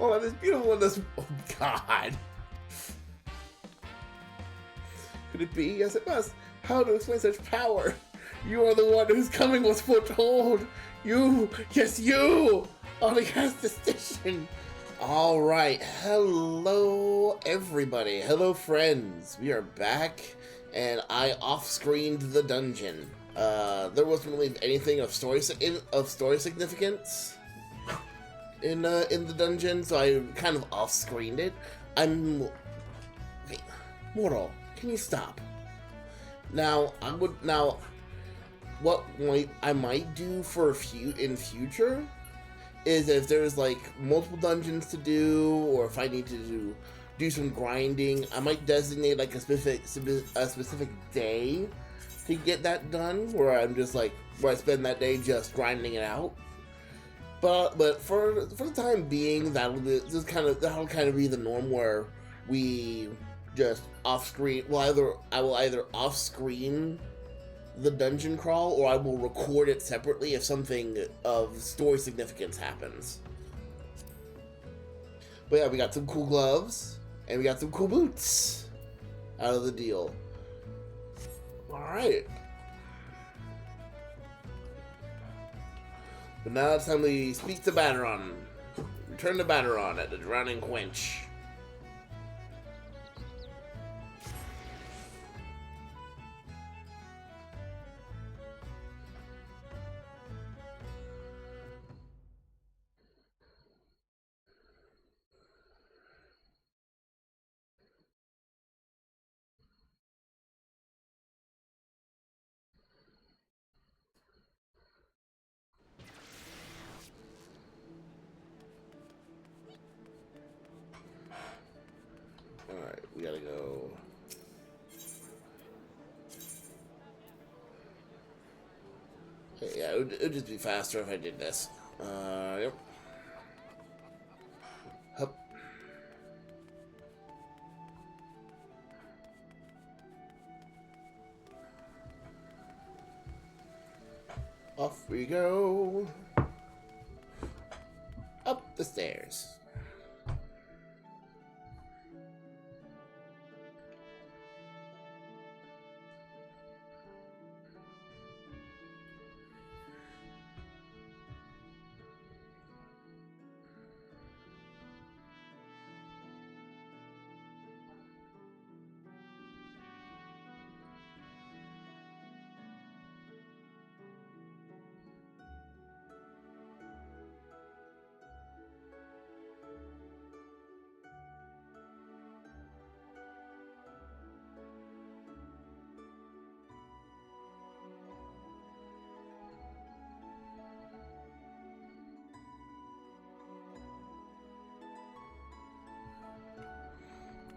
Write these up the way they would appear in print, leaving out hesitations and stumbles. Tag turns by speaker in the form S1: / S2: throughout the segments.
S1: Oh, this beautiful in this. Oh, God. Could it be? Yes, it must. How to explain such power? You are the one whose coming was foretold. You, yes, you, are the statistician. All right, hello everybody. Hello friends. We are back, and I off-screened the dungeon. There wasn't really anything of story significance in the dungeon, so I kind of off-screened it. Wait, Mortal, can you stop? Now what I might do for in future is if there's like multiple dungeons to do, or if I need to do some grinding, I might designate like a specific day to get that done, where I spend that day just grinding it out. But for the time being, that'll kind of be the norm, where we just off screen. I will either off screen the dungeon crawl, or I will record it separately if something of story significance happens. But yeah, we got some cool gloves, and we got some cool boots out of the deal. Alright. But now it's time we speak to Batteron. Return to Batteron at the Drowning Quench. Alright, we gotta go. Yeah, it would just be faster if I did this. Yep. Hup. Off we go. Up the stairs.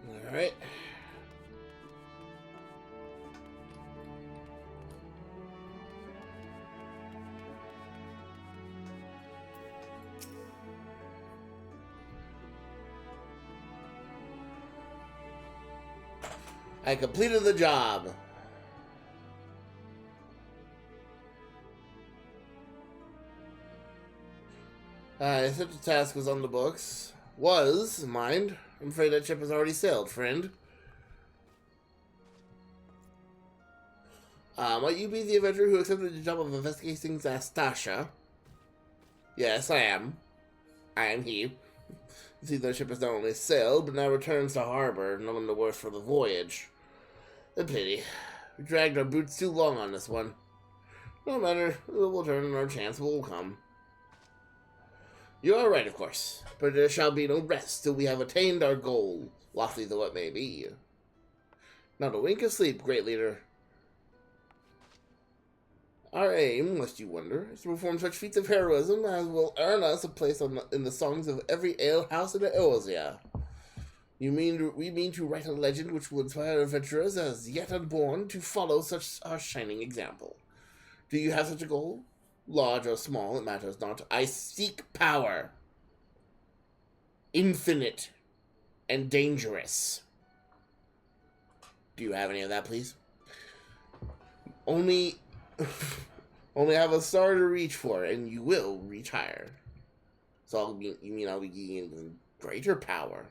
S1: All right. I completed the job. Such a task was on the books. Mind. I'm afraid that ship has already sailed, friend. Might you be the adventurer who accepted the job of investigating Zastasha? Yes, I am. I am he. You see, the ship has not only sailed, but now returns to harbor, none the worse for the voyage. A pity. We dragged our boots too long on this one. No matter, we'll turn and our chance will come. You are right, of course, but there shall be no rest till we have attained our goal, lofty though it may be. Not a wink of sleep, great leader. Our aim, lest you wonder, is to perform such feats of heroism as will earn us a place in the songs of every alehouse in Eorzea. We mean to write a legend which will inspire adventurers as yet unborn to follow such our shining example. Do you have such a goal? Large or small, it matters not. I seek power. Infinite and dangerous. Do you have any of that, please? Only have a star to reach for, and you will reach higher. So you mean I'll be getting Greater power.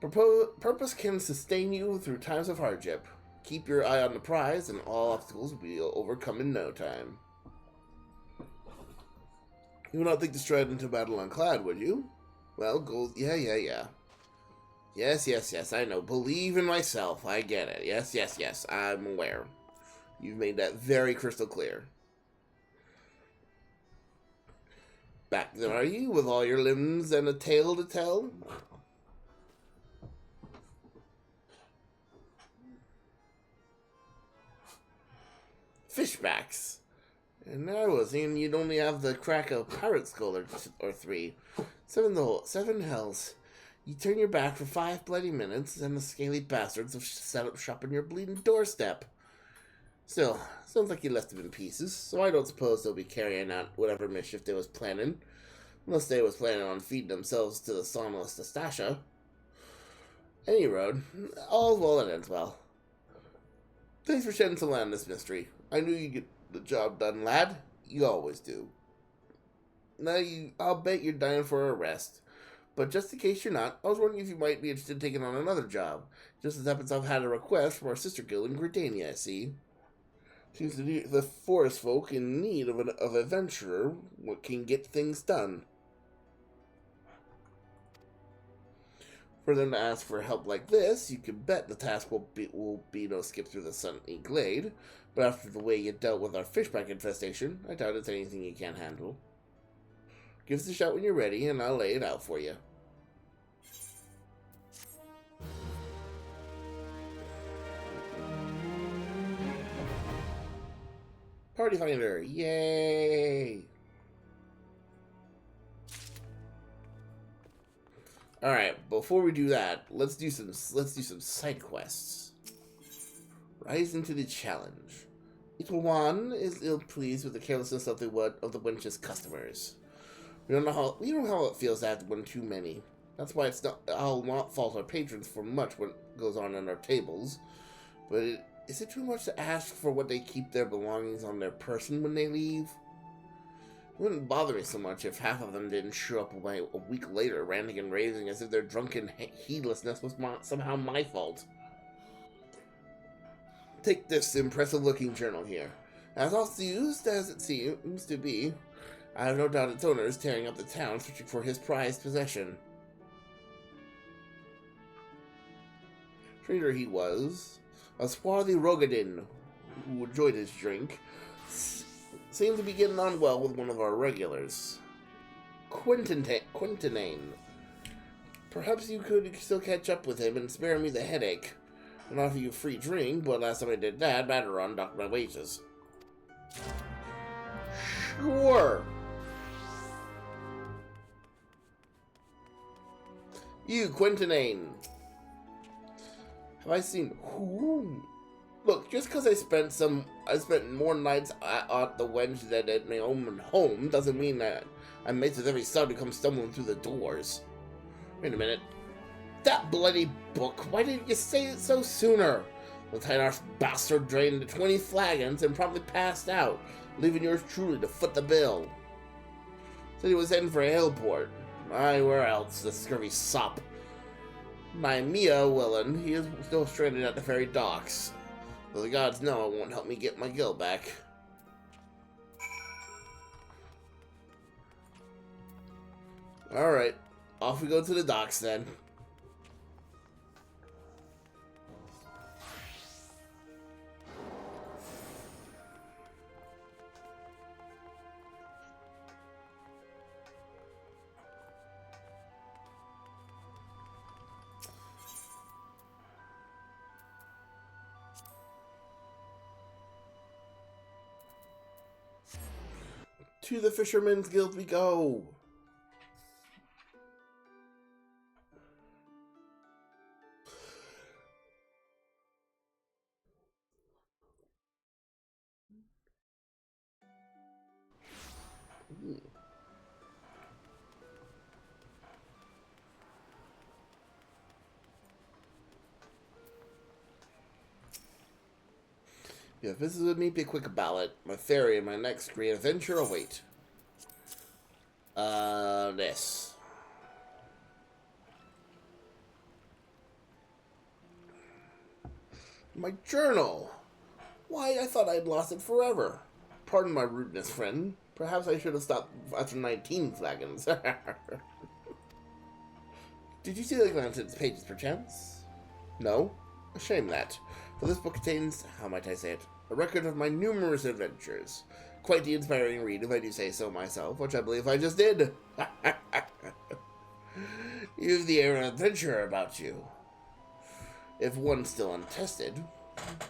S1: Purpose can sustain you through times of hardship. Keep your eye on the prize, and all obstacles will be overcome in no time. You would not think to stride into battle unclad, would you? Well, go. Yeah. Yes, I know. Believe in myself. I get it. Yes. I'm aware. You've made that very crystal clear. Back then, are you, with all your limbs and a tale to tell? Fishbacks. And I was thinking you'd only have the crack of pirate skull or three. Seven hells. You turn your back for 5 bloody minutes, and the scaly bastards have set up shop on your bleeding doorstep. Still, sounds like you left them in pieces, so I don't suppose they'll be carrying out whatever mischief they was planning. Unless they was planning on feeding themselves to the Somnolus Nastasha. Any road, all's well that ends well. Thanks for shedding some light on this mystery. I knew you'd get the job done, lad. You always do. Now I'll bet you're dying for a rest. But just in case you're not, I was wondering if you might be interested in taking on another job. Just as happens I've had a request from our sister guild in Gridania, I see. Seems to be the forest folk in need of an adventurer what can get things done. For them to ask for help like this, you can bet the task will be no skip through the sunny glade. But after the way you dealt with our fishback infestation, I doubt it's anything you can't handle. Give us a shout when you're ready, and I'll lay it out for you. Party Finder, yay! All right, before we do that, let's do some side quests. Rise into the challenge. Little Juan is ill-pleased with the carelessness of the wench's customers. We don't know how it feels to have one too many. That's why I'll not fault our patrons for much what goes on our tables. But is it too much to ask for what they keep their belongings on their person when they leave? It wouldn't bother me so much if half of them didn't show up a week later, ranting and raving as if their drunken heedlessness was somehow my fault. Take this impressive-looking journal here. As used as it seems to be, I have no doubt its owner is tearing up the town searching for his prized possession. Stranger he was, a swarthy Rogadin, who enjoyed his drink, seemed to be getting on well with one of our regulars. Quintinane. Perhaps you could still catch up with him and spare me the headache. And offer you a free drink, but last time I did that, Madaron docked my wages. Sure. You, Quintinane. Have I seen who? Look, just because I spent more nights at the wench than at my own home doesn't mean that I'm mates with every son who comes stumbling through the doors. Wait a minute. That bloody book, why didn't you say it so sooner? The tight-arse bastard drained 20 flagons and promptly passed out, leaving yours truly to foot the bill. Said he was heading for Haleport. Aye, where else, the scurvy sop. My Mia Willen, he is still stranded at the ferry docks. Though the gods know it won't help me get my guild back. Alright, off we go to the docks then. To the Fisherman's Guild we go! If this is with me, be quick about it. My ferry and my next great adventure await. This. My journal! Why, I thought I'd lost it forever. Pardon my rudeness, friend. Perhaps I should have stopped after 19 flagons. Did you see the glance at its pages, perchance? No? A shame that. For this book contains, how might I say it, a record of my numerous adventures. Quite the inspiring read, if I do say so myself, which I believe I just did. You've the air of an adventurer about you. If one still untested.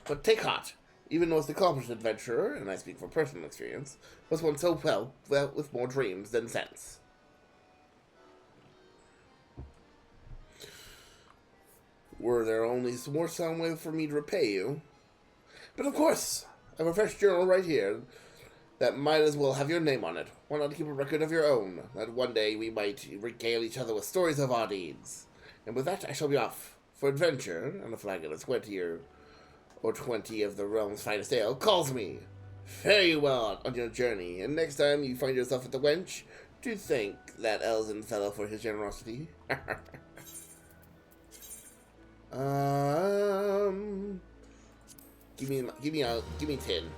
S1: But take heart. Even the most accomplished adventurer, and I speak from personal experience, was once so well with more dreams than sense. Were there only some more sound way for me to repay you? But of course, I have a fresh journal right here that might as well have your name on it. Why not keep a record of your own, that one day we might regale each other with stories of our deeds? And with that, I shall be off for adventure, and a flagon of 20 of the realm's finest ale calls me. Fare you well on your journey, and next time you find yourself at the wench, do thank that elven fellow for his generosity. Give me 10.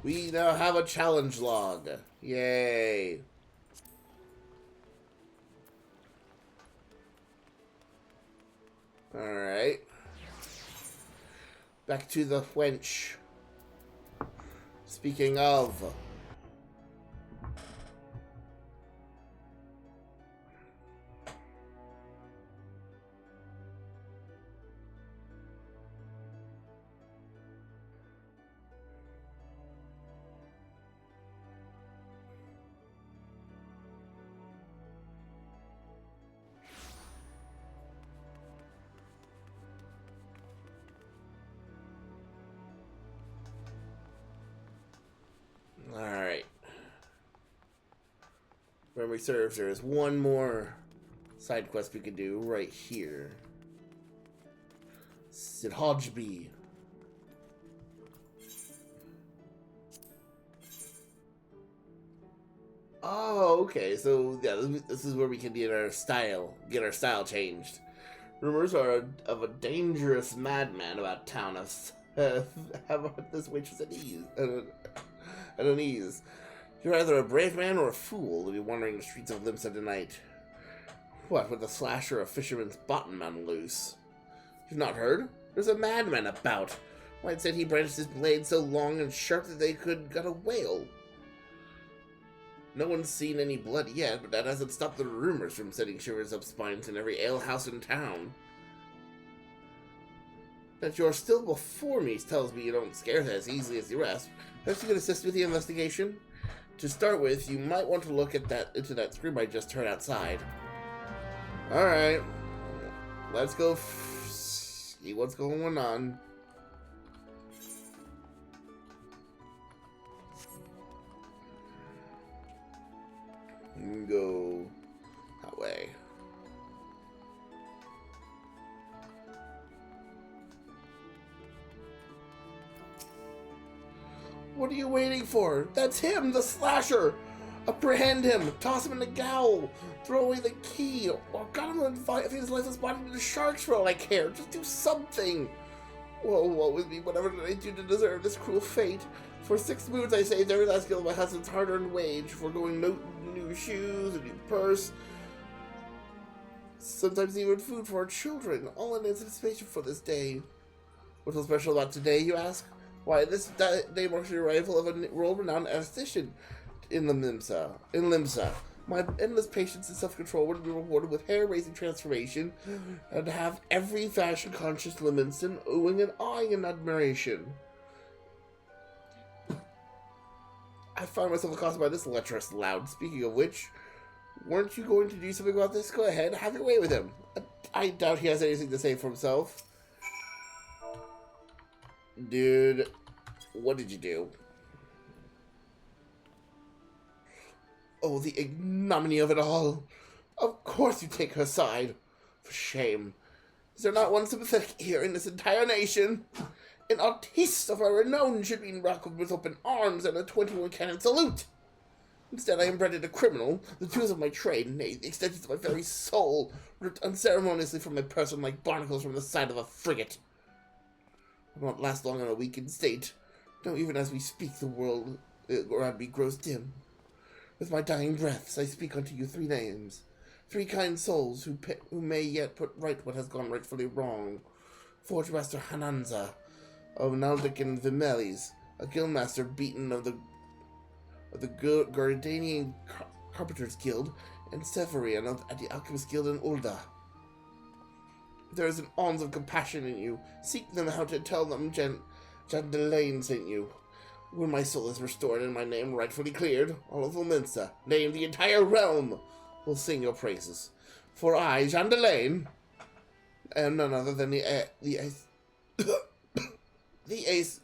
S1: We now have a challenge log. Yay. Alright. Back to the wench. Speaking of. Alright. Memory serves, there is one more side quest we could do right here. Sid Hodgeby. Oh, okay. So yeah, this is where we can get our style changed. Rumors are of a dangerous madman about town have this waitress at ease. At unease. You're either a brave man or a fool to be wandering the streets of Limsa tonight. What, with a slasher or a fisherman's bottom on loose? You've not heard? There's a madman about. White said he branched his blade so long and sharp that they could gut a whale. No one's seen any blood yet, but that hasn't stopped the rumors from sending shivers up spines in every alehouse in town. That you're still before me tells me you don't scare her as easily as the rest. Perhaps you could assist with the investigation? To start with, you might want to look at into that scream I just heard outside. Alright. Let's go see what's going on. Go that way. What are you waiting for? That's him, the slasher! Apprehend him, toss him in the gaol, throw away the key, or got him and if his lifeless body to the sharks for all I care. Just do something! Whoa, woe with me, whatever did I do to deserve this cruel fate? For 6 moons I saved every last gill of my husband's hard-earned wage, foregoing new shoes, a new purse, sometimes even food for our children, all in anticipation for this day. What's so special about today, you ask? Why, this day marks the arrival of a world-renowned aesthetician in Limsa. My endless patience and self-control would be rewarded with hair-raising transformation, and have every fashion-conscious Livingston oohing and awing in admiration. I find myself accosted by this lecherous loud. Speaking of which, weren't you going to do something about this? Go ahead, have your way with him. I doubt he has anything to say for himself. Dude, what did you do? Oh, the ignominy of it all. Of course you take her side. For shame. Is there not one sympathetic ear in this entire nation? An artiste of our renown should be welcomed with open arms and a 21 cannon salute. Instead, I am branded a criminal, the tools of my trade, nay, the extensions of my very soul, ripped unceremoniously from my person like barnacles from the side of a frigate. I won't last long in a weakened state. No, even as we speak, the world around me grows dim. With my dying breaths, I speak unto you 3 names. 3 kind souls who may yet put right what has gone rightfully wrong. Forge Master Hananza of Naldic and Vimelis, a guildmaster beaten of the Gardanian Carpenters Guild, and Severian at the Alchemist Guild in Ulda. If there is an ounce of compassion in you, seek them out and tell them Jan Delane sent you. When my soul is restored and my name rightfully cleared, all of Ulminster, nay, the entire realm, will sing your praises. For I, Jan Delane, am none other than the ace. The ace.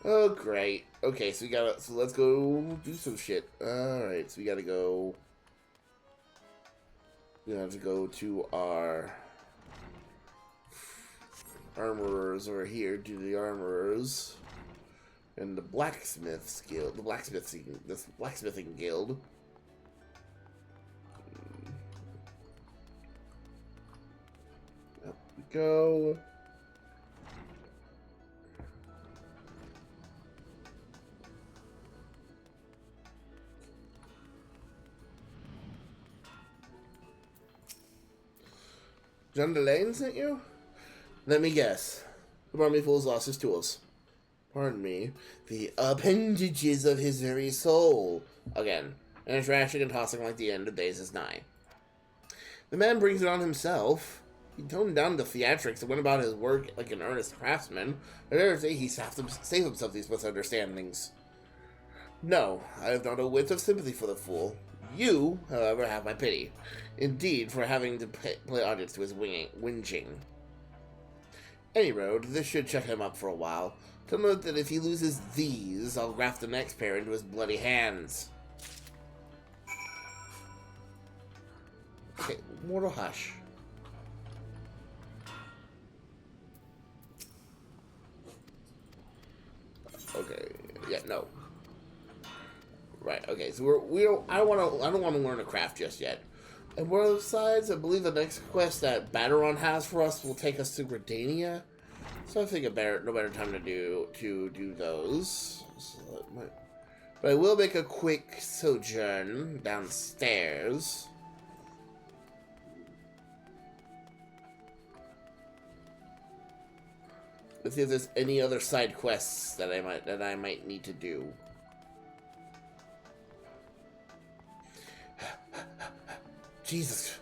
S1: Oh, great. Okay, so let's go do some shit. Alright, so we gotta go. We have to go to our armorers over here, do the armorers. And the blacksmiths guild, the blacksmithing guild. Up we go. John Delane sent you? Let me guess. The army fool's lost his tools. Pardon me. The appendages of his very soul. Again, and thrashing and tossing like the end of days is nigh. The man brings it on himself. He toned down the theatrics and went about his work like an earnest craftsman. I dare say he saved himself these misunderstandings. No, I have not a whit of sympathy for the fool. You, however, have my pity. Indeed, for having to play audience to his whinging. Any road, this should shut him up for a while. To note that if he loses these, I'll graft the next pair into his bloody hands. Okay, mortal hush. Okay, yeah, no. Right, okay, so I don't want to learn a craft just yet. And one of those sides, I believe the next quest that Baderon has for us will take us to Gridania. So I think no better time to do those. But I will make a quick sojourn downstairs. Let's see if there's any other side quests that I might need to do. Jesus.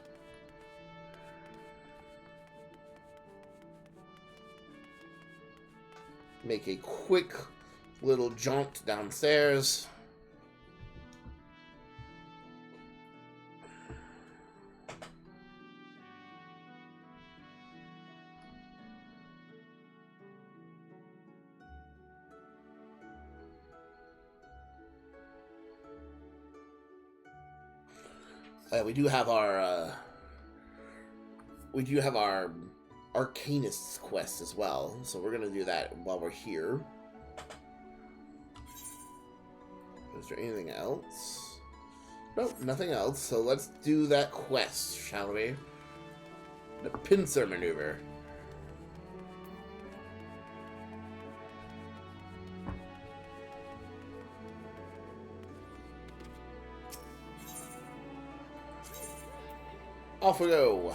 S1: Make a quick little jaunt downstairs. We do have our Arcanist's quest as well, so we're gonna do that while we're here. Is there anything else? Nope, nothing else. So let's do that quest, shall we? The pincer maneuver. Off we go.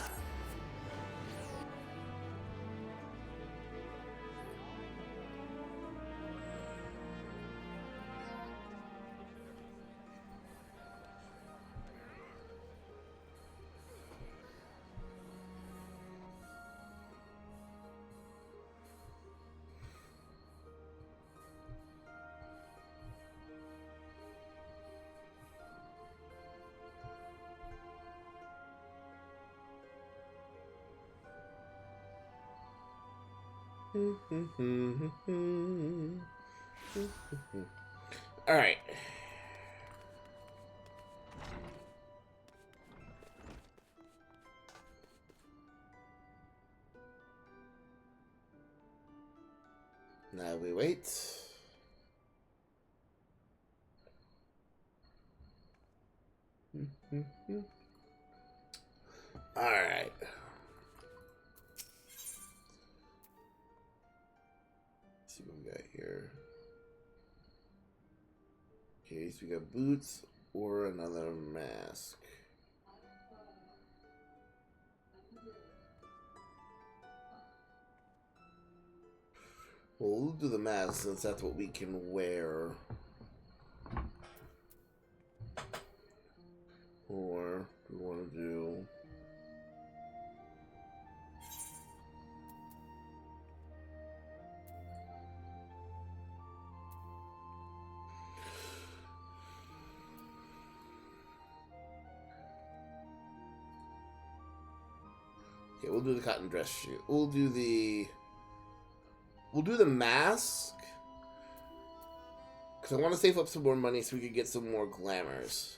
S1: All right. Now we wait. Alright. See what we got here. Okay, so we got boots or another mask. Well, we'll do the mask since that's what we can wear. Or we want to do... Okay, we'll do the cotton dress shoe. We'll do the mask. Because I want to save up some more money so we could get some more glamours.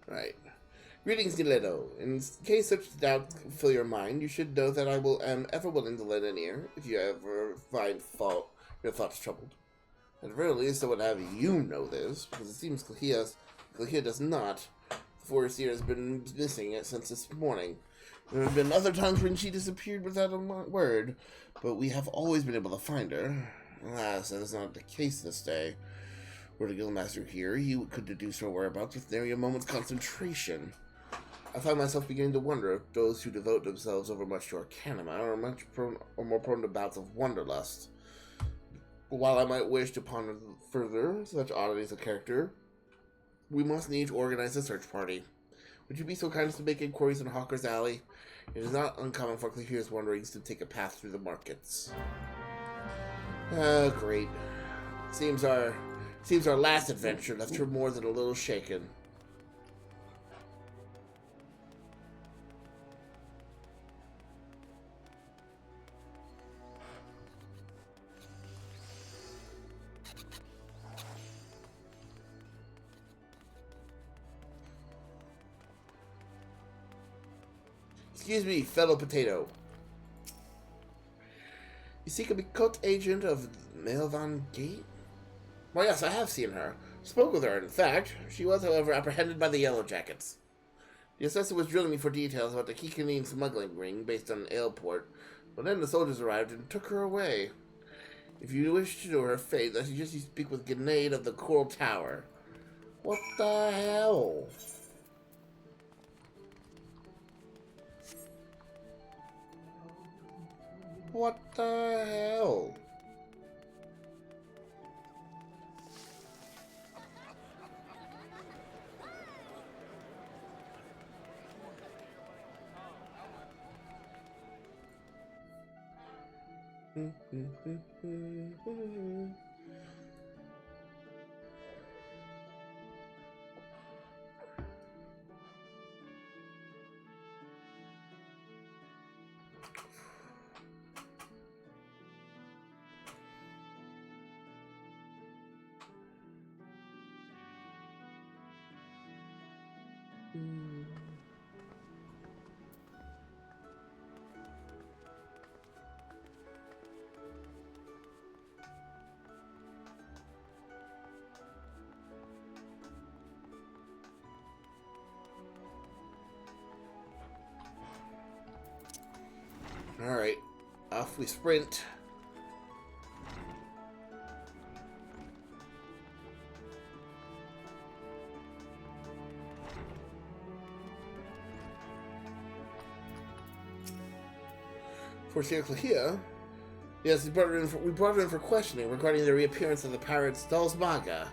S1: Right. Greetings, Nileto. In case such doubt fill your mind, you should know that I am ever willing to lend an ear if you ever find your thoughts troubled. At the very least, I would have you know this, because it seems Clehia does not. The forest here has been missing it since this morning. There have been other times when she disappeared without a word, but we have always been able to find her. Alas, that is not the case this day. Were the guildmaster here, he could deduce her whereabouts with nary a moment's concentration. I find myself beginning to wonder if those who devote themselves overmuch to arcanum are more prone to bouts of wanderlust. While I might wish to ponder further such oddities of character, we must needs organize a search party. Would you be so kind as to make inquiries in Hawker's Alley? It is not uncommon for Clehere's wanderings to take a path through the markets. Great. Seems our last adventure left her more than a little shaken. Excuse me, fellow potato. You seek a Mikot agent of Melvan Gate? Well, yes, I have seen her. Spoke with her, in fact. She was, however, apprehended by the Yellow Jackets. The assessor was drilling me for details about the Kikanin smuggling ring based on Ailport, but then the soldiers arrived and took her away. If you wish to know her fate, I suggest you speak with Grenade of the Coral Tower. What the hell? What the hell? Alright, off we sprint. For Clehia, yes, we brought her in for questioning regarding the reappearance of the pirates Dalsmaga.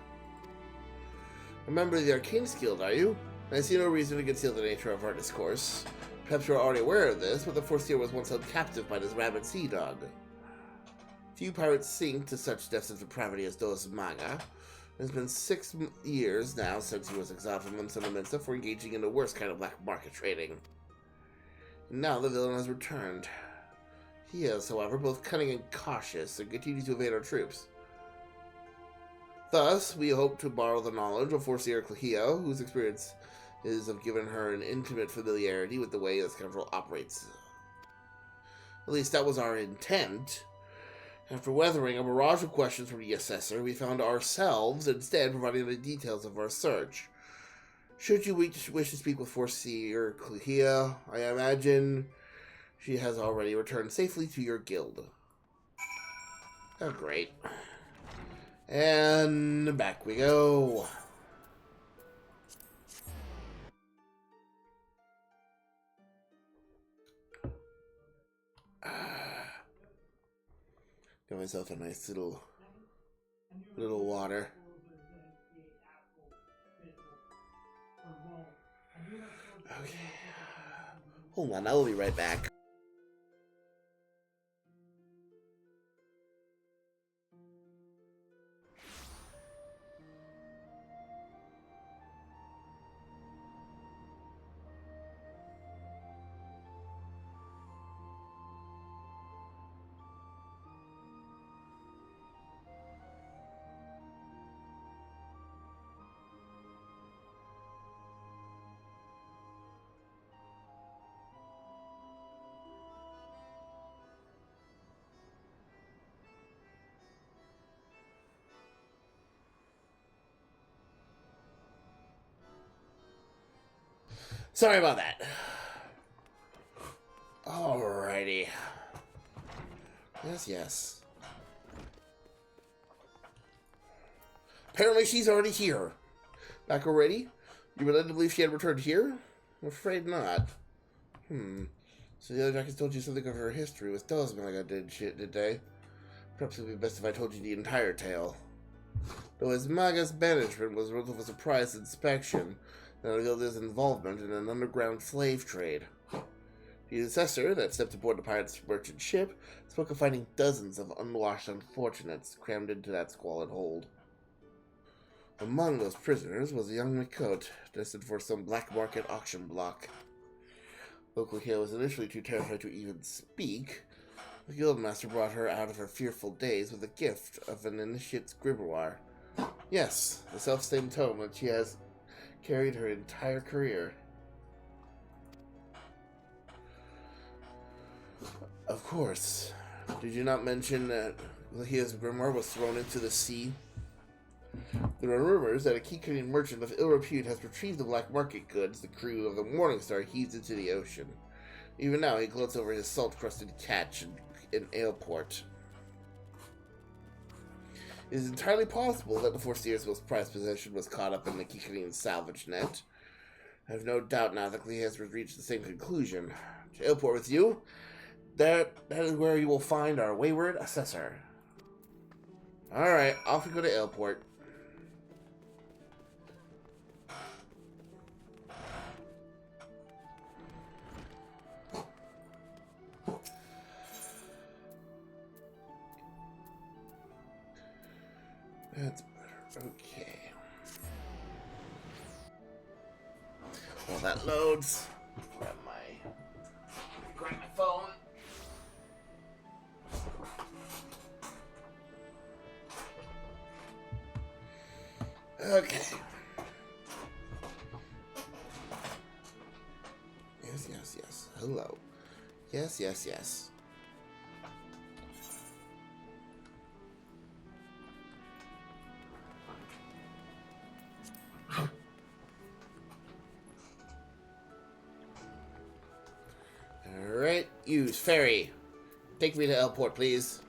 S1: A member of the Arcane Guild, are you? I see no reason to conceal the nature of our discourse. Perhaps you are already aware of this, but the Forestier was once held captive by this rabid sea dog. Few pirates sink to such depths of depravity as Dalsmaga. It has been 6 years now since he was exiled from Mensa for engaging in the worst kind of black market trading. And now the villain has returned. He is, however, both cunning and cautious, and continues to evade our troops. Thus, we hope to borrow the knowledge of Forestier Clehia, whose experience is of giving her an intimate familiarity with the way this scoundrel operates. At least that was our intent. After weathering a barrage of questions from the assessor, we found ourselves instead providing the details of our search. Should you wish to speak with Foreseer Cluhia, I imagine she has already returned safely to your guild. Oh, great. And back we go. Got myself a nice little water. Okay. Hold on, I will be right back. Sorry about that. Alrighty. Yes. Apparently she's already here. Back already? You were led to believe she had returned here? I'm afraid not. So the other jackets told you something of her history with talisman like I did they? Perhaps it would be best if I told you the entire tale. Though his Magus banishment was a result of a surprise inspection, and revealed his involvement in an underground slave trade. The assessor that stepped aboard the pirate's merchant ship spoke of finding dozens of unwashed unfortunates crammed into that squalid hold. Among those prisoners was a young Makot, destined for some black market auction block. Local Hill was initially too terrified to even speak. The guildmaster brought her out of her fearful daze with a gift of an initiate's grimoire. Yes, the self-same tome that she has carried her entire career. Of course. Did you not mention that Lahia's grimoire was thrown into the sea? There are rumors that a Kikarian merchant of ill repute has retrieved the black market goods the crew of the Morningstar heaves into the ocean. Even now, he gloats over his salt-crusted catch in Aleport. It is entirely possible that the Foreseer's most prized possession was caught up in the Kikarian salvage net. I have no doubt now that Lee has reached the same conclusion. To Aleport with you, that is where you will find our wayward assessor. Alright, off we go to Aleport. That's better. Okay. While that loads, grab my phone. Okay. Yes. Hello. Yes. Alright, use ferry. Take me to Aleport, please.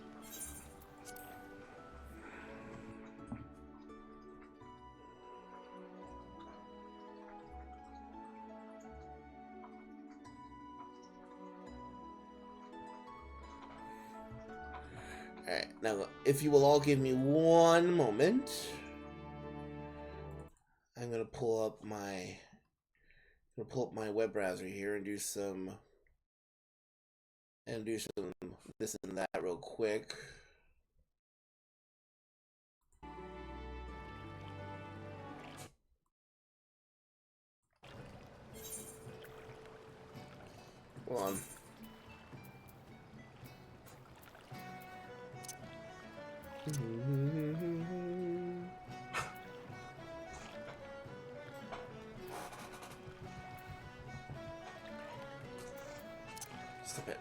S1: Alright, now if you will all give me one moment, I'm gonna pull up my web browser here and do some this and that real quick. Hold on. Stop it.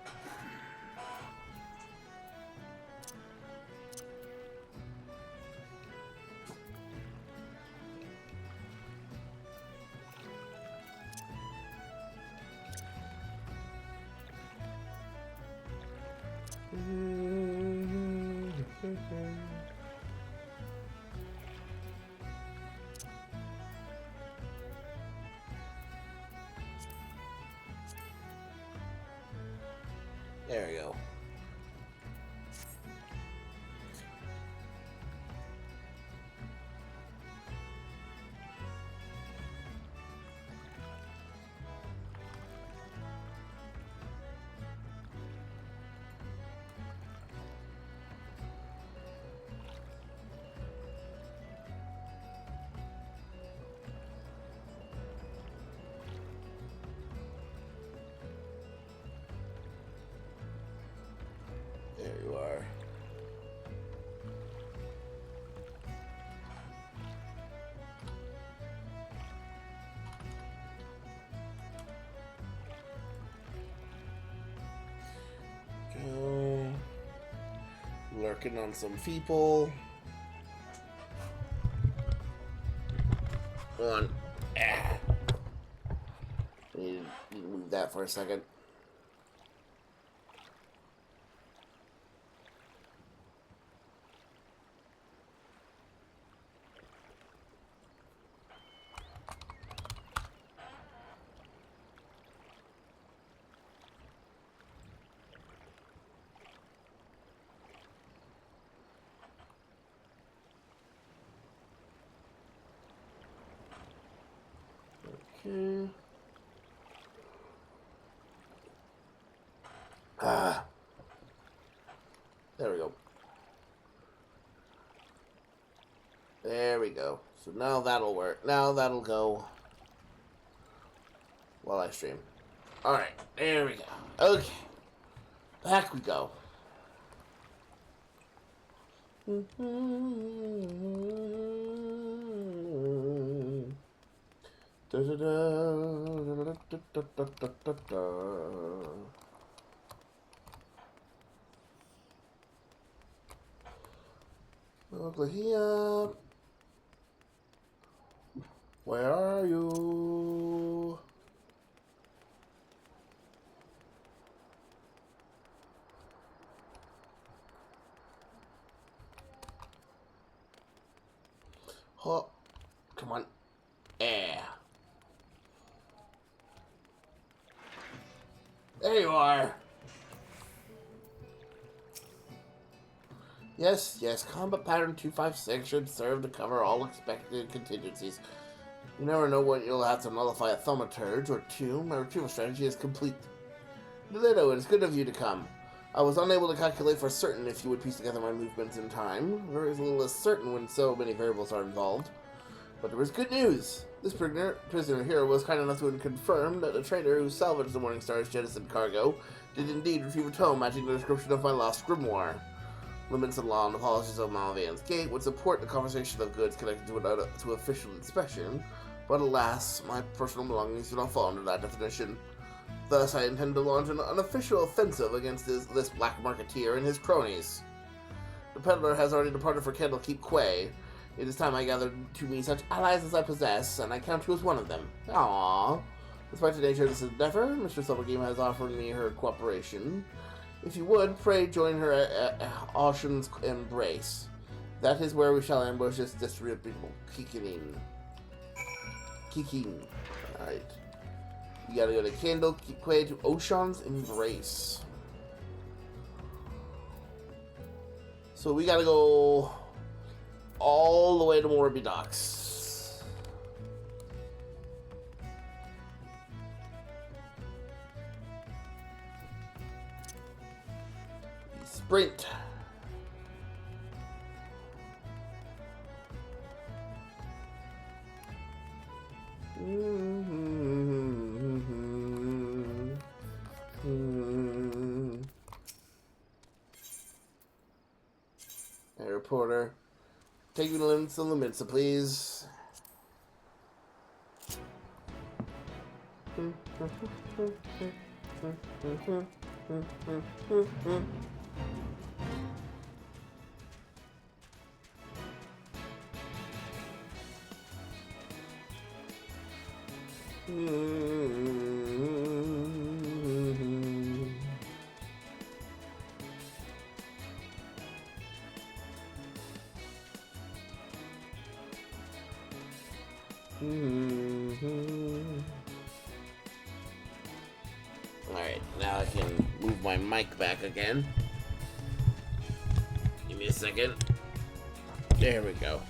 S1: There we go. There you are. Go. Lurking on some people. On. Ah. Need to move that for a second. Okay. Ah. There we go. There we go. So now that'll work. Now that'll go while I stream. Alright, there we go. Okay. Back we go. Over here. Where are you? Oh, come on. There you are. Yes, combat pattern 256 should serve to cover all expected contingencies. You never know when you'll have to nullify a thaumaturge or two. My retrieval strategy is complete. Delito, it is good of you to come. I was unable to calculate for certain if you would piece together my movements in time. There is a little less certain when so many variables are involved. But there was good news. This prisoner here was kind enough to confirm that the trader who salvaged the Morning Star's jettisoned cargo did indeed retrieve a tome matching the description of my lost grimoire. Limits and law and the policies of Malvian's Gate would support the conversation of goods connected to official inspection, but alas, my personal belongings do not fall under that definition. Thus, I intend to launch an unofficial offensive against this black marketeer and his cronies. The peddler has already departed for Candlekeep Quay. It is time I gathered to me such allies as I possess, and I count you as one of them. Aww. Despite the nature of this endeavor, Mr. Silvergame has offered me her cooperation. If you would, pray join her at Ocean's Embrace. That is where we shall ambush this disreputable Kikin. Alright. You gotta go to Candlekeep Quay to Ocean's Embrace. So we gotta go all the way to Morby Docks. Sprint. Hey, reporter. Take me to limits and limits, please. Hey, Alright, now I can move my mic back again. Give me a second. There we go.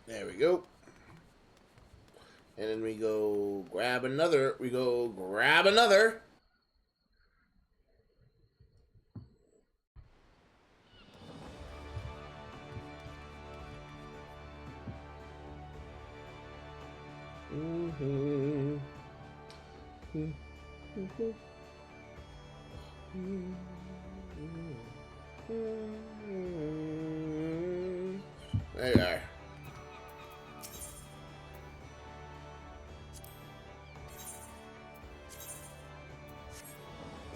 S1: There we go. And then we go grab another. There you are.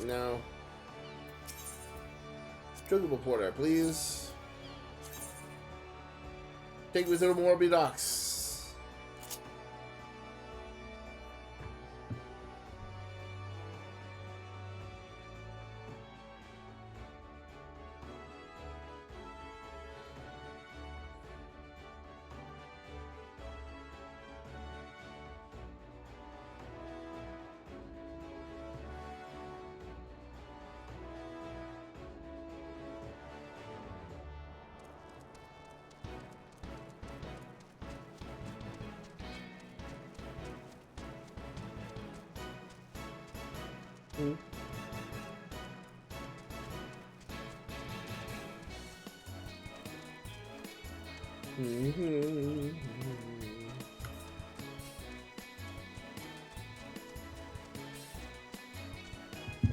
S1: No. Drinkable porter, please. Take me to the Morby docks.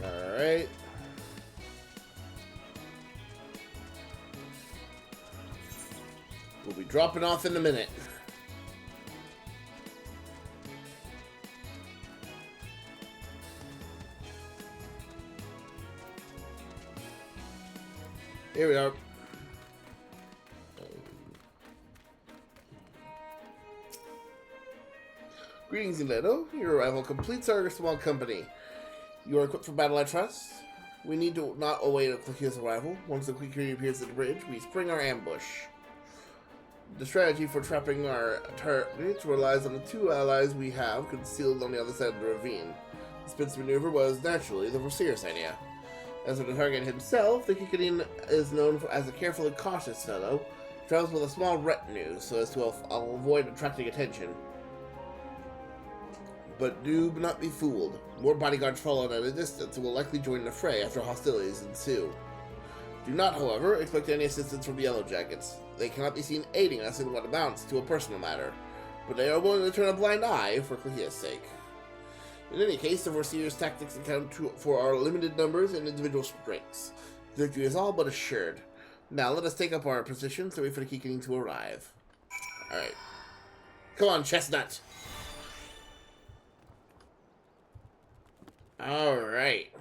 S1: All right. We'll be dropping off in a minute. Here we are. Greetings, Ileto. Your arrival completes our small company. You are equipped for battle, I trust. We need to not await a Clickier's arrival. Once the Clicker appears at the bridge, we spring our ambush. The strategy for trapping our target relies on the two allies we have concealed on the other side of the ravine. The Spitz maneuver was naturally the Overseer's idea. As for the target himself, the Kikadin is known as a careful and cautious fellow, travels with a small retinue so as to avoid attracting attention. But do not be fooled. More bodyguards follow at a distance and will likely join the fray after hostilities ensue. Do not, however, expect any assistance from the Yellow Jackets. They cannot be seen aiding us in what amounts to a personal matter, but they are willing to turn a blind eye for Klahia's sake. In any case, the Overseer's tactics account for our limited numbers and individual strengths. Victory is all but assured. Now let us take up our positions and wait for the Kikadin to arrive. Alright. Come on, Chestnut! Alright.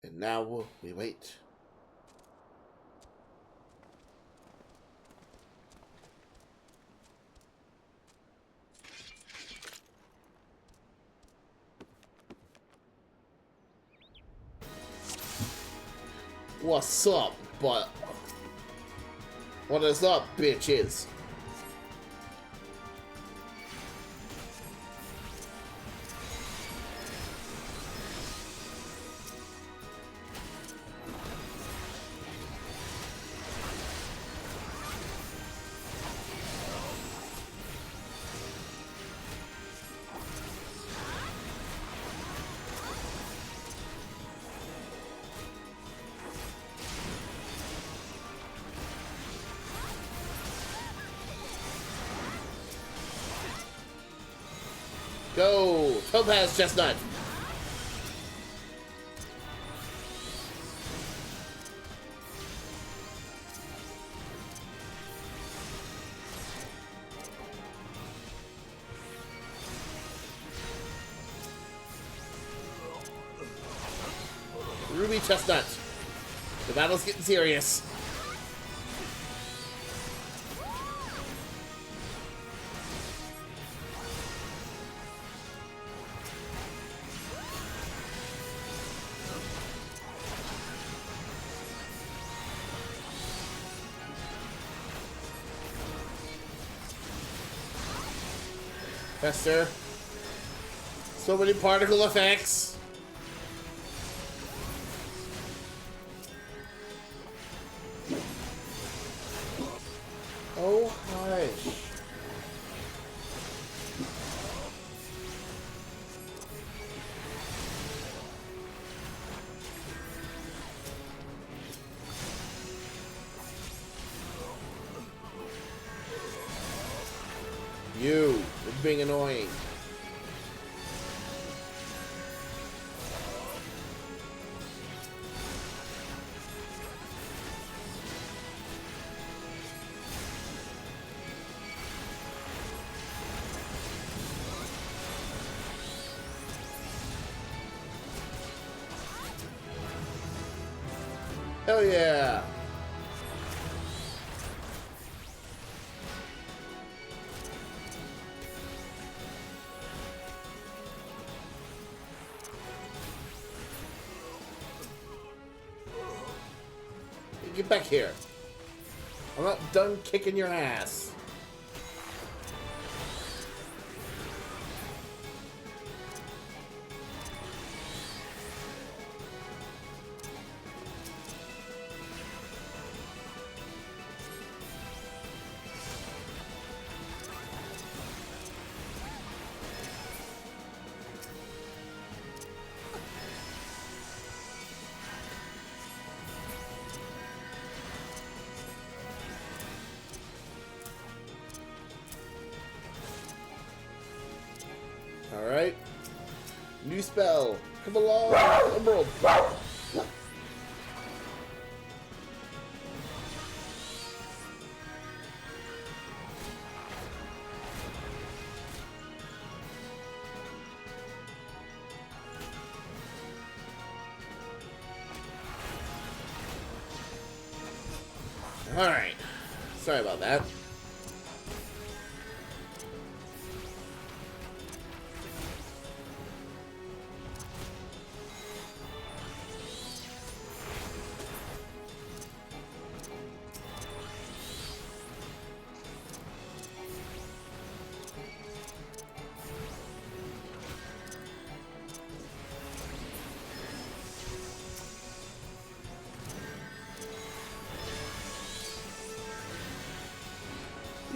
S1: And now we wait. What's up, but what is up, bitches? Go! Topaz Chestnut! Ruby Chestnut! The battle's getting serious. Fester. So many particle effects. Oh, hush. You're being annoying. Hell yeah! Get back here. I'm not done kicking your ass. Alright. New spell. Come along, Emerald. Alright. Sorry about that.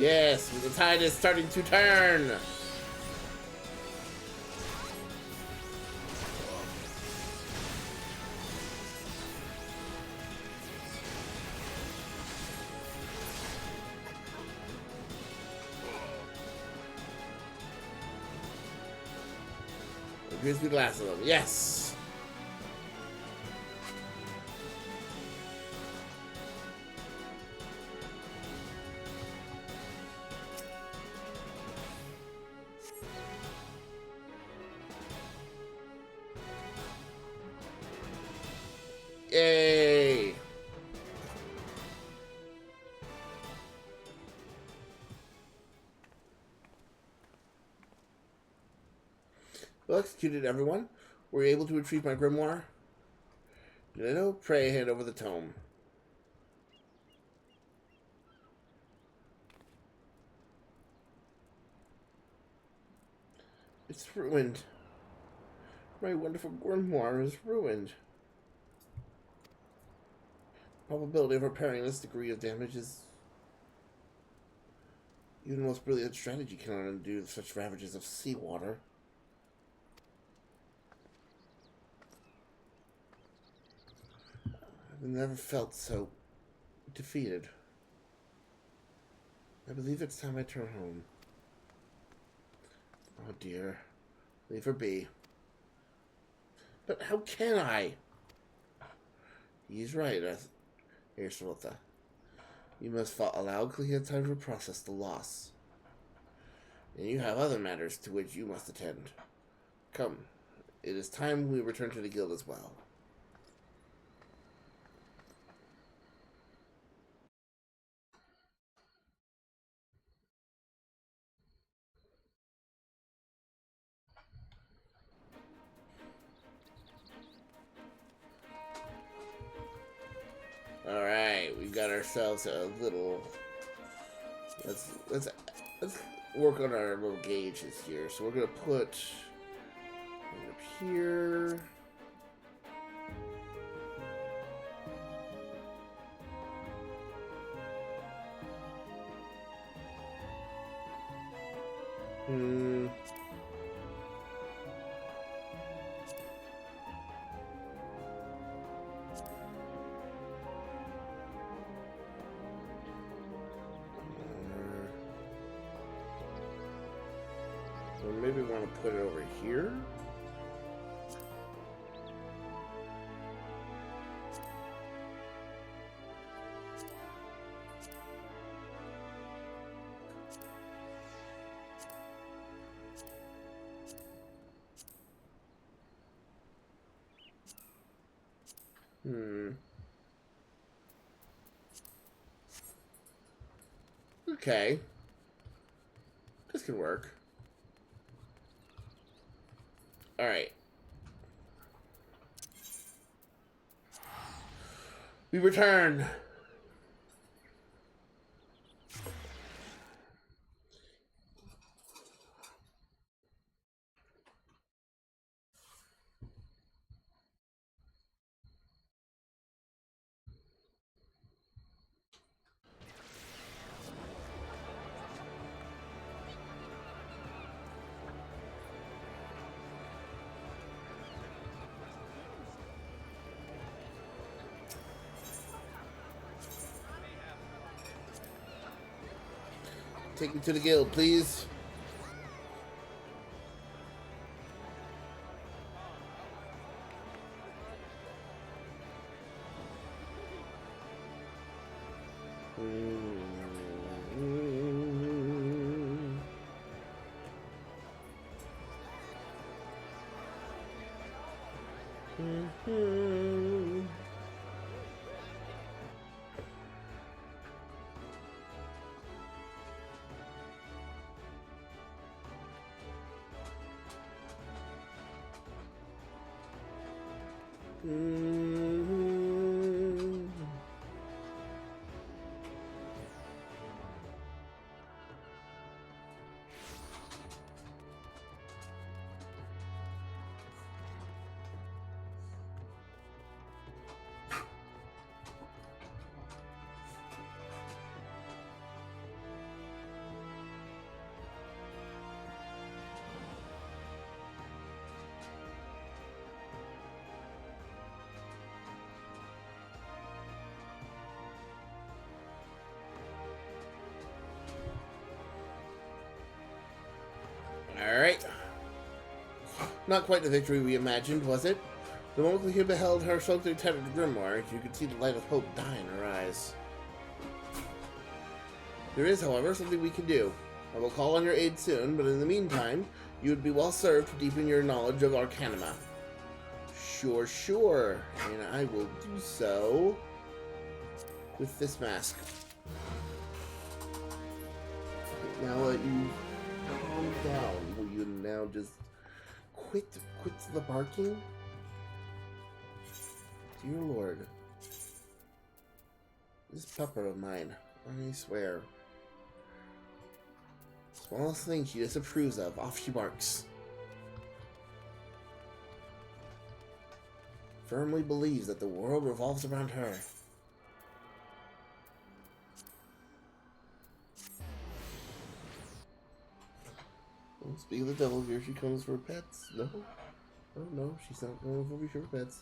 S1: Yes, the tide is starting to turn. Here's the last of them. Yes. Yay. Well executed, everyone. Were you able to retrieve my grimoire? Did I know? Pray hand over the tome. It's ruined. My wonderful grimoire is ruined. Probability of repairing this degree of damage is... Even the most brilliant strategy cannot undo such ravages of seawater. I've never felt so defeated. I believe it's time I turn home. Oh dear. Leave her be. But how can I? He's right. Here, Sarotha. You must allow Clea time to process the loss. And you have other matters to which you must attend. Come. It is time we return to the guild as well. Alright, we got ourselves a little... Let's work on our little gauges here. So we're gonna put one up here. So maybe we want to put it over here. Okay. This can work. Alright. We return. Take me to the guild, please. Not quite the victory we imagined, was it? The moment we beheld her soaked in tattered grimoire, you could see the light of hope die in her eyes. There is, however, something we can do. I will call on your aid soon, but in the meantime, you would be well served to deepen your knowledge of Arcanima. Sure, and I will do so with this mask. Now that you calm down, will you now just quit the barking? Dear Lord, this pupper of mine, I swear. Smallest thing she disapproves of, off she barks. Firmly believes that the world revolves around her. Well, speaking of the devil, here she comes for pets. No? Oh no, she's not going for pets.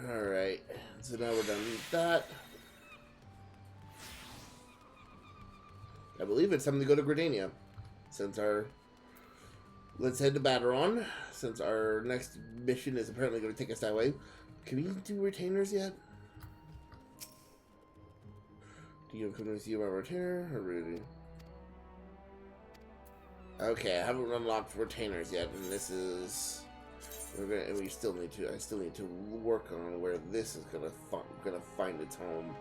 S1: Alright, so now we're done with that. I believe it's time to go to Gridania. Let's head to Baderon, since our next mission is apparently going to take us that way. Can we do retainers yet? Do you come to see my retainer? Or really? Okay, I haven't unlocked retainers yet, and this is... I still need to work on where this is gonna find its home.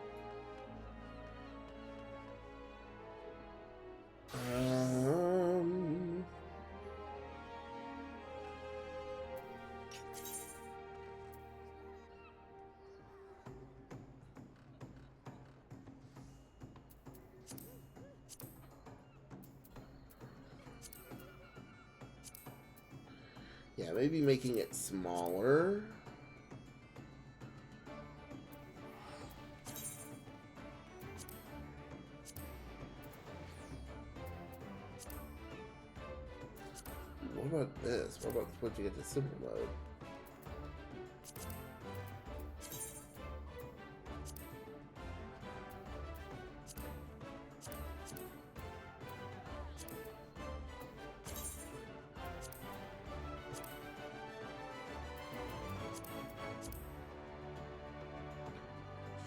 S1: Yeah, maybe making it smaller. What about this? What about switching it to simple mode?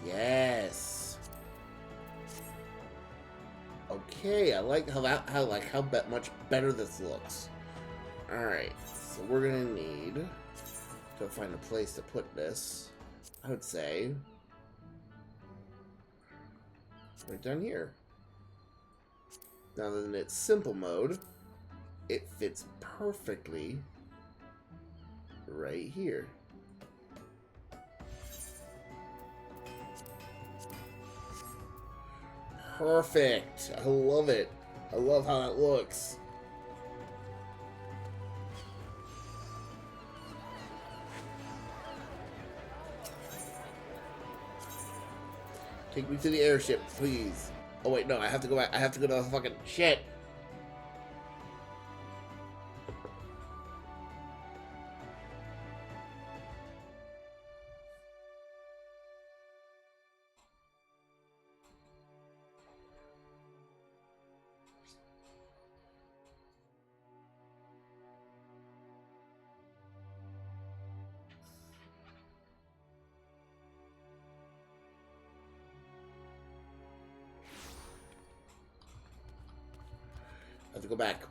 S1: Yes. Okay, I like how much better this looks. All right, so we're gonna need to find a place to put this. I would say right down here. Now that in its simple mode, it fits perfectly right here. Perfect. I love it. I love how that looks. Take me to the airship, please. Oh wait, no, I have to go back. I have to go to the fucking shit. I have to go back.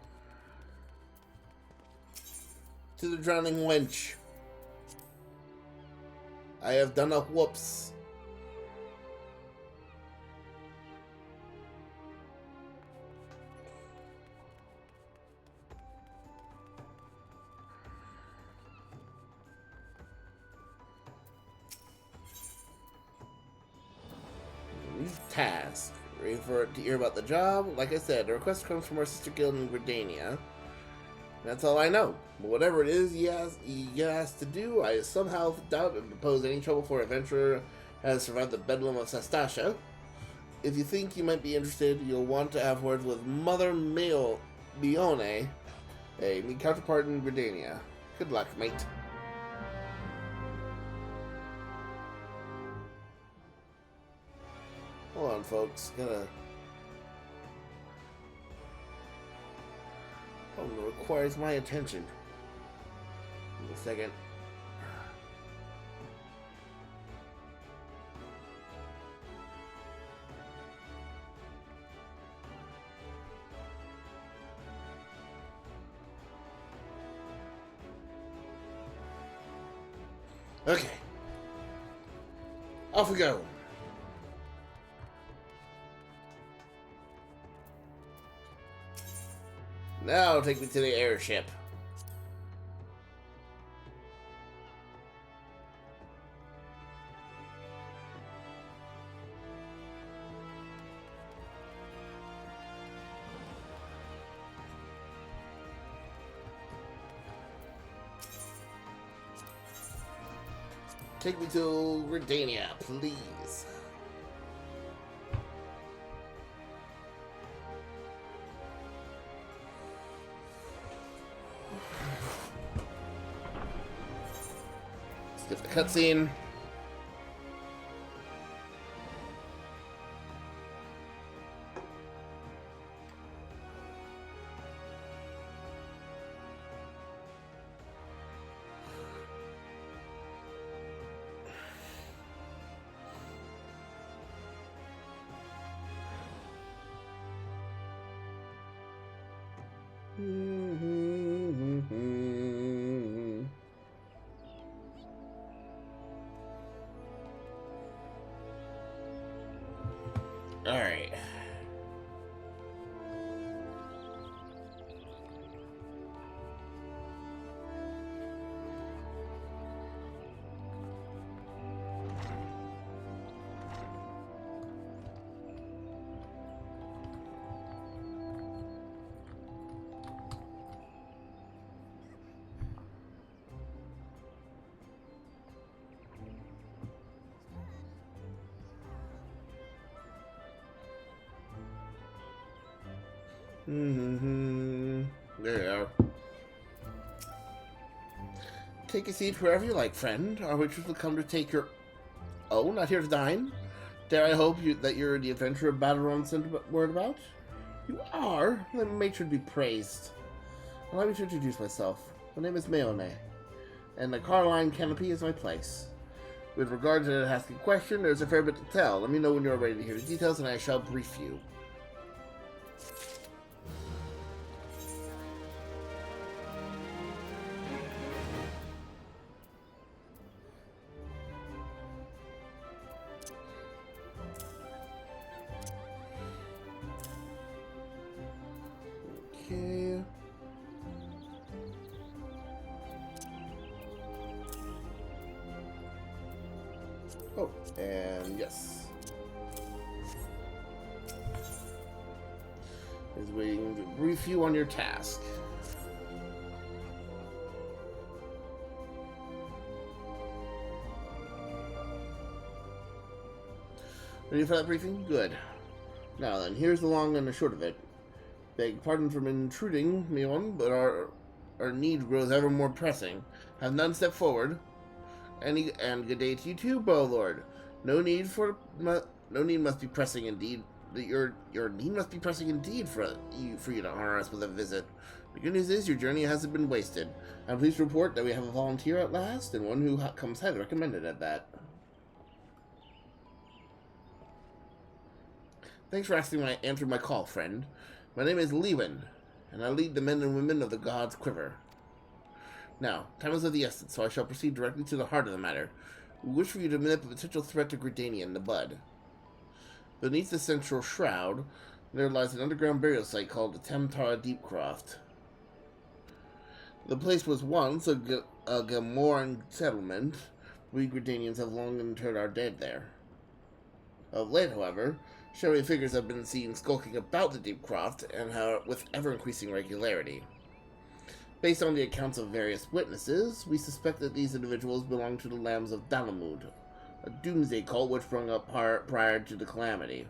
S1: To the drowning wench. I have done a whoops. New task. Ready for it to hear about the job? Like I said, the request comes from our sister guild in Gridania. That's all I know. But whatever it is he has to do, I somehow doubt and propose any trouble for adventurer has survived the bedlam of Sastasha. If you think you might be interested, you'll want to have words with Mother Leone, a counterpart in Gridania. Good luck, mate. Hold on, folks. Gotta. Oh, it requires my attention. Give me a second. Okay. Off we go. Now take me to the airship. Take me to Gridania, please. Skip the cutscene. All right. There you are. Take a seat wherever you like, friend. Our waitress will come to take your... Oh, not here to dine? Dare I hope that you're the adventurer Battleron sent word about? You are? Let me make sure to be praised. Allow me to introduce myself. My name is Mayone, and the Carline Canopy is my place. With regard to the asking question, there's a fair bit to tell. Let me know when you're ready to hear the details, and I shall brief you. Okay. Oh, and yes. Is waiting to brief you on your task. Ready for that briefing? Good. Now then, here's the long and the short of it. Beg pardon from intruding, Mion, but our need grows ever more pressing. Have none step forward. And good day to you too, Bowlord. No need must be pressing indeed. Your need must be pressing indeed for you to honor us with a visit. The good news is your journey hasn't been wasted. I'm pleased to report that we have a volunteer at last, and one who comes highly recommended at that. Thanks for answering my call, friend. My name is Lewin, and I lead the men and women of the God's Quiver. Now, time is of the essence, so I shall proceed directly to the heart of the matter. We wish for you to nip a potential threat to Gridania in the bud. Beneath the central shroud, there lies an underground burial site called the Temtara Deepcroft. The place was once a Gamoran settlement. We Gridanians have long interred our dead there. Of late, however, shadowy figures have been seen skulking about the Deepcroft, and with ever-increasing regularity. Based on the accounts of various witnesses, we suspect that these individuals belong to the Lambs of Dalamud, a doomsday cult which sprung up prior to the calamity.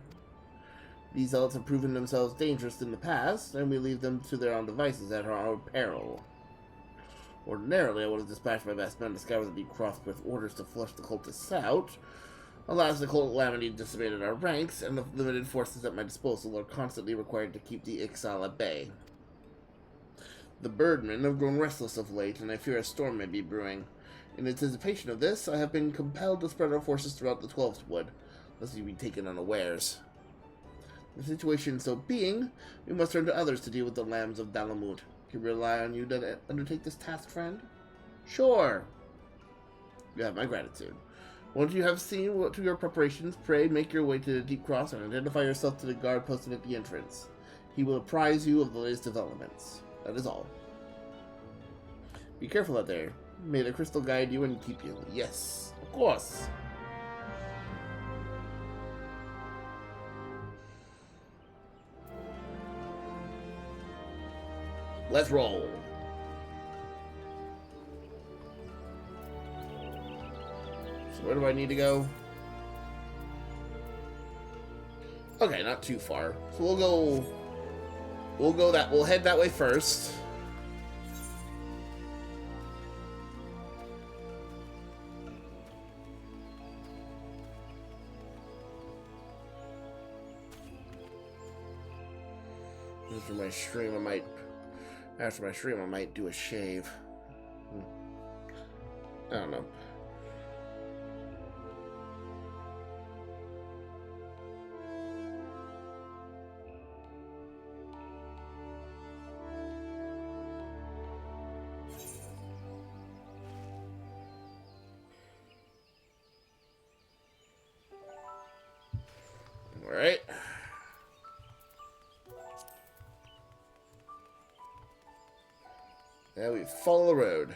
S1: These zealots have proven themselves dangerous in the past, and we leave them to their own devices at our own peril. Ordinarily, I would have dispatched my best men to scour the Deepcroft with orders to flush the cultists out, Alas, the cold calamity decimated our ranks, and the limited forces at my disposal are constantly required to keep the XIV at bay. The birdmen have grown restless of late, and I fear a storm may be brewing. In anticipation of this, I have been compelled to spread our forces throughout the 12th Wood, lest we be taken unawares. The situation so being, we must turn to others to deal with the lambs of Dalamut. Can we rely on you to undertake this task, friend? Sure. You have my gratitude. Once you have seen to your preparations, pray make your way to the Deep Cross and identify yourself to the guard posted at the entrance. He will apprise you of the latest developments. That is all. Be careful out there. May the crystal guide you and keep you. Yes, of course. Let's roll. So where do I need to go? Okay, not too far. So we'll head that way first. After my stream, I might do a shave. I don't know. All right. Now we follow the road.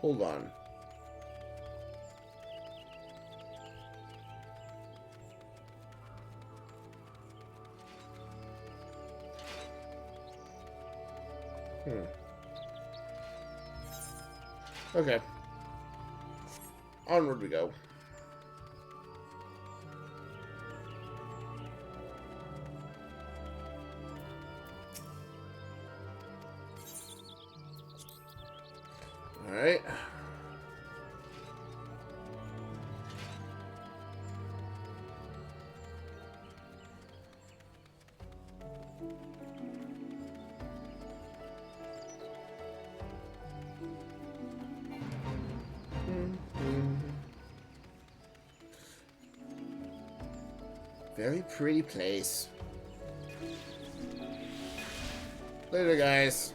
S1: Hold on. Okay. Onward we go. All right. Very pretty place. Later, guys.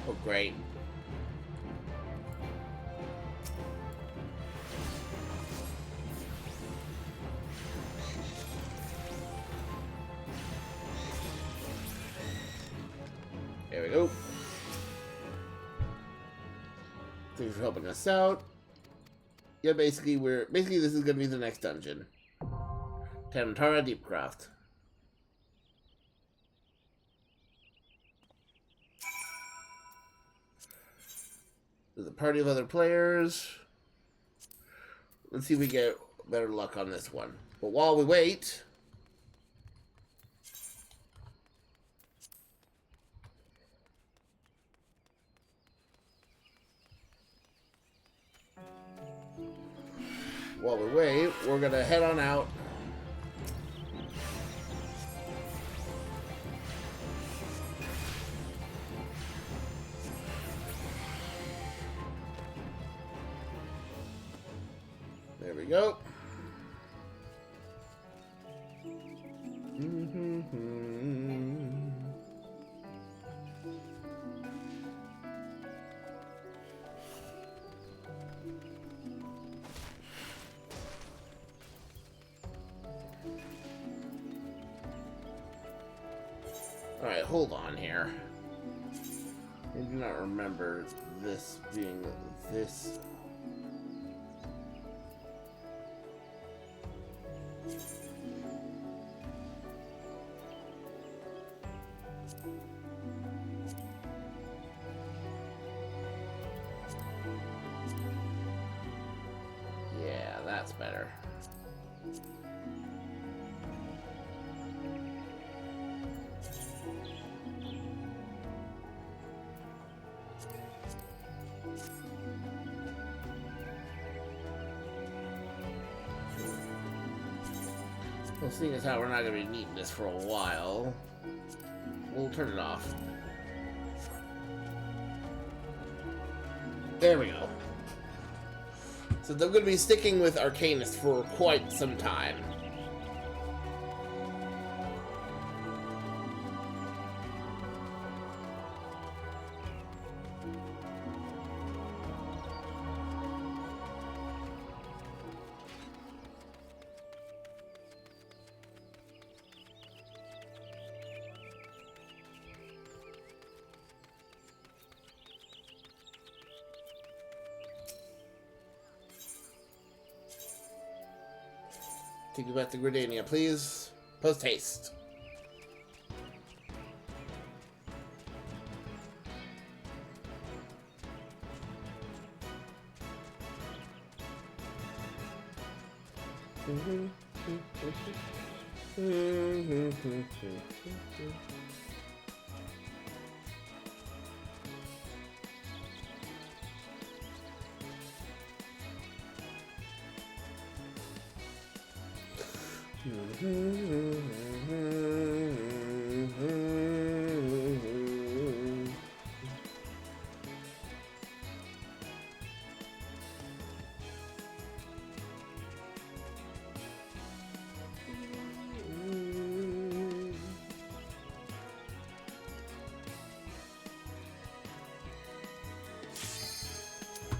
S1: Oh, great. There we go. Thanks for helping us out. Yeah, basically this is gonna be the next dungeon. Tantara Deepcroft. There's a party of other players. Let's see if we get better luck on this one. But while we wait... While we wait, we're gonna head on out. There we go. Alright, hold on here. I do not remember this being this. Yeah, that's better. Well, seeing as how we're not going to be needing this for a while, we'll turn it off. There we go. So they're going to be sticking with Arcanist for quite some time. Take me back to Gridania, please. Post haste.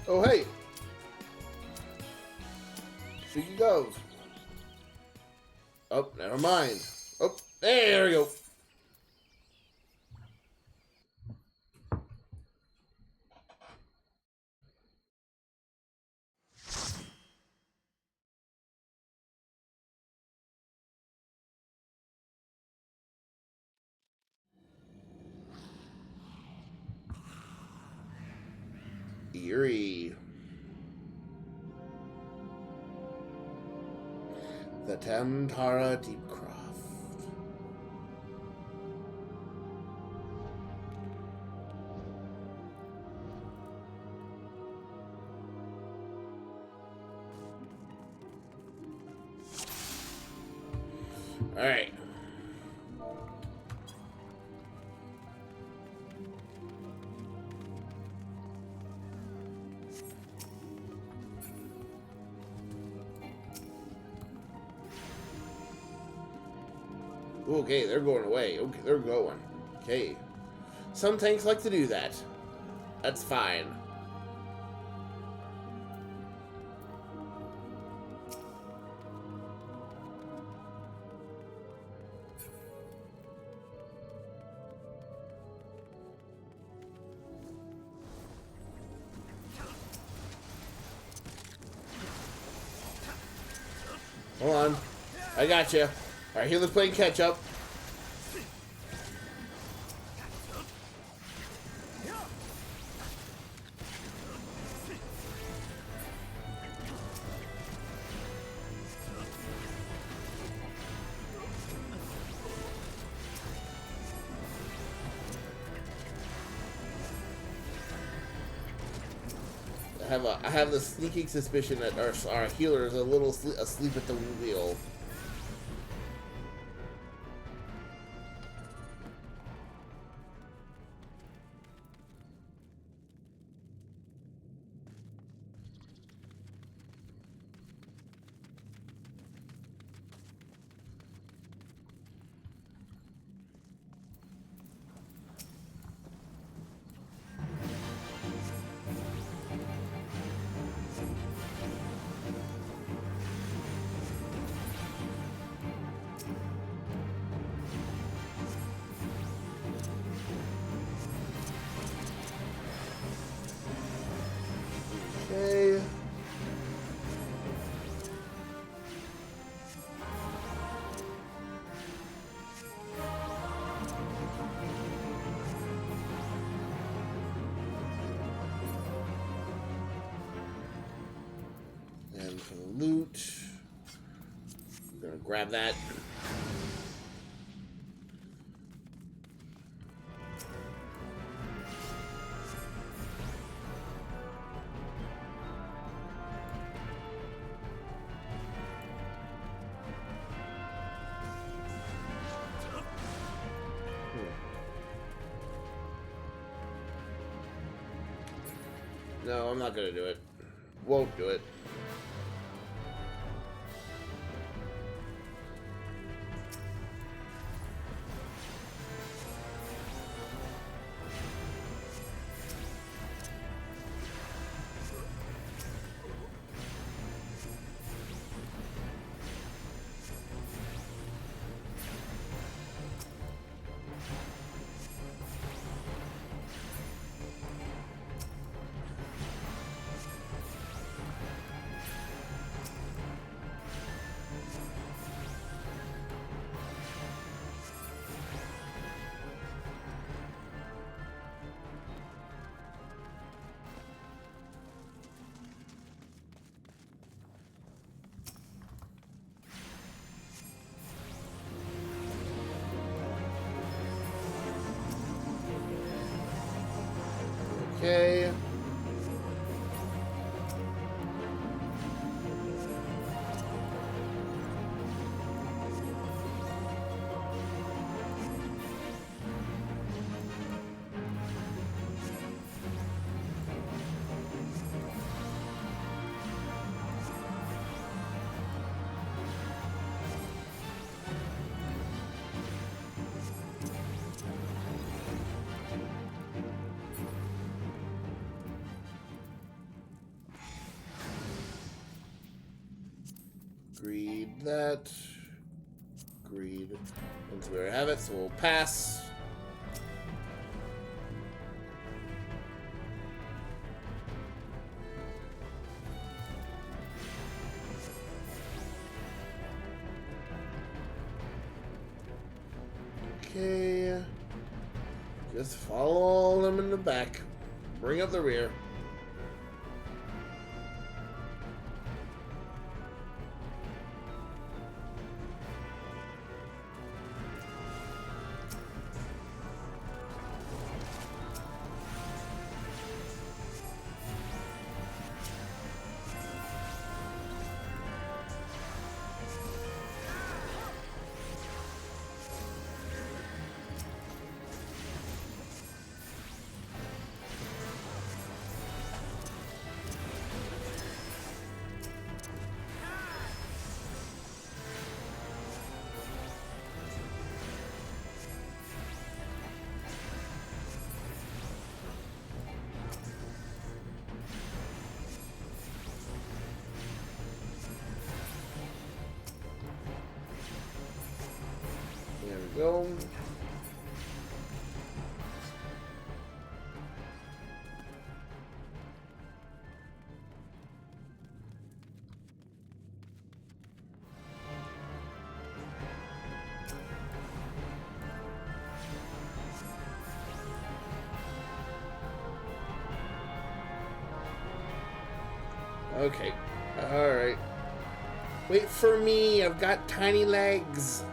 S1: Oh, hey! She goes. Oh, never mind. Oh, there we go. Eerie. The Tamtara Deepcroft. All right. Okay, they're going away. Okay, they're going. Okay. Some tanks like to do that. That's fine. Hold on. I got you. All right, here, let's play catch up. I have the sneaking suspicion that our healer is a little asleep at the wheel. Okay. And for the loot, I'm gonna grab that. No, I'm not gonna do it. Won't do it. Okay. Greed that. Greed. And so we already have it, so we'll pass. Okay. Just follow them in the back. Bring up the rear. There we go. Okay. Alright. Wait for me. I've got tiny legs.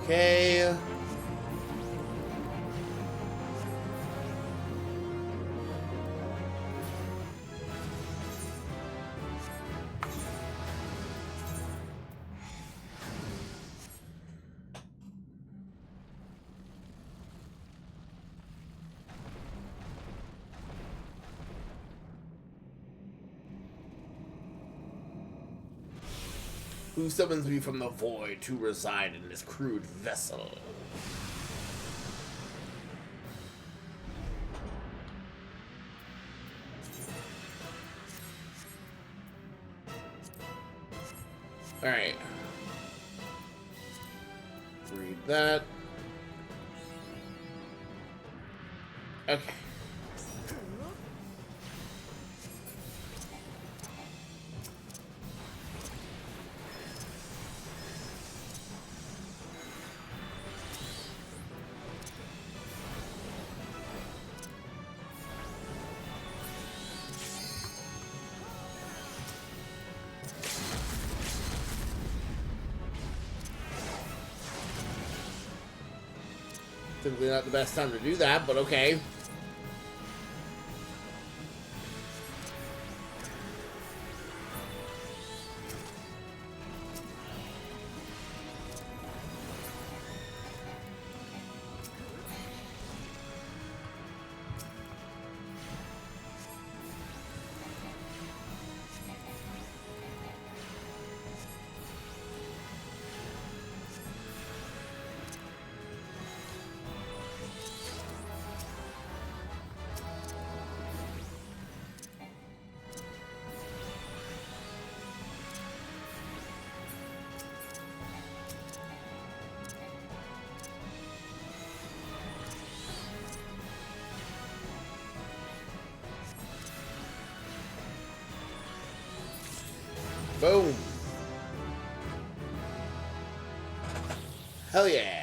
S1: Okay. Who summons me from the void to reside in this crude vessel? Alright. Read that. Okay. Typically not the best time to do that, but okay. Boom. Hell yeah.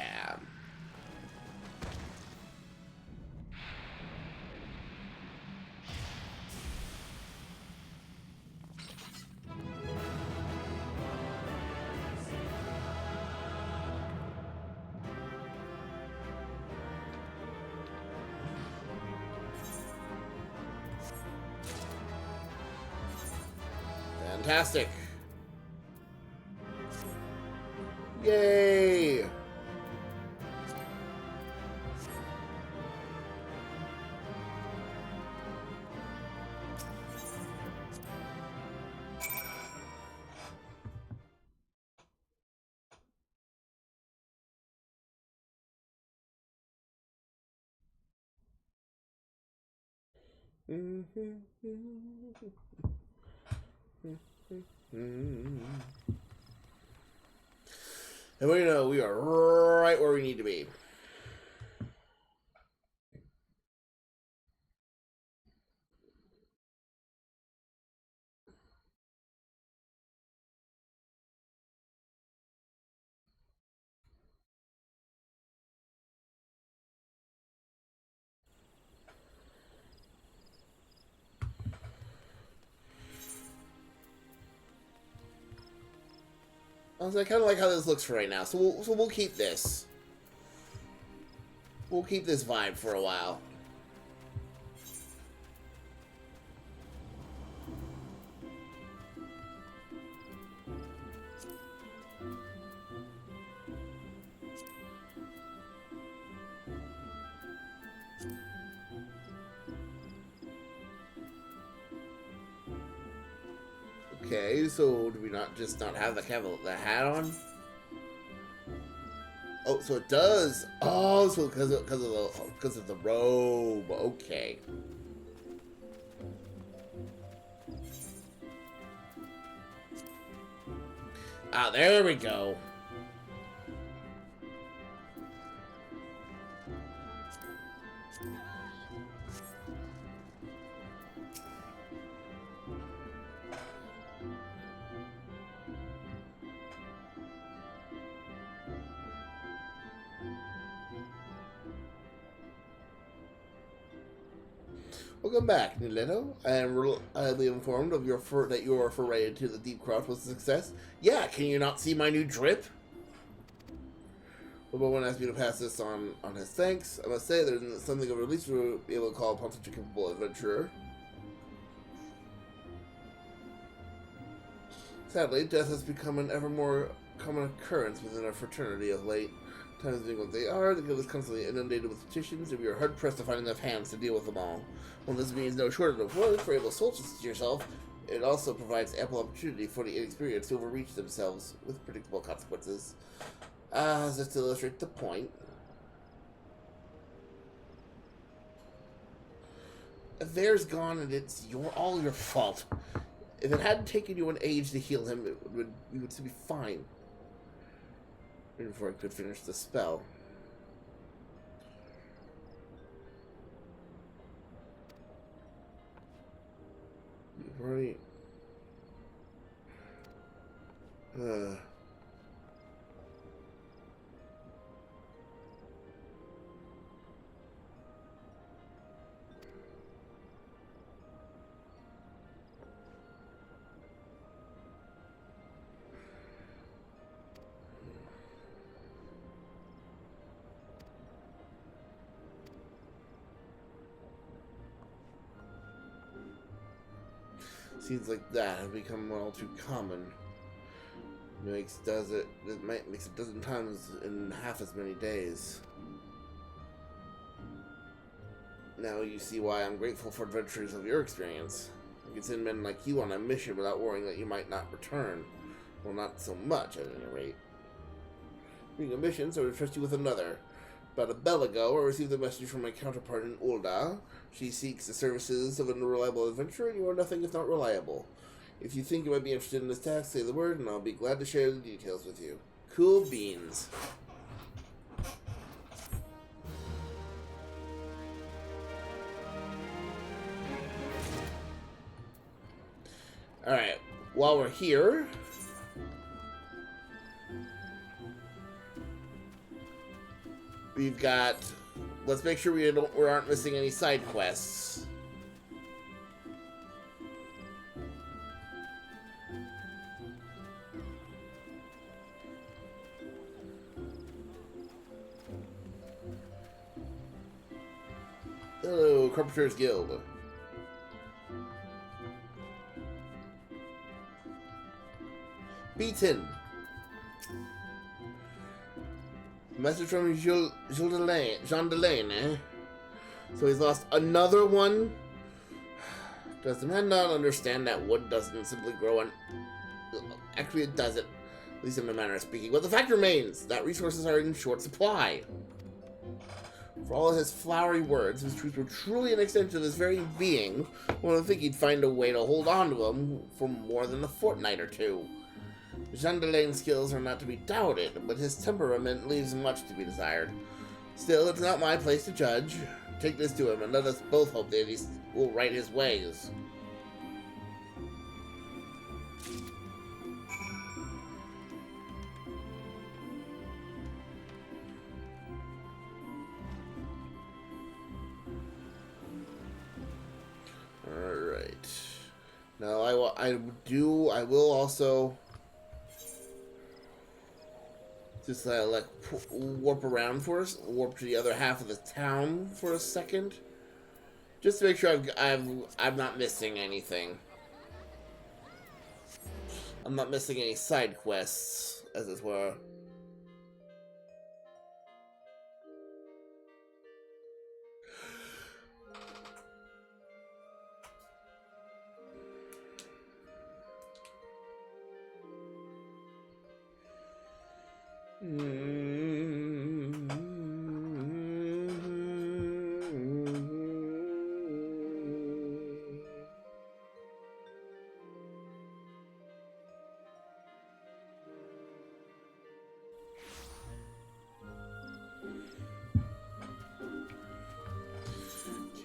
S1: Fantastic. Yay! And we know we are right where we need to be. Honestly, I kind of like how this looks for right now, so we'll keep this. We'll keep this vibe for a while. Okay, so do we not just not have the hat on? Oh, so it does. Oh, so because of the robe. Okay. Ah, there we go. Welcome back, Nileto. I am reliably informed of that your foray into the Deep Cross was a success. Yeah, can you not see my new drip? The one asked me to pass this on his thanks. I must say, there's something of a relief to be able to call upon such a capable adventurer. Sadly, death has become an ever more common occurrence within our fraternity of late. Times being what they are, the guild is constantly inundated with petitions, and we are hard-pressed to find enough hands to deal with them all. While this means no shortage of work for able souls such as yourself, it also provides ample opportunity for the inexperienced to overreach themselves with predictable consequences. Just to illustrate the point, Avere's gone, and it's all your fault. If it hadn't taken you an age to heal him, you would still be fine. Before I could finish the spell. You've already... Scenes like that have become all too common. Makes it a dozen times in half as many days. Now you see why I'm grateful for adventures of your experience. You can send men like you on a mission without worrying that you might not return. Well, not so much, at any rate. Being a mission, so I would trust you with another. About a bell ago, I received a message from my counterpart in Ulda. She seeks the services of an unreliable adventurer, and you are nothing if not reliable. If you think you might be interested in this task, say the word, and I'll be glad to share the details with you. Cool beans. Alright, while we're here... we've got... let's make sure we aren't missing any side quests. Hello, Carpenter's Guild. Beaten. Message from Jean Delane, eh? So he's lost another one? Does the man not understand that wood doesn't simply grow on... Actually, it doesn't. At least in the manner of speaking. But the fact remains that resources are in short supply. For all his flowery words, his truths were truly an extension of his very being. One would think he'd find a way to hold on to them for more than a fortnight or two. Jean Delane's skills are not to be doubted, but his temperament leaves much to be desired. Still, it's not my place to judge. Take this to him, and let us both hope that he will right his ways. Alright. Now, I will also... just like warp around for us, warp to the other half of the town for a second, just to make sure I'm not missing anything. I'm not missing any side quests, as it were.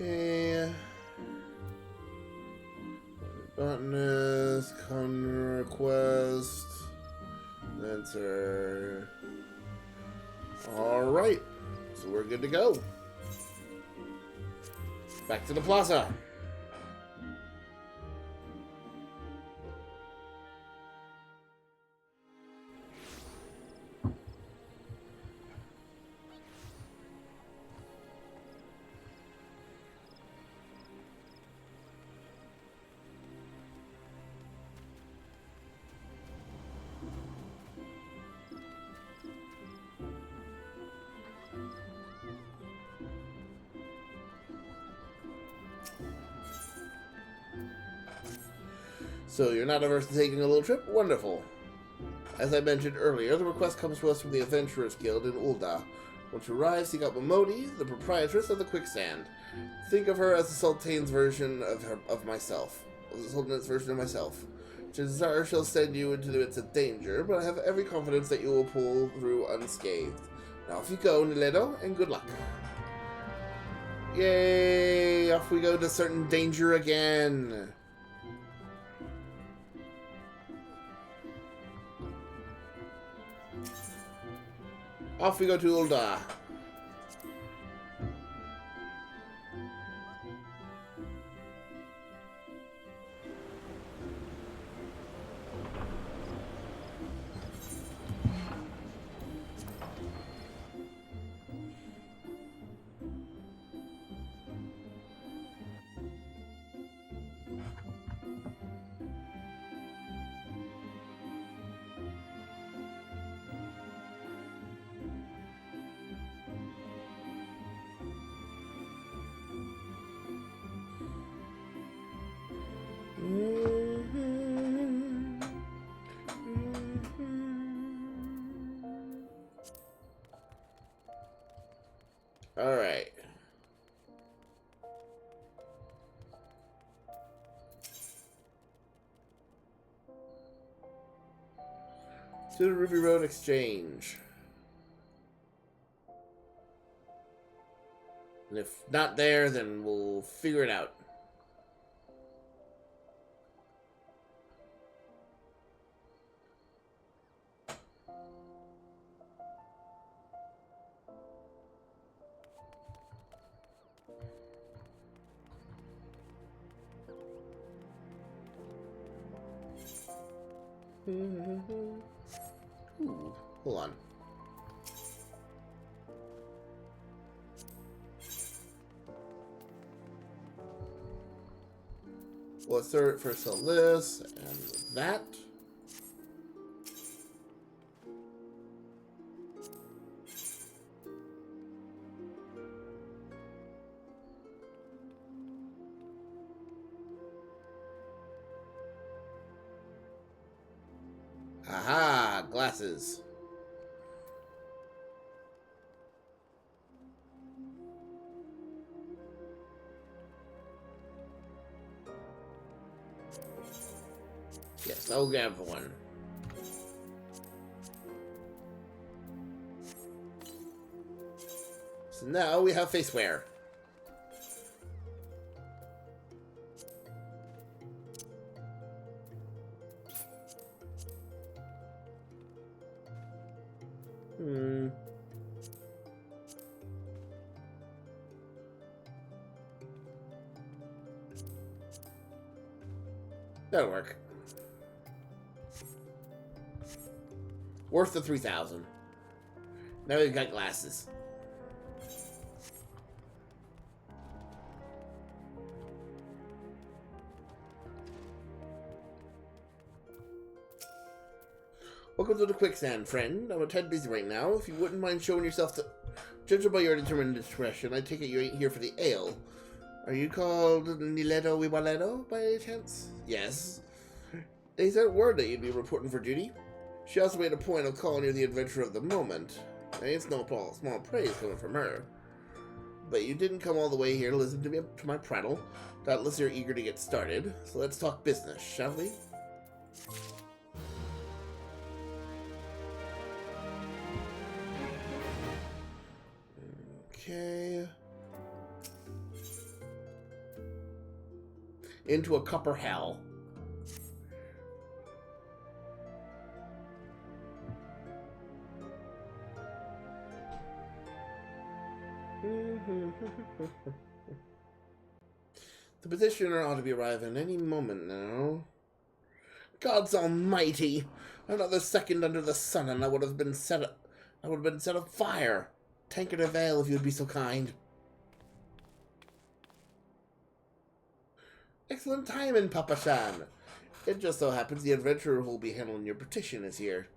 S1: Okay. Botanist, con request, enter. Alright, so we're good to go. Back to the plaza. So you're not averse to taking a little trip? Wonderful. As I mentioned earlier, the request comes to us from the Adventurers Guild in Ul'dah. Once you arrive, seek out Momodi, the proprietress of the Quicksand. Think of her as the Sultan's version of myself. The Sultan's version of myself. Chances are she'll send you into the midst of danger, but I have every confidence that you will pull through unscathed. Now off you go, Niledo, and good luck. Yay! Off we go to certain danger again. Off we go to Ul'dah. All right. To the Ruby Road Exchange. And if not there, then we'll figure it out. Ooh, hold on. Well, let's first sell this and that. Aha, glasses. Yes, I'll grab one. So now we have face wear. That'll work. Worth the 3,000. Now we've got glasses. Welcome to the Quicksand, friend. I'm a tad busy right now. If you wouldn't mind showing yourself to... Judging by your determined discretion, I take it you ain't here for the ale. Are you called Niledo Wiwaledo, by any chance? Yes. They sent word that you'd be reporting for duty. She also made a point of calling you the adventurer of the moment. And it's no small praise coming from her. But you didn't come all the way here to listen to my prattle. Doubtless you're eager to get started. So let's talk business, shall we? Okay. Into a copper hell. The petitioner ought to be arriving any moment now. Gods almighty! Another second under the sun and I would have been set afire. Tankard of ale, if you'd be so kind. Excellent timing, Papa Shan. It just so happens the adventurer who will be handling your petition is here.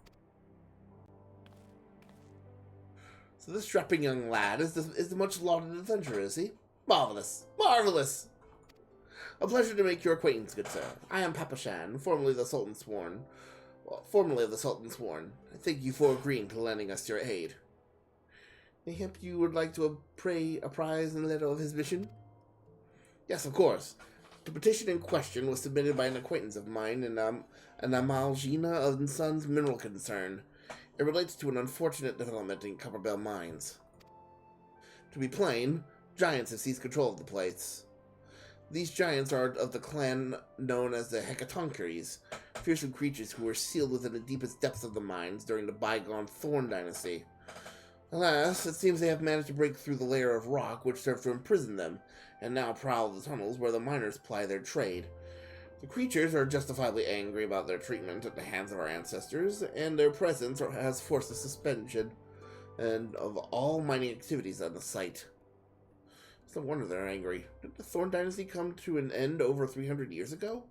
S1: So this strapping young lad is the much lauded adventurer, is he? Marvelous! Marvelous! A pleasure to make your acquaintance, good sir. I am Papa Shan, formerly of the Sultan's Sworn. I thank you for agreeing to lending us your aid. Mayhap you would like to apprise in the letter of his mission? Yes, of course. The petition in question was submitted by an acquaintance of mine in an Amalgina and Sons mineral concern. It relates to an unfortunate development in Copperbell mines. To be plain, giants have seized control of the place. These giants are of the clan known as the Hecatoncheires, fearsome creatures who were sealed within the deepest depths of the mines during the bygone Thorn dynasty. Alas, it seems they have managed to break through the layer of rock which served to imprison them, and now prowl the tunnels where the miners ply their trade. The creatures are justifiably angry about their treatment at the hands of our ancestors, and their presence has forced a suspension of all mining activities on the site. It's no wonder they're angry. Did the Thorn Dynasty come to an end over 300 years ago?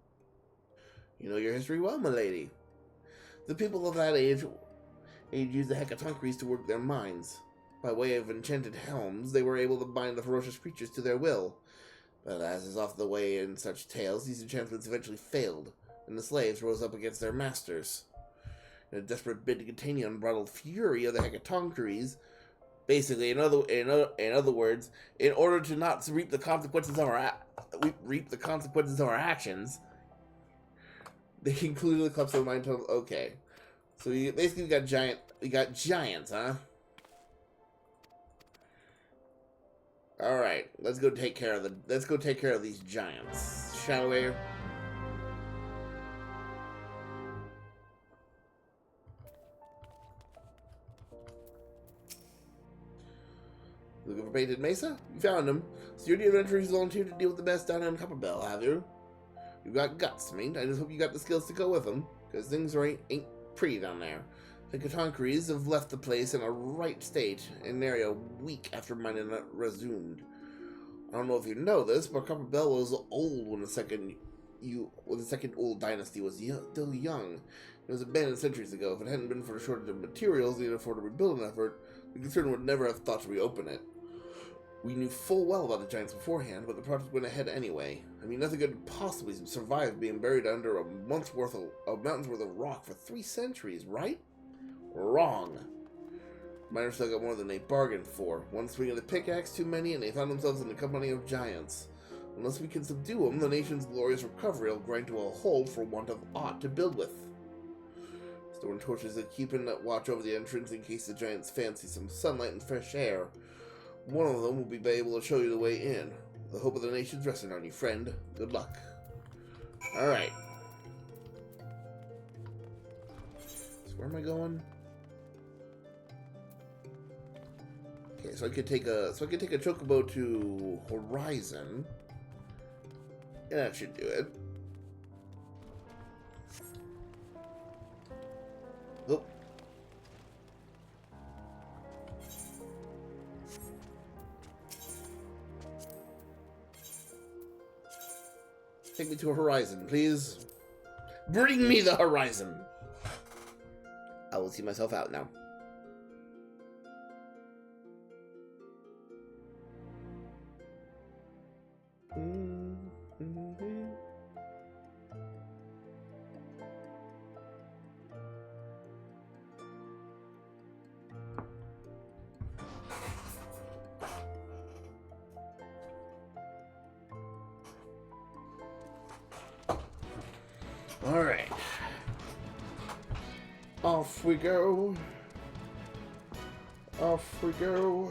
S1: You know your history well, my lady. The people of that age used the Hecatoncheires to work their mines. By way of enchanted helms, they were able to bind the ferocious creatures to their will. But as is often the way in such tales, these enchantments eventually failed, and the slaves rose up against their masters. In a desperate bid to contain the unbridled fury of the Hecatoncheires, basically, in other words, in order to not reap the consequences of our actions, they concluded the clubs of the mine total. Okay, so we got giants, huh? All right, let's go take care of these giants, shall we? Looking for Painted Mesa? You found him. So you're the adventurers who volunteered to deal with the best down in Copperbell, have you? You got guts, mate. I just hope you got the skills to go with them, because things ain't pretty down there. The Hecatoncheires have left the place in a right state, in an area a week after mining resumed. I don't know if you know this, but Copperbell was old when the second old dynasty was still young. It was abandoned centuries ago. If it hadn't been for the shortage of materials needed for the rebuilding effort, the concern would never have thought to reopen it. We knew full well about the giants beforehand, but the project went ahead anyway. I mean, nothing could possibly survive being buried under a mountain's worth of rock for 3 centuries, right? Wrong. Miners still got more than they bargained for. One swing of the pickaxe too many, and they found themselves in the company of giants. Unless we can subdue them, the nation's glorious recovery will grind to a halt for want of aught to build with. Storing torches that keep in watch over the entrance in case the giants fancy some sunlight and fresh air. One of them will be able to show you the way in. The hope of the nation's resting on you, friend. Good luck. Alright. So where am I going? Okay, so I could take a chocobo to Horizon. And that should do it. Oh. Take me to a Horizon, please. Bring me the Horizon. I will see myself out now. All right, off we go. Off we go.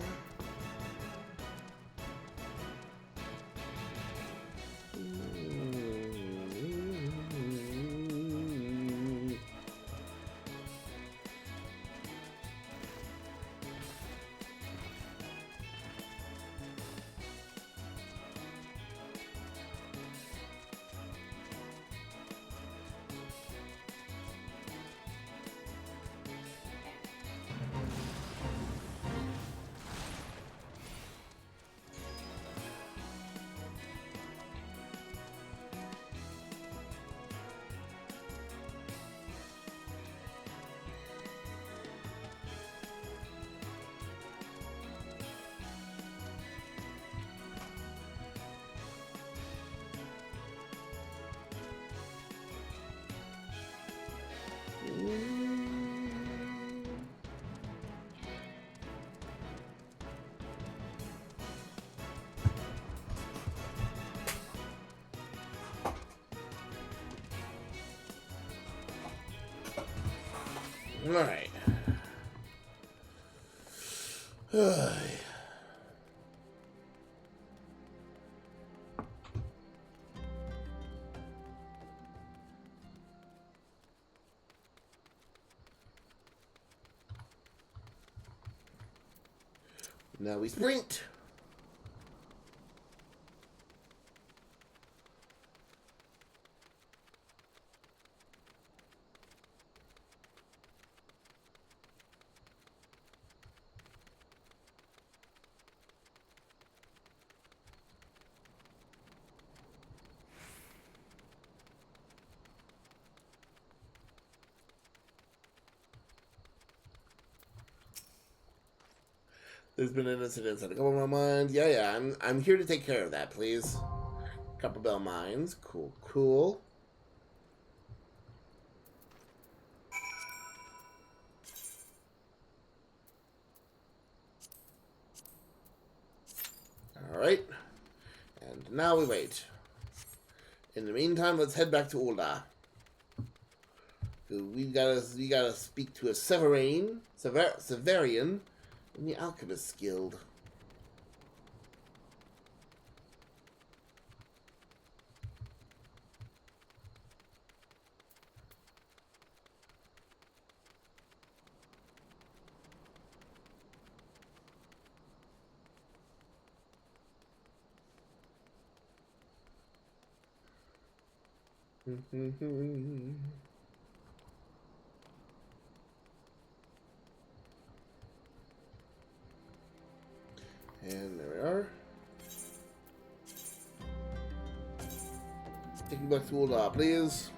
S1: Alright. Now we sprint. There's been an incident at a couple of my mines. Yeah, I'm here to take care of that, please. Couple bell mines. Cool. Alright. And now we wait. In the meantime, let's head back to Ulda. We gotta speak to a Severian in the Alchemist Guild. And there we are. Take me back to Ulda, please.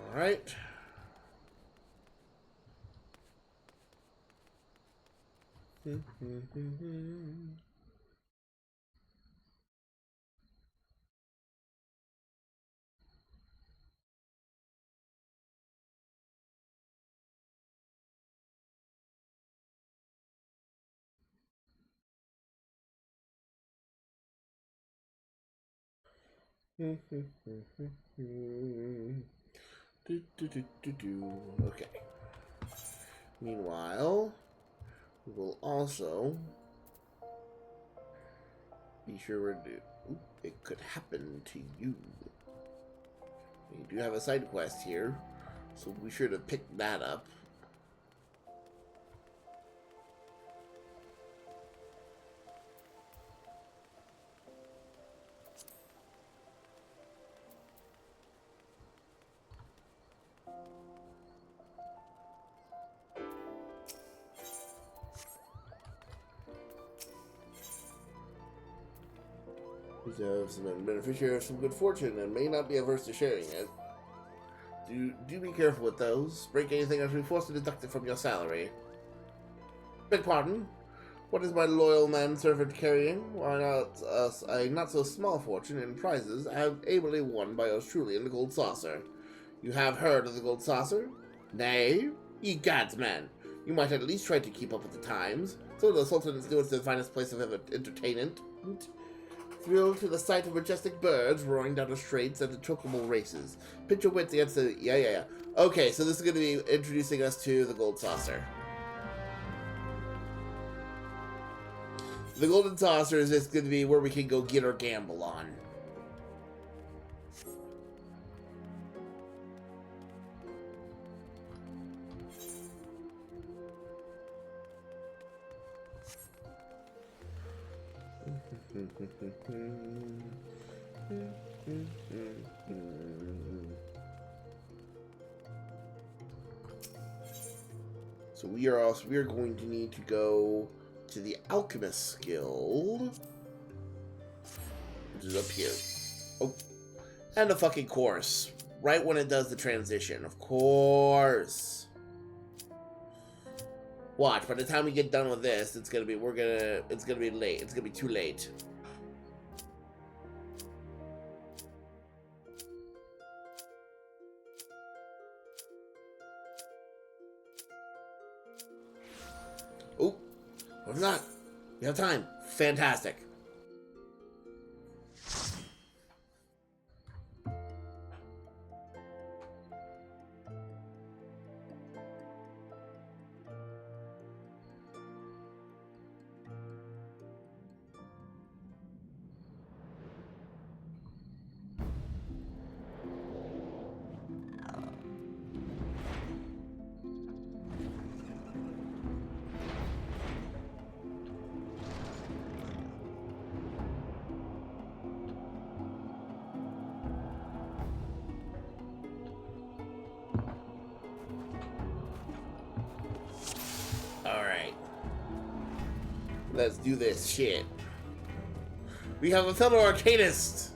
S1: All right. Okay. Meanwhile, we will also be sure to do. It could happen to you. We do have a side quest here, so be sure to pick that up. Some beneficiary of some good fortune and may not be averse to sharing it. Do be careful with those. Break anything or be forced to deduct it from your salary. Beg pardon? What is my loyal manservant carrying? Why not a not so small fortune in prizes I have ably won by yours truly in the Gold Saucer. You have heard of the Gold Saucer? Nay? Ye gods, man! You might at least try to keep up with the times. So the Sultan is doing the finest place of entertainment. Thrilled to the sight of majestic birds roaring down the straits and the chocobo races. Pitch your wits against the... Yeah. Okay, so this is going to be introducing us to the Gold Saucer. The Golden Saucer is just going to be where we can go get our gamble on. So we are going to need to go to the Alchemist Guild, which is up here. Oh, and the fucking course, right when it does the transition, of course. Watch, by the time we get done with this, it's gonna be late. It's gonna be too late. Oh, or not. You have time. Fantastic. Alright. Let's do this shit. We have a fellow arcanist!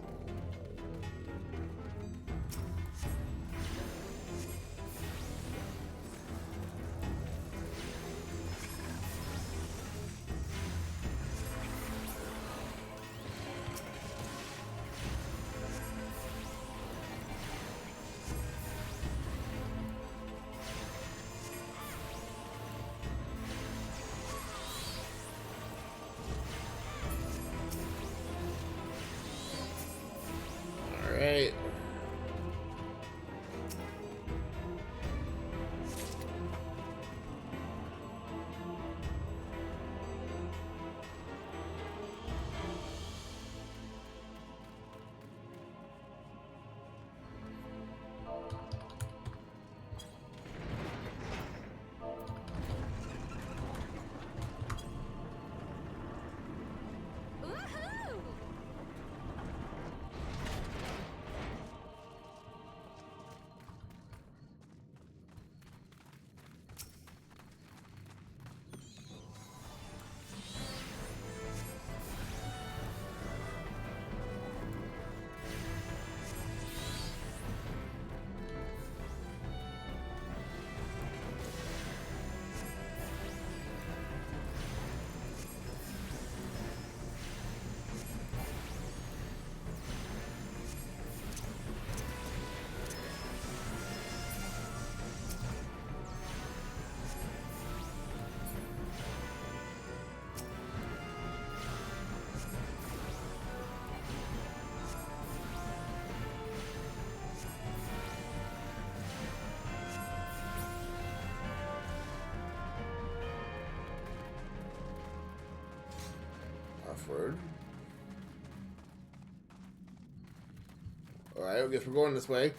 S1: Alright. Offward. Alright, I guess we're going this way.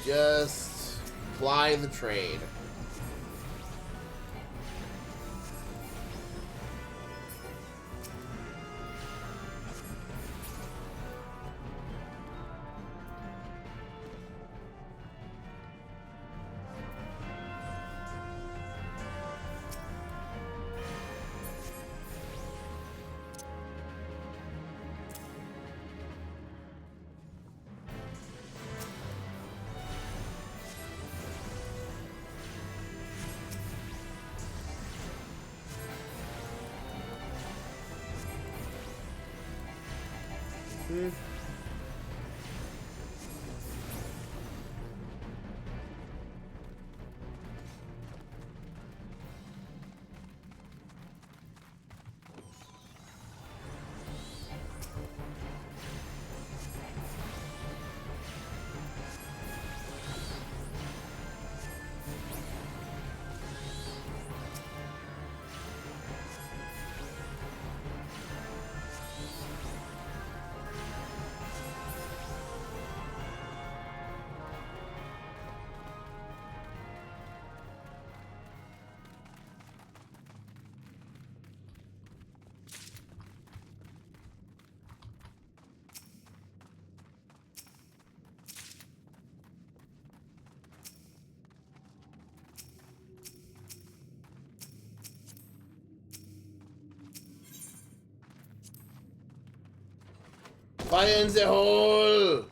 S1: just ply the trade. Fire in the hole!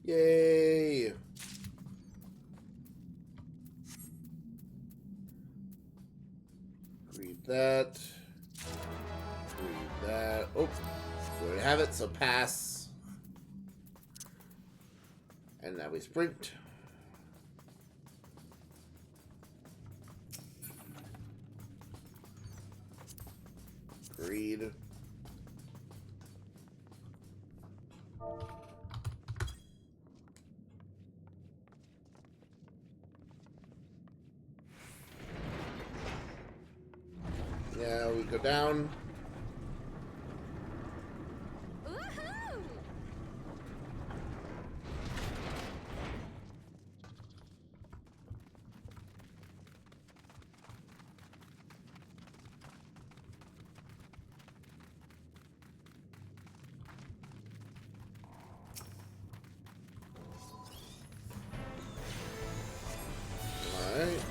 S1: Yay! Read that. Read that. Oh, we already have it, so pass. And now we sprint. Read. Yeah, we go down. Alright.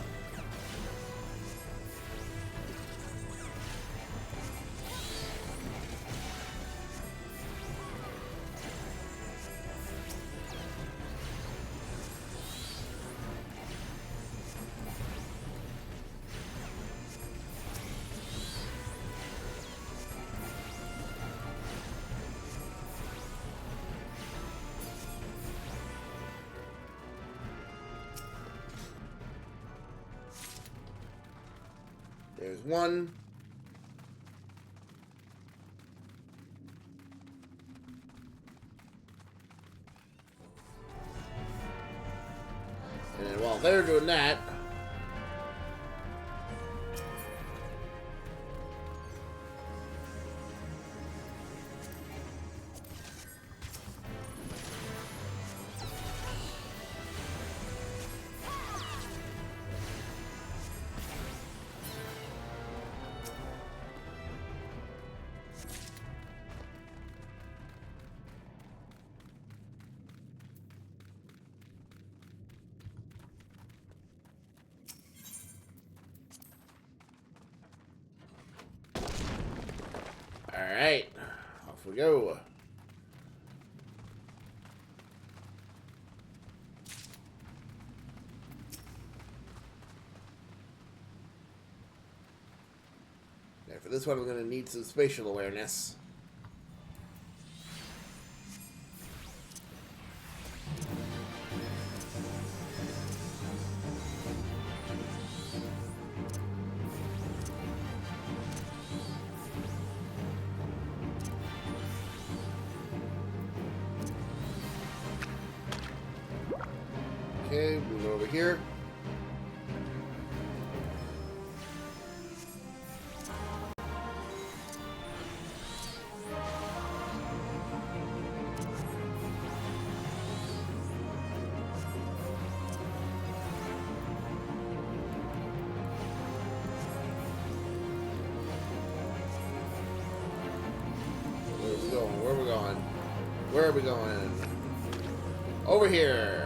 S1: There's one. And while they're doing that, alright, off we go. And for this one, I'm going to need some spatial awareness. Okay, moving over here. Where are we going? Where are we going? Where are we going? Over here.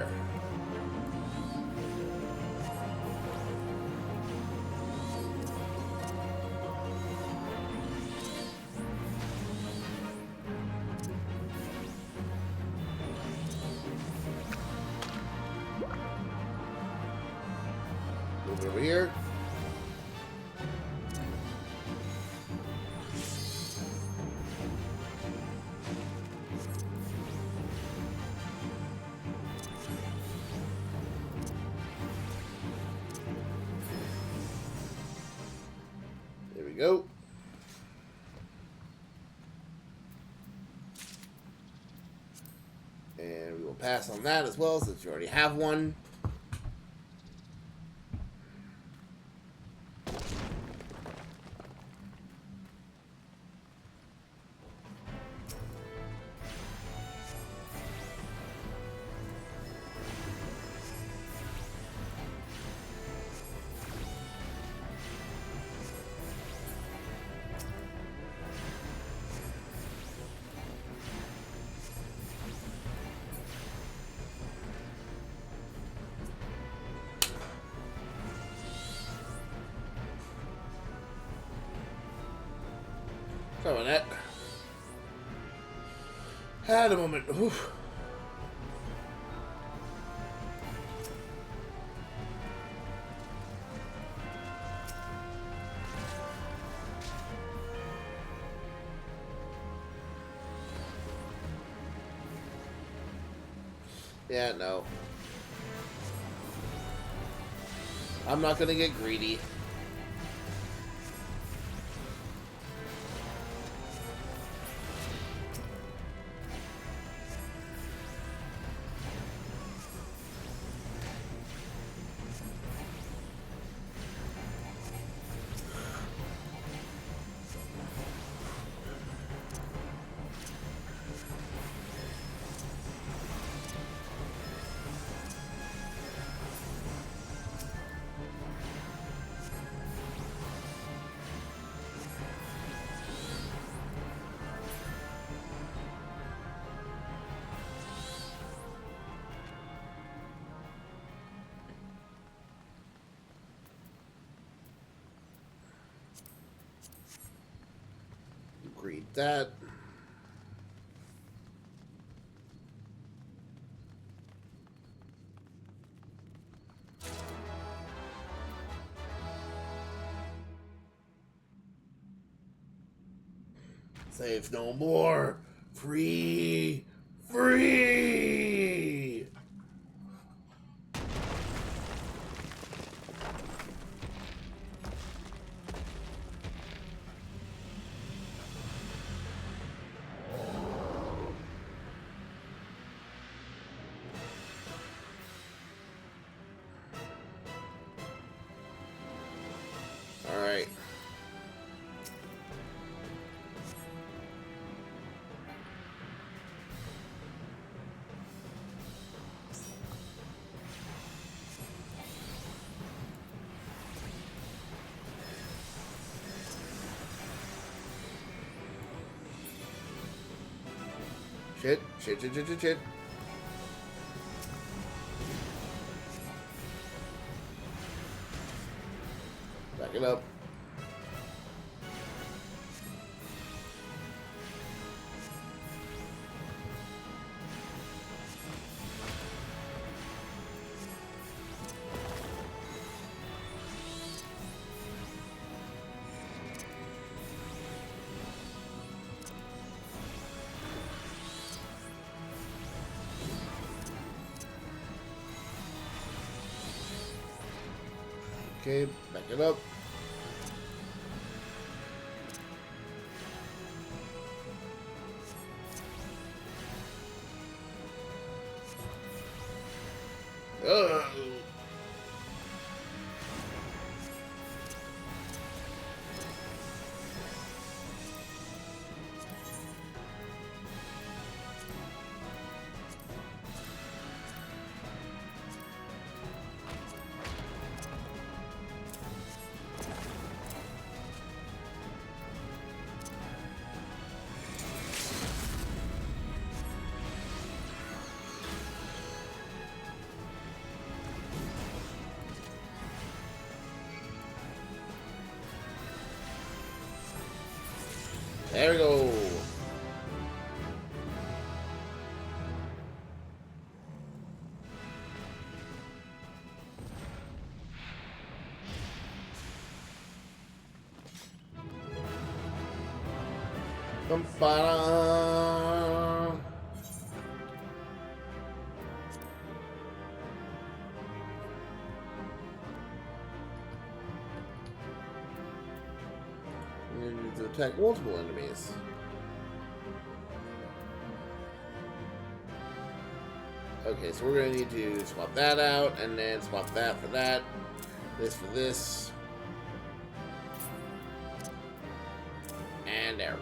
S1: Move over here. There we go. And we will pass on that as well, since you already have one. Sorry about that. Had a moment. Oof. Yeah, no. I'm not gonna get greedy. Read that. Save no more. Free. Free. Shit, shit, shit, shit, shit, shit. Back it up. Okay, back it up. Ugh. There we go. Bum-ba-da. You need to attack multiple enemies. Okay, so we're gonna need to swap that out, and then swap that for that, this for this, and there.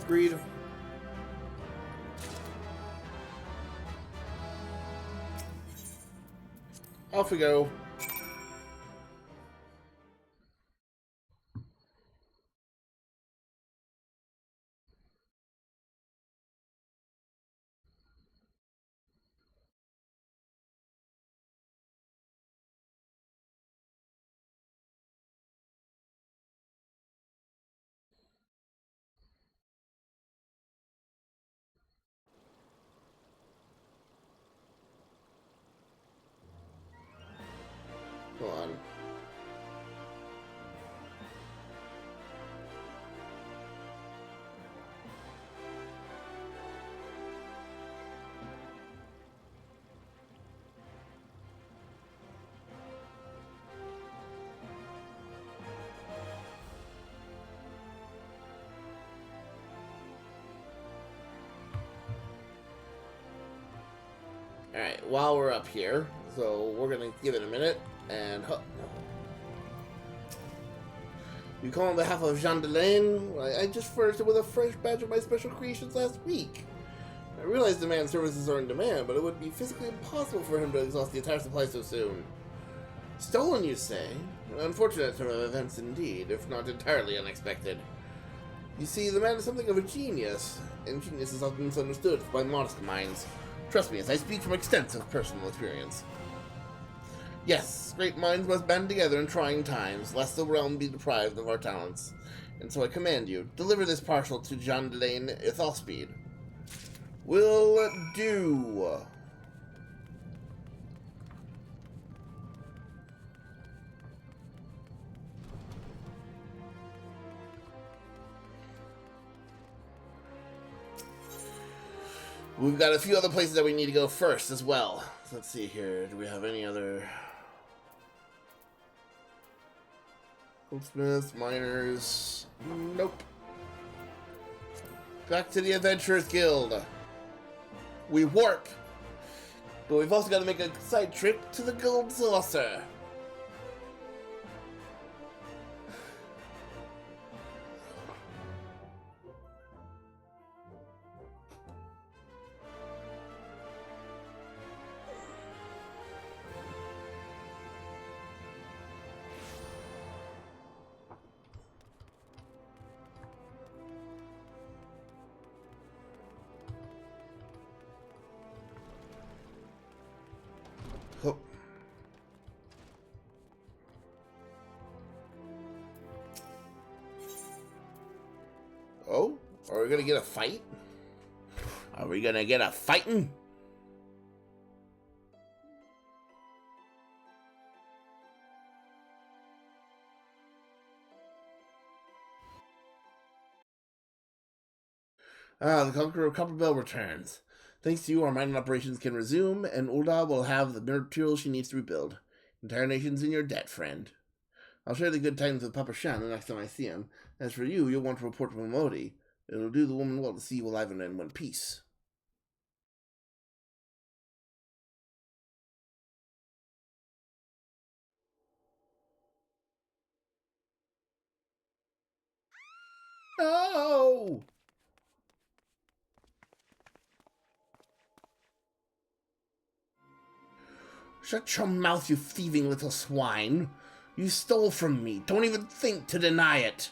S1: Agreed. Off we go. Hold on. Alright, while we're up here, so we're gonna give it a minute, and you call on behalf of Jean Delaine? I just furnished it with a fresh batch of my special creations last week. I realize the man's services are in demand, but it would be physically impossible for him to exhaust the entire supply so soon. Stolen, you say? An unfortunate turn of events indeed, if not entirely unexpected. You see, the man is something of a genius, and genius is often misunderstood by modest minds. Trust me, as I speak from extensive personal experience. Yes, great minds must band together in trying times, lest the realm be deprived of our talents. And so I command you, deliver this parcel to Jean Delaine with all speed. Will do. We've got a few other places that we need to go first as well. So let's see here. Do we have any other... Goldsmiths, miners... Nope. Back to the Adventurers Guild. We work. But we've also got to make a side trip to the Gold Saucer. Oh. Oh? Are we gonna get a fight? Are we gonna get a fighting? Ah, the Conqueror of Copperbell returns. Thanks to you, our mining operations can resume, and Ulda will have the materials she needs to rebuild. Entire nation's in your debt, friend. I'll share the good tidings with Papa Shan the next time I see him. As for you, you'll want to report to Momodi. It'll do the woman well to see you alive and in one piece. No! Shut your mouth, you thieving little swine. You stole from me. Don't even think to deny it.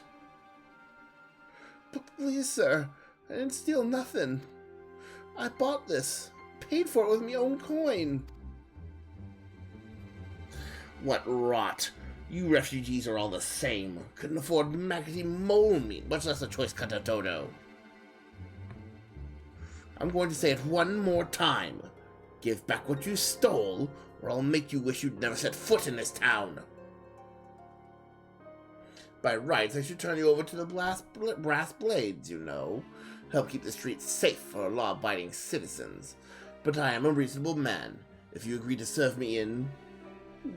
S1: But please, sir, I didn't steal nothing. I bought this. Paid for it with my own coin. What rot. You refugees are all the same. Couldn't afford maggoty mole meat, much less a choice cut of dodo. I'm going to say it one more time. Give back what you stole, or I'll make you wish you'd never set foot in this town. By rights, I should turn you over to the brass blades, you know. Help keep the streets safe for law-abiding citizens. But I am a reasonable man. If you agree to serve me in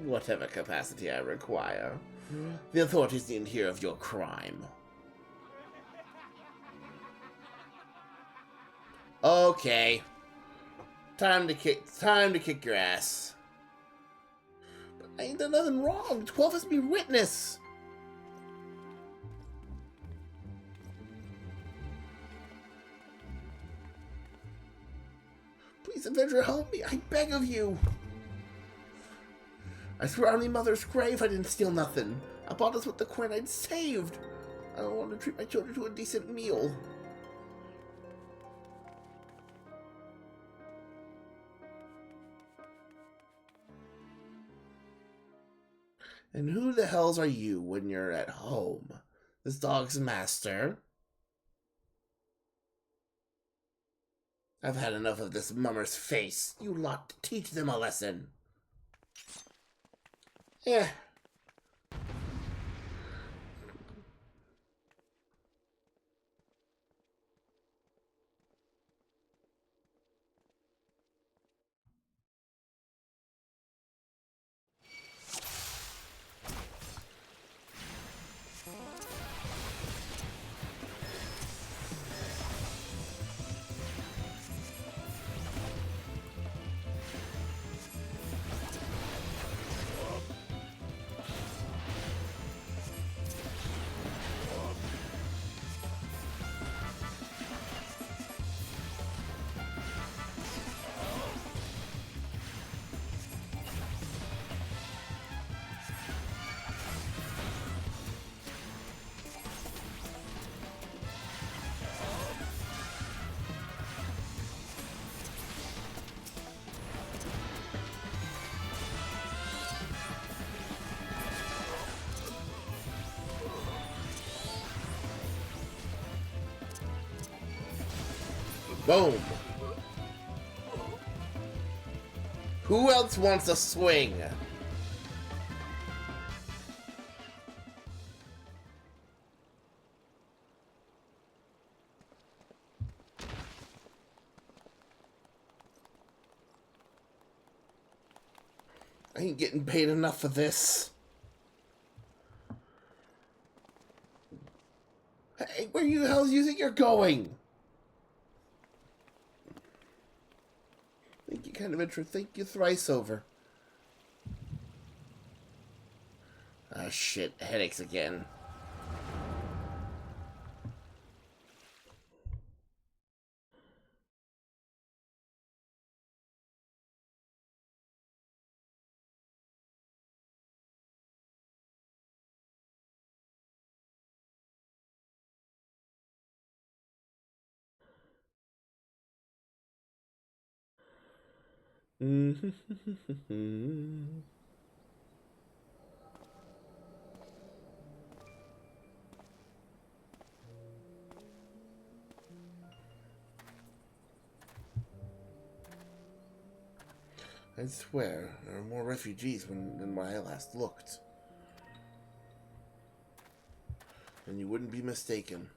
S1: whatever capacity I require, the authorities needn't hear of your crime. Okay. Time to kick your ass. But I ain't done nothing wrong. 12 has been witness. Please, Avenger, help me. I beg of you. I swear on my mother's grave I didn't steal nothing. I bought this with the coin I'd saved. I don't want to treat my children to a decent meal. And who the hells are you when you're at home? This dog's master? I've had enough of this mummer's face. You lot, teach them a lesson. Yeah. Boom. Who else wants a swing? I ain't getting paid enough for this. Hey, where you the hell do you think you're going? Thank you, kind of intro. Thank you thrice over. Ah, shit. Headaches again. I swear, there are more refugees than when I last looked. And you wouldn't be mistaken.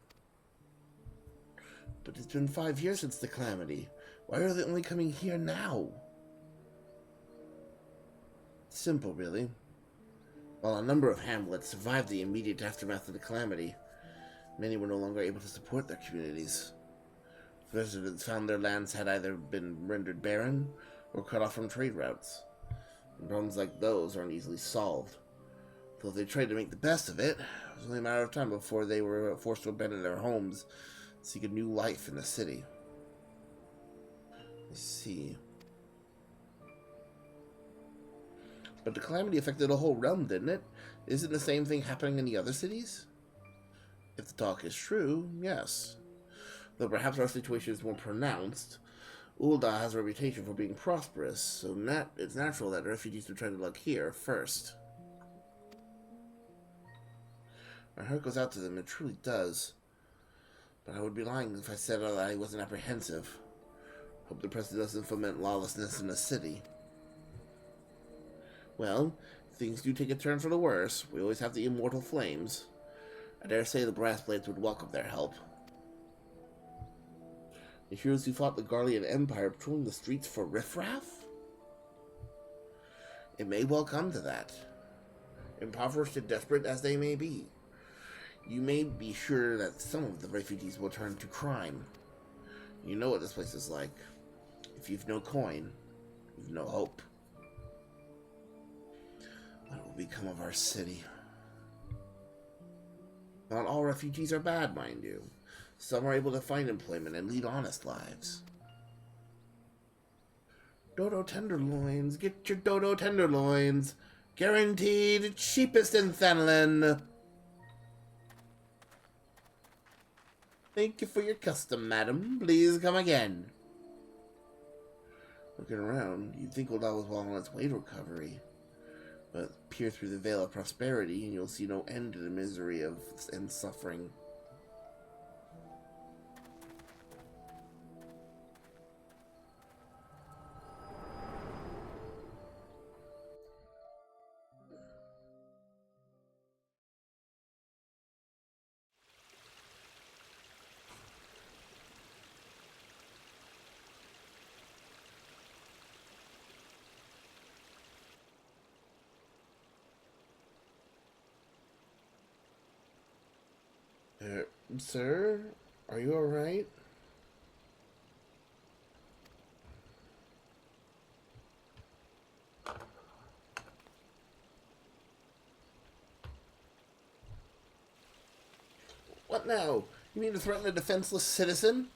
S1: But it's been 5 years since the calamity. Why are they only coming here now? Simple, really. While a number of hamlets survived the immediate aftermath of the calamity, many were no longer able to support their communities. Residents found their lands had either been rendered barren or cut off from trade routes. And problems like those aren't easily solved. Though they tried to make the best of it, it was only a matter of time before they were forced to abandon their homes and seek a new life in the city. I see. But the calamity affected the whole realm, didn't it? Isn't the same thing happening in the other cities? If the talk is true, yes. Though perhaps our situation is more pronounced, Ul'dah has a reputation for being prosperous, so it's natural that refugees would try to look here first. My heart goes out to them, it truly does. But I would be lying if I said that I wasn't apprehensive. Hope the president doesn't foment lawlessness in the city. Well, things do take a turn for the worse. We always have the immortal flames. I dare say the brass blades would welcome their help. The heroes who fought the Garlean Empire patrolling the streets for riffraff? It may well come to that. Impoverished and desperate as they may be, you may be sure that some of the refugees will turn to crime. You know what this place is like. If you've no coin, you've no hope. What will become of our city? Not all refugees are bad, mind you. Some are able to find employment and lead honest lives. Dodo tenderloins, get your dodo tenderloins. Guaranteed cheapest in Thanlin. Thank you for your custom, madam. Please come again. Looking around, you'd think Ul'dah was well on its way to recovery. But peer through the veil of prosperity, and you'll see no end to the misery and suffering. Sir? Are you alright? What now? You mean to threaten a defenseless citizen?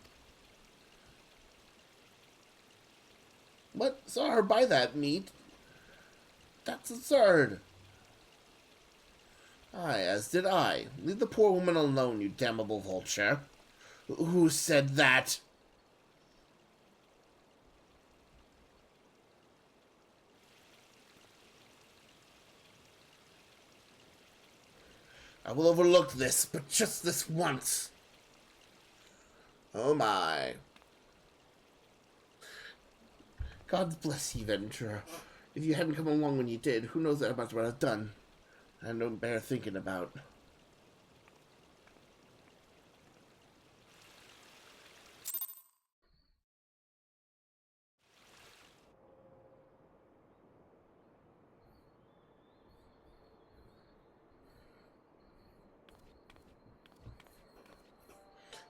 S1: What? Saw her buy that meat? That's absurd. Aye, as did I. Leave the poor woman alone, you damnable vulture. Who said that? I will overlook this, but just this once. Oh my. God bless you, Ventura. If you hadn't come along when you did, who knows how much I would have done. I don't bear thinking about.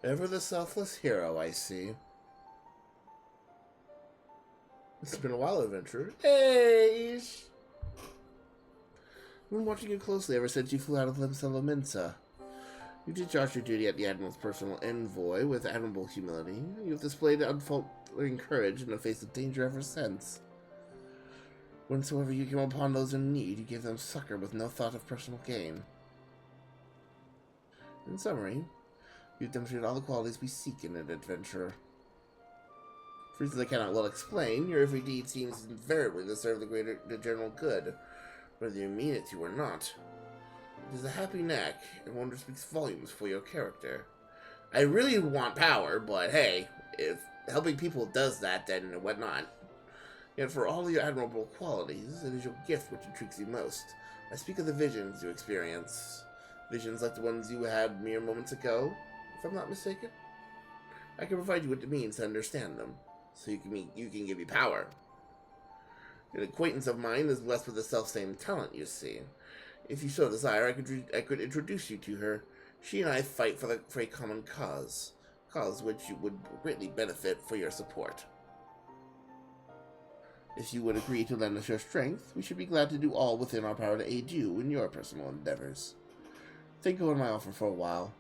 S1: Ever the selfless hero, I see. It's been a while, adventurer. Hey! I've been watching you closely ever since you flew out of Limsa. You discharged your duty at the Admiral's personal envoy with admirable humility. You have displayed unfaltering courage in the face of danger ever since. Whensoever you came upon those in need, you gave them succor with no thought of personal gain. In summary, you've demonstrated all the qualities we seek in an adventurer. For reasons I cannot well explain, your every deed seems invariably to serve the general good, whether you mean it to or not. It is a happy knack, and one that speaks volumes for your character. I really want power, but hey, if helping people does that, then what not? Yet for all your admirable qualities, it is your gift which intrigues you most. I speak of the visions you experience. Visions like the ones you had mere moments ago, if I'm not mistaken. I can provide you with the means to understand them, so you can give me power. An acquaintance of mine is blessed with the self-same talent, you see. If you so desire, I could introduce you to her. She and I fight for a common cause which you would greatly benefit for your support. If you would agree to lend us your strength, we should be glad to do all within our power to aid you in your personal endeavors. Think over my offer for a while.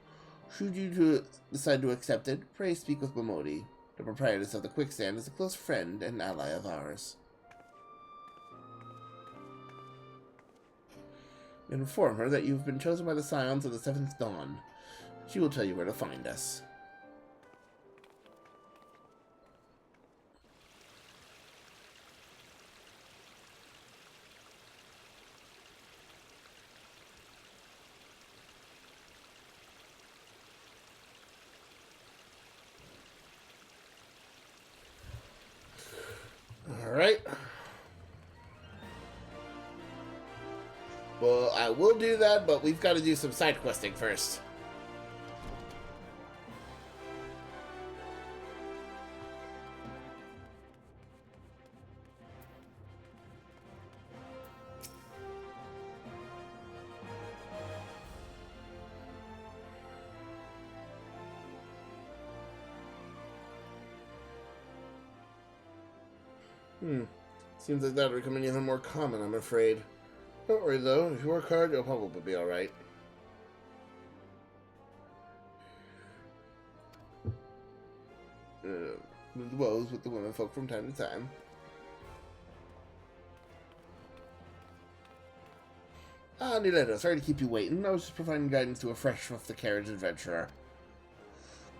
S1: Should you decide to accept it, pray speak with Momodi. The proprietress of the Quicksand is a close friend and ally of ours. Inform her that you've been chosen by the Scions of the Seventh Dawn. She will tell you where to find us. Alright. Well, I will do that, but we've got to do some side questing first. Seems like that will become even more common, I'm afraid. Don't worry, though. If you work hard, you'll probably be alright. Woes with the women folk from time to time. Ah, Nileto, sorry to keep you waiting. I was just providing guidance to a fresh off the carriage adventurer.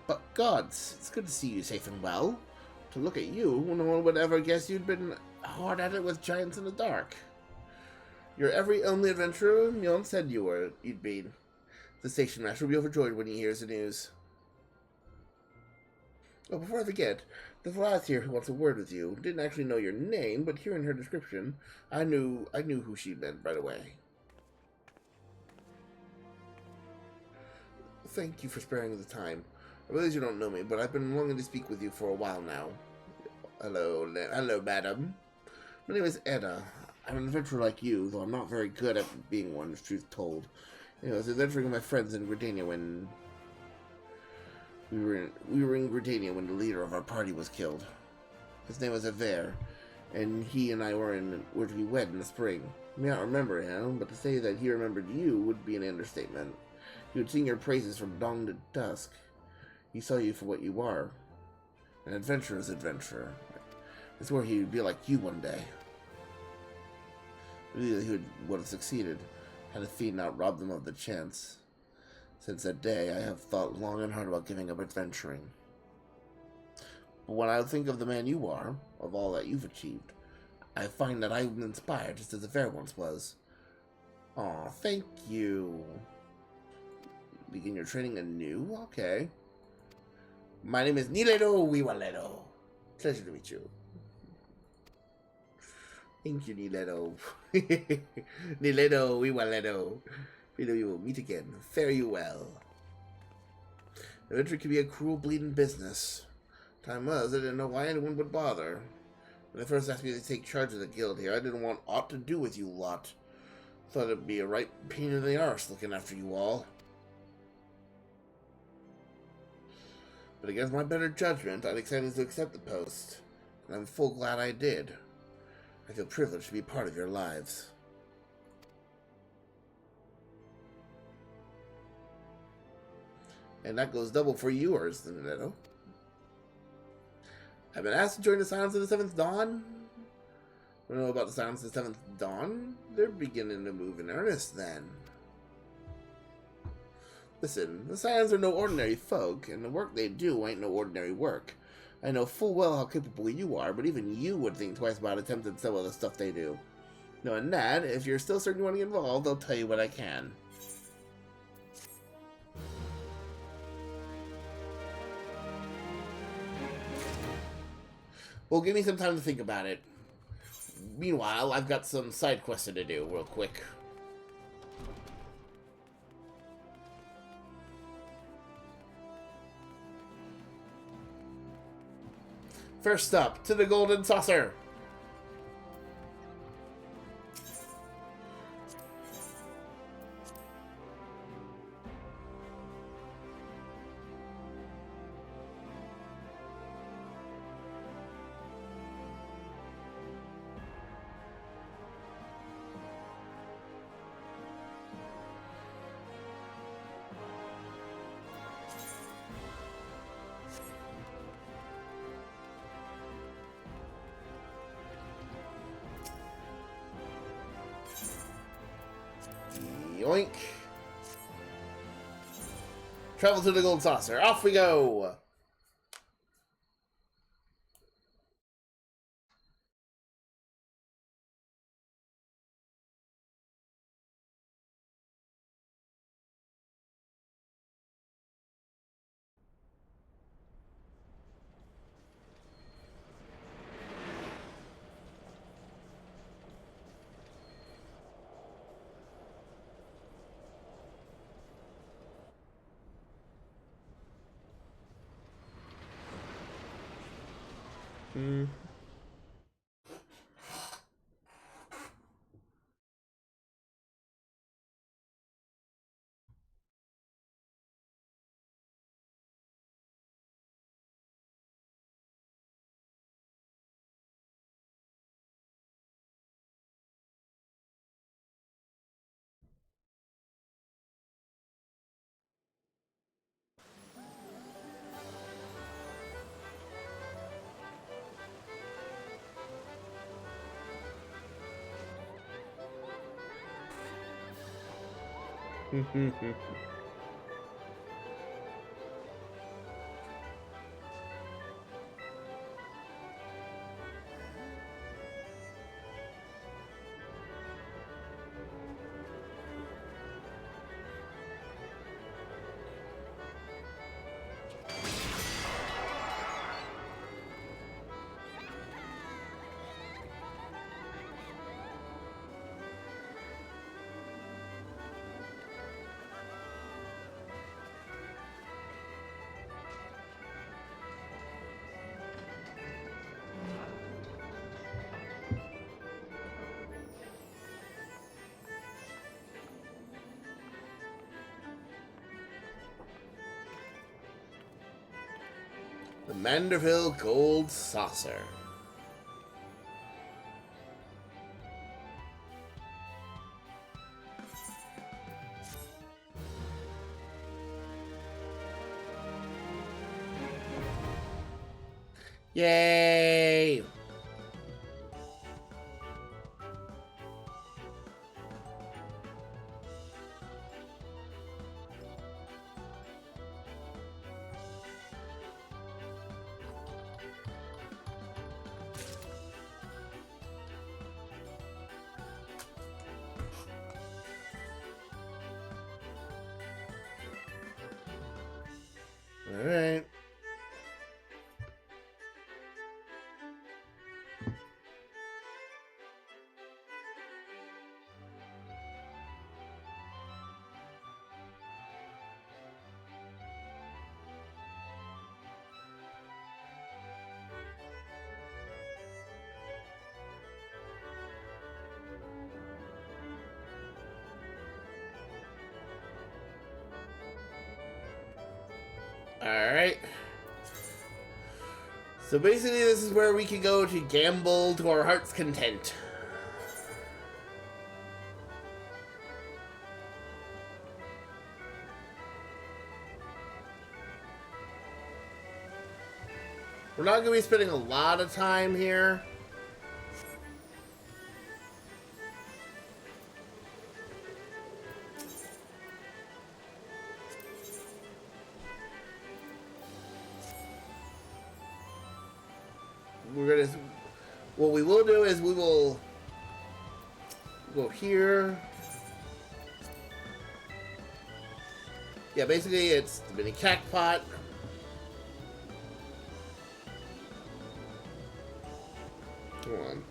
S1: But gods, it's good to see you safe and well. To look at you, no one would ever guess you'd been hard at it with giants in the dark. You're every only adventurer Mjoln said you'd be. The station master will be overjoyed when he hears the news. Oh, before I forget, there's a lass here who wants a word with you. Didn't actually know your name, but hearing her description, I knew who she meant right away. Thank you for sparing the time. I realize you don't know me, but I've been longing to speak with you for a while now. Hello, madam. My name is Edda. I'm an adventurer like you, though I'm not very good at being one, the truth told. I was adventuring with my friends in Gridania when we were in Gridania when the leader of our party was killed. His name was Aver, and he and I were to be wed in the spring. You may not remember him, but to say that he remembered you would be an understatement. He would sing your praises from dawn to dusk. He saw you for what you are. An adventurer's adventurer. I swore he would be like you one day. I believe that he would have succeeded, had the feat not robbed him of the chance. Since that day, I have thought long and hard about giving up adventuring. But when I think of the man you are, of all that you've achieved, I find that I'm inspired just as Aver once was. Aw, thank you. Begin your training anew? Okay. My name is Nileto Wiwaleto. Pleasure to meet you. Thank you, Nileto. Nileto Wiwaleto. We will meet again. Fare you well. Adventure can be a cruel, bleeding business. Time was, I didn't know why anyone would bother. When they first asked me to take charge of the guild here, I didn't want aught to do with you lot. Thought it'd be a right pain in the arse looking after you all. But against my better judgment, I decided to accept the post, and I'm full glad I did. I feel privileged to be part of your lives. And that goes double for yours, Nileto. I've been asked to join the Scions of the Seventh Dawn. I don't know about the Scions of the Seventh Dawn. They're beginning to move in earnest then. Listen, the Scions are no ordinary folk, and the work they do ain't no ordinary work. I know full well how capable you are, but even you would think twice about attempting some of the stuff they do. Knowing that, if you're still certain you want to get involved, I'll tell you what I can. Well, give me some time to think about it. Meanwhile, I've got some side quests to do real quick. First up, to the Golden Saucer! Yoink. Travel to the Gold Saucer. Off we go! The Manderville Gold Saucer. Yay! Alright. Alright. So basically this is where we can go to gamble to our heart's content. We're not going to be spending a lot of time here. We're gonna. What we will do is we will go here. Yeah, basically it's the mini cactpot. Come on.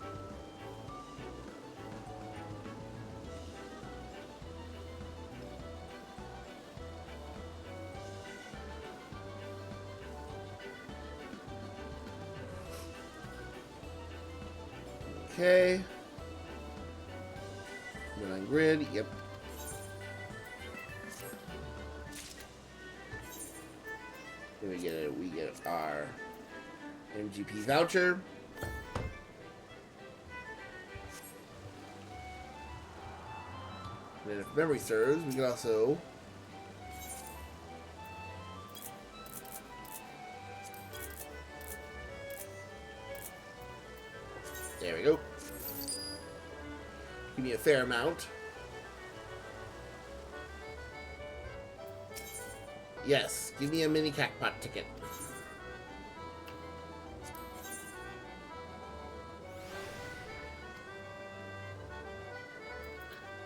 S1: Okay. Then on grid, yep. Then we get our MGP voucher. And then if memory serves, we can also there we go. Give me a fair amount. Yes, give me a mini cactpot ticket.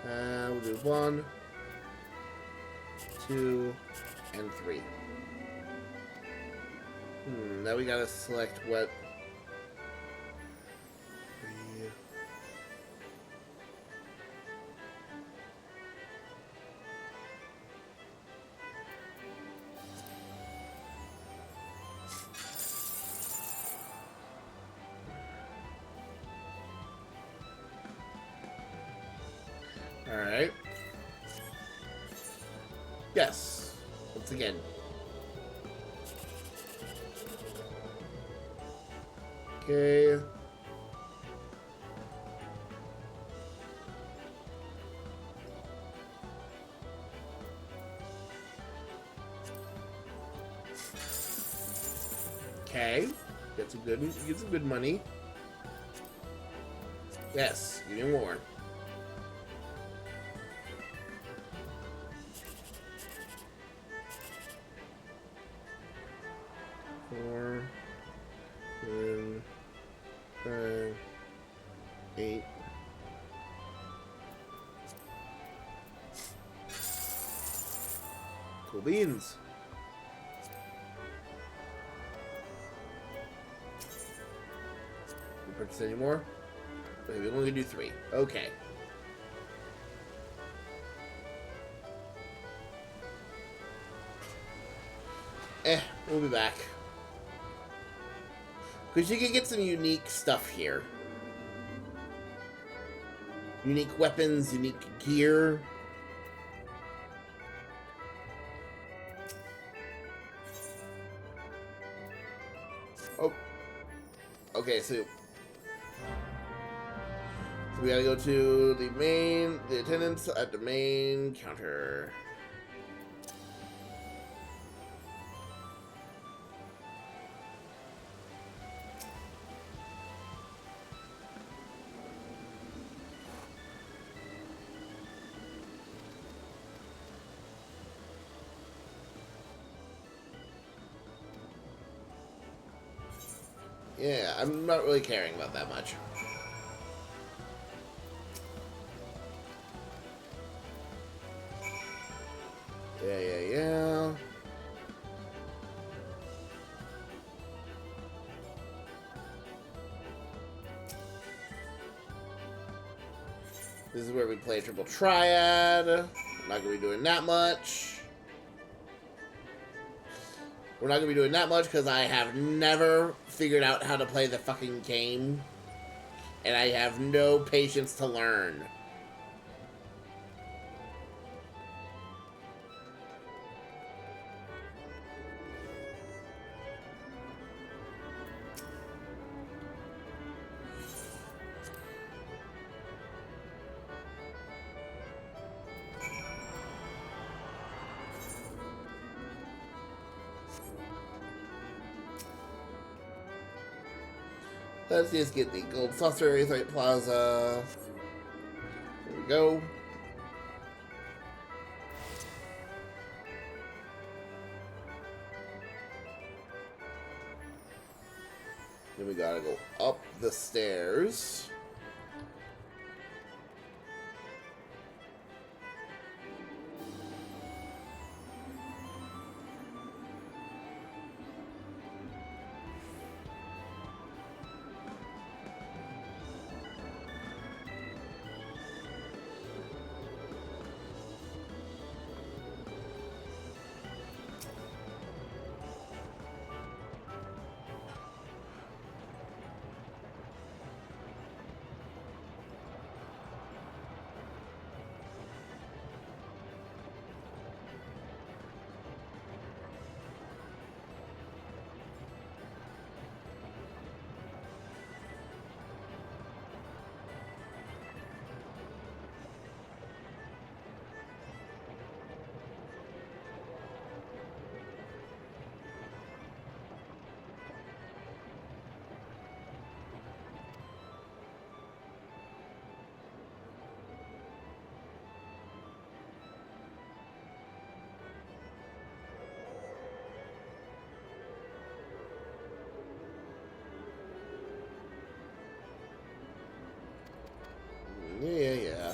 S1: We'll do 1, 2, and 3. Now we gotta select what. Alright. Yes. Once again. Okay. Okay. Get some good money. Yes, give me more. Four, 5, 8. Cool beans. You purchase any more? Okay, we're only gonna do 3. Okay. We'll be back. Because you can get some unique stuff here. Unique weapons, unique gear. Oh. Okay, so we gotta go to the attendants at the main counter. Yeah, I'm not really caring about that much. Yeah. This is where we play a triple triad. I'm not gonna be doing that much. We're not gonna be doing that much because I have never figured out how to play the fucking game. And I have no patience to learn. Let's just get the gold saucer, Aethite Plaza. There we go. Then we gotta go up the stairs. Yeah.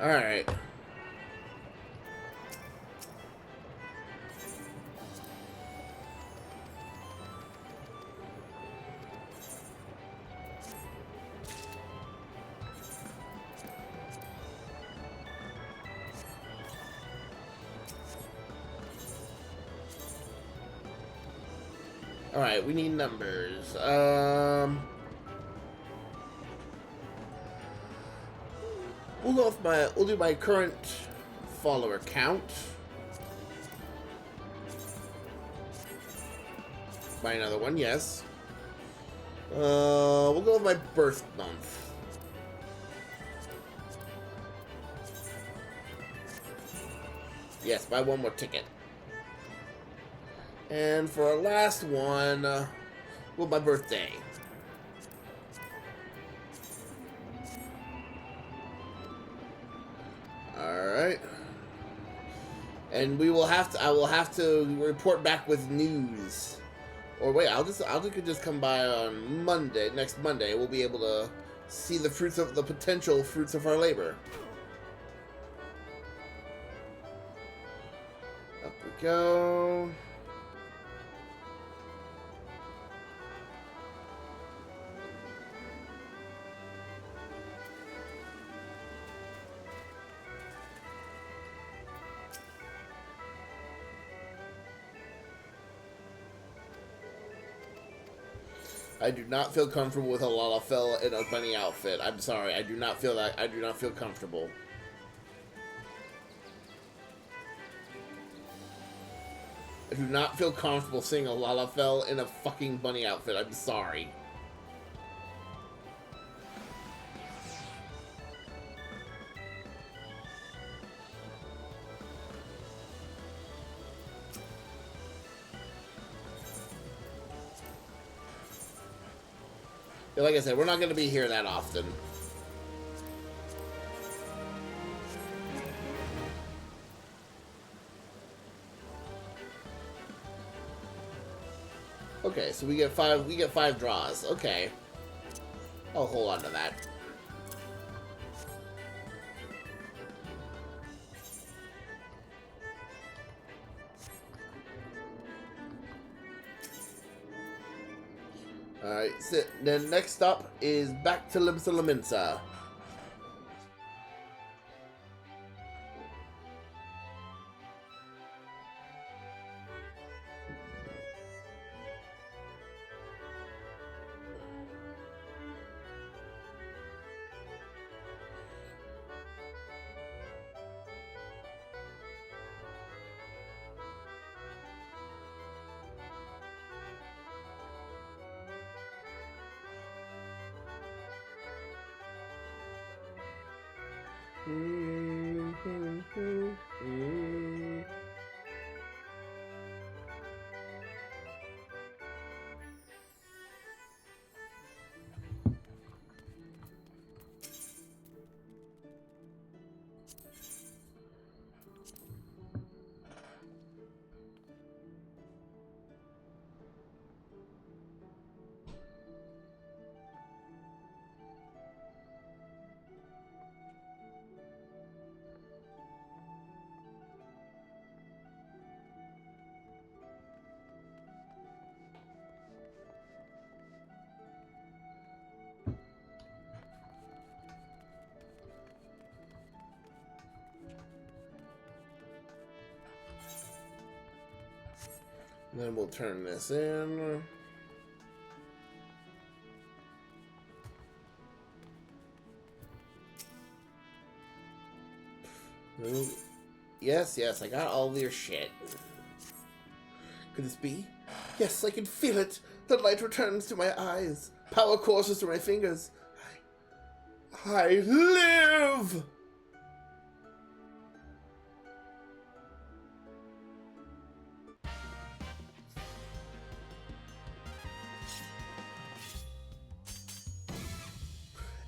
S1: All right. All right, we need numbers. We'll do my current follower count. Buy another one, yes. We'll go with my birth month. Yes, buy one more ticket. And for our last one, well, my birthday. Alright. And I will have to report back with news. Or wait, I'll just come by on Monday, next Monday. We'll be able to see the potential fruits of our labor. Up we go. I do not feel comfortable with a Lalafell in a bunny outfit. I'm sorry. I do not feel that. I do not feel comfortable. I do not feel comfortable seeing a Lalafell in a fucking bunny outfit. I'm sorry. Like I said, we're not going to be here that often. Okay, so we get five draws. Okay. I'll hold on to that. Alright, so then next up is back to Limsa Laminsa. Then we'll turn this in. Yes, I got all your shit. Could this be? Yes, I can feel it. The light returns to my eyes. Power courses through my fingers. I live!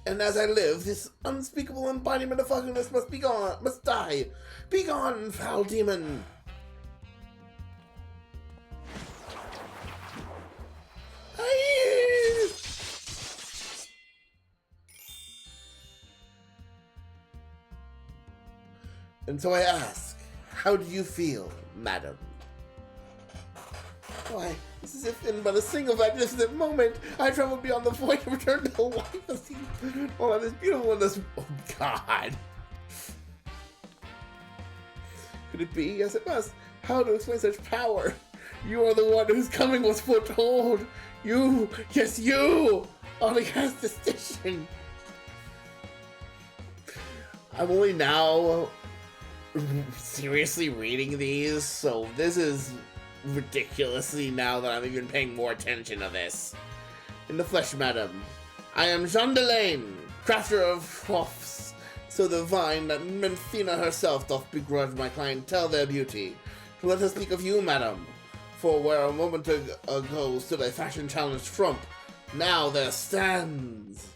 S1: And as I live, this unspeakable embodiment of ugliness must be gone, must die. Be gone, foul demon! And so I ask, how do you feel, madam? Why, it's as if in but a single magnificent moment, I traveled beyond the void and returned to life to see all of this beautiful and this... Oh, God. Could it be? Yes, it must. How to explain such power? You are the one whose coming was foretold. You, yes, you, are the statistician. I'm only now seriously reading these, so this is ridiculously now that I'm even paying more attention to this. In the flesh, madam, I am Jean Delane, crafter of quaffs, so divine that Menthina herself doth begrudge my clientele their beauty. Let us speak of you, madam, for where a moment ago stood a fashion-challenged frump, now there stands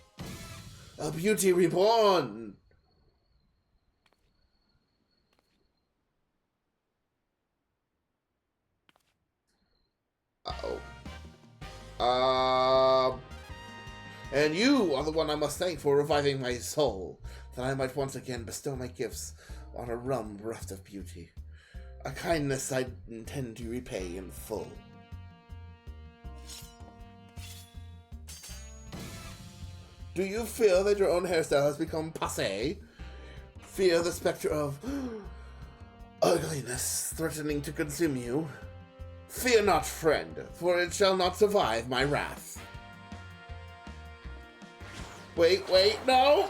S1: a beauty reborn. And you are the one I must thank for reviving my soul, that I might once again bestow my gifts on a realm bereft of beauty. A kindness I intend to repay in full. Do you feel that your own hairstyle has become passé? Fear the specter of ugliness threatening to consume you? Fear not, friend, for it shall not survive my wrath. Wait, no!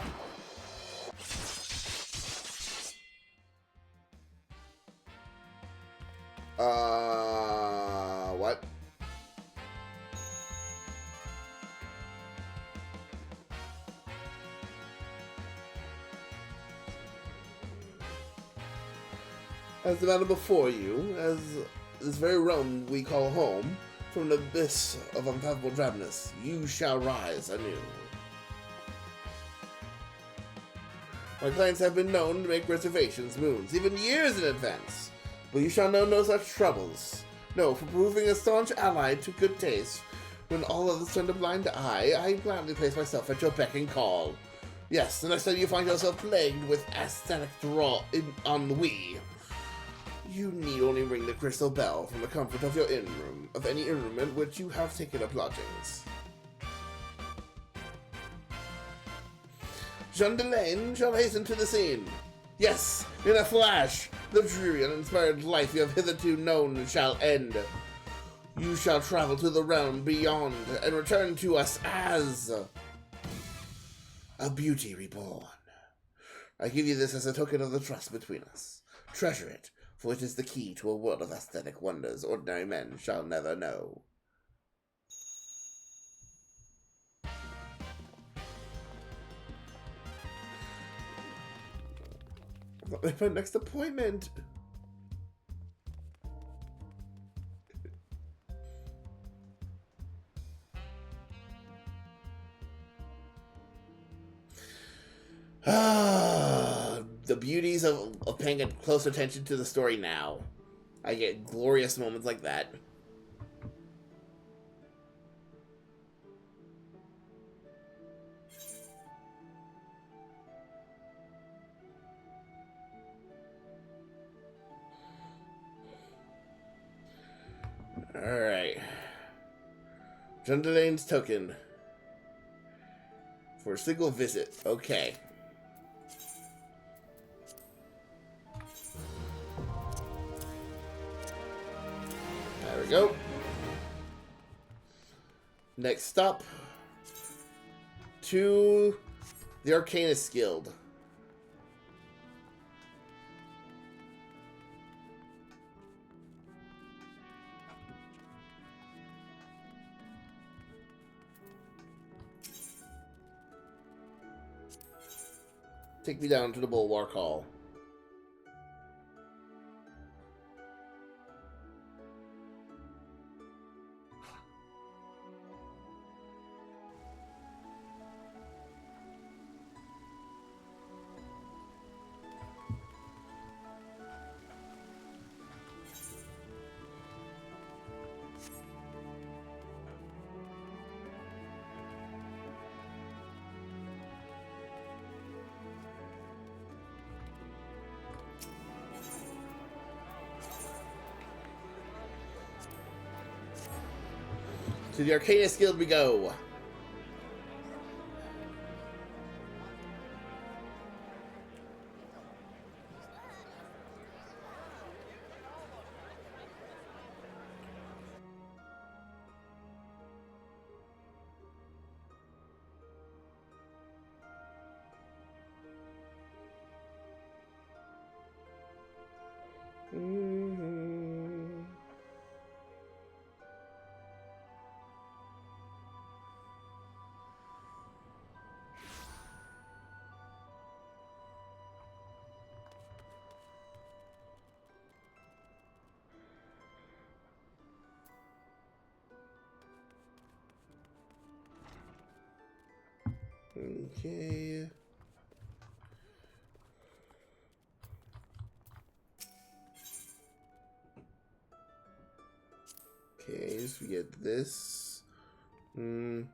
S1: What? As the battle before you, as this very realm we call home, from the abyss of unfathomable drabness, you shall rise anew. My clients have been known to make reservations moons, even years in advance, but you shall know no such troubles. No, for proving a staunch ally to good taste, when all others turn a blind eye, I gladly place myself at your beck and call. Yes, the next time you find yourself plagued with aesthetic ennui, you need only ring the crystal bell from the comfort of your in-room, of any in-room in which you have taken up lodgings. Jean Delane shall hasten to the scene. Yes, in a flash, the dreary and uninspired life you have hitherto known shall end. You shall travel to the realm beyond and return to us as a beauty reborn. I give you this as a token of the trust between us. Treasure it, for it is the key to a world of aesthetic wonders ordinary men shall never know. My next appointment. The beauties of paying close attention to the story now. I get glorious moments like that. Alright. Jundelane's token. For a single visit. Okay. There we go. Next stop. To the Arcanist Guild. Take me down to the Bulwark Hall. To the Arcanist Guild we go. Okay. Okay, so we get this. Ooh.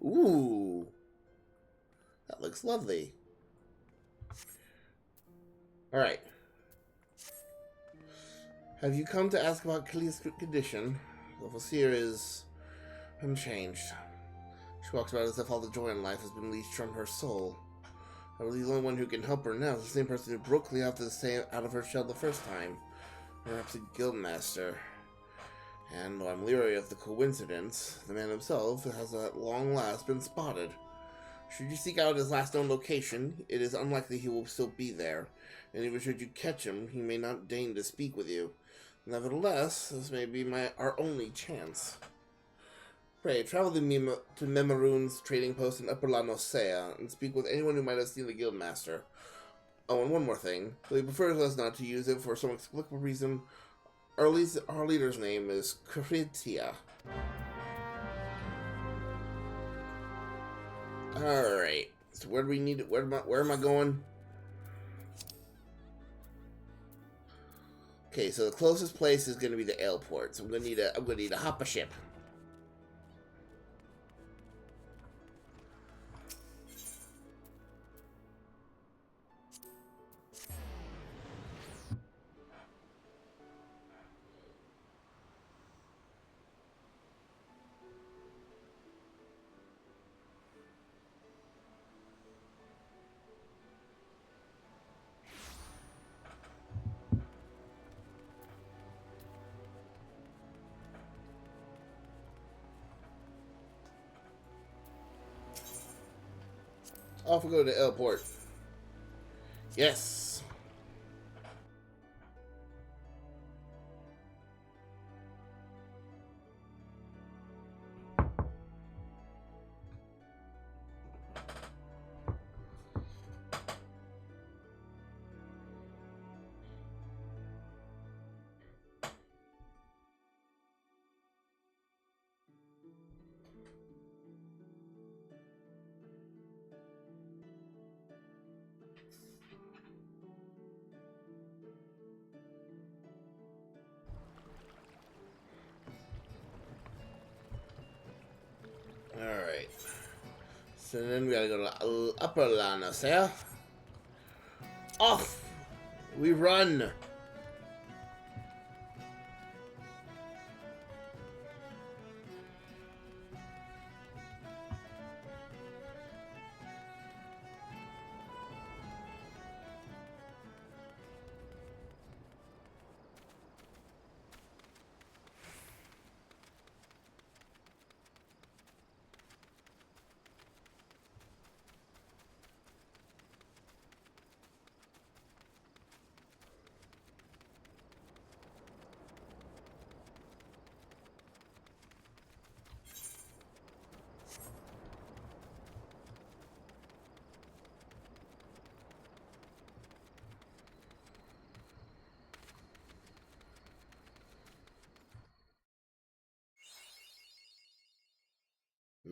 S1: Ooh. That looks lovely. Alright. Have you come to ask about Kalia's condition? The Vasir is unchanged. She walks about as if all the joy in life has been leached from her soul. I believe the only one who can help her now is the same person who broke Kalia out of her shell the first time. Perhaps a guildmaster. And though I'm leery of the coincidence, the man himself has at long last been spotted. Should you seek out his last known location, it is unlikely he will still be there, and even should you catch him, he may not deign to speak with you. Nevertheless, this may be our only chance. Pray, travel to Memaroon's trading post in Upper La Nosea, and speak with anyone who might have seen the guildmaster. Oh, and one more thing. Though he prefers us not to use it for some explicable reason, our leader's name is Kritia. Alright. So where do we need it? Where am I going? Okay, so the closest place is gonna be the airport. So I'm gonna need a hopper ship. Off we go to the airport. Yes. Alright. So then we gotta go to Upper Lannister. Off! We run!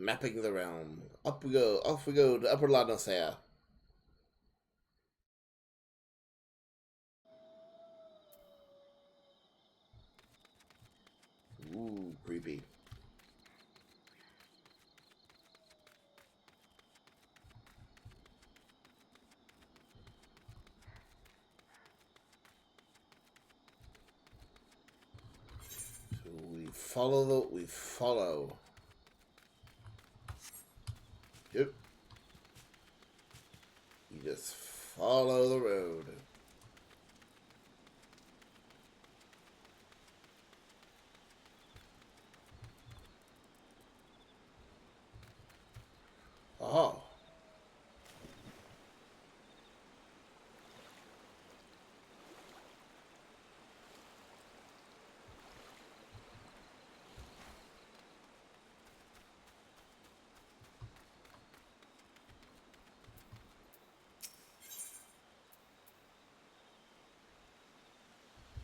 S1: Mapping the realm. Up we go. Off we go to Upper Lannister. Ooh, creepy. So we follow. Yep. You just follow the road. Oh.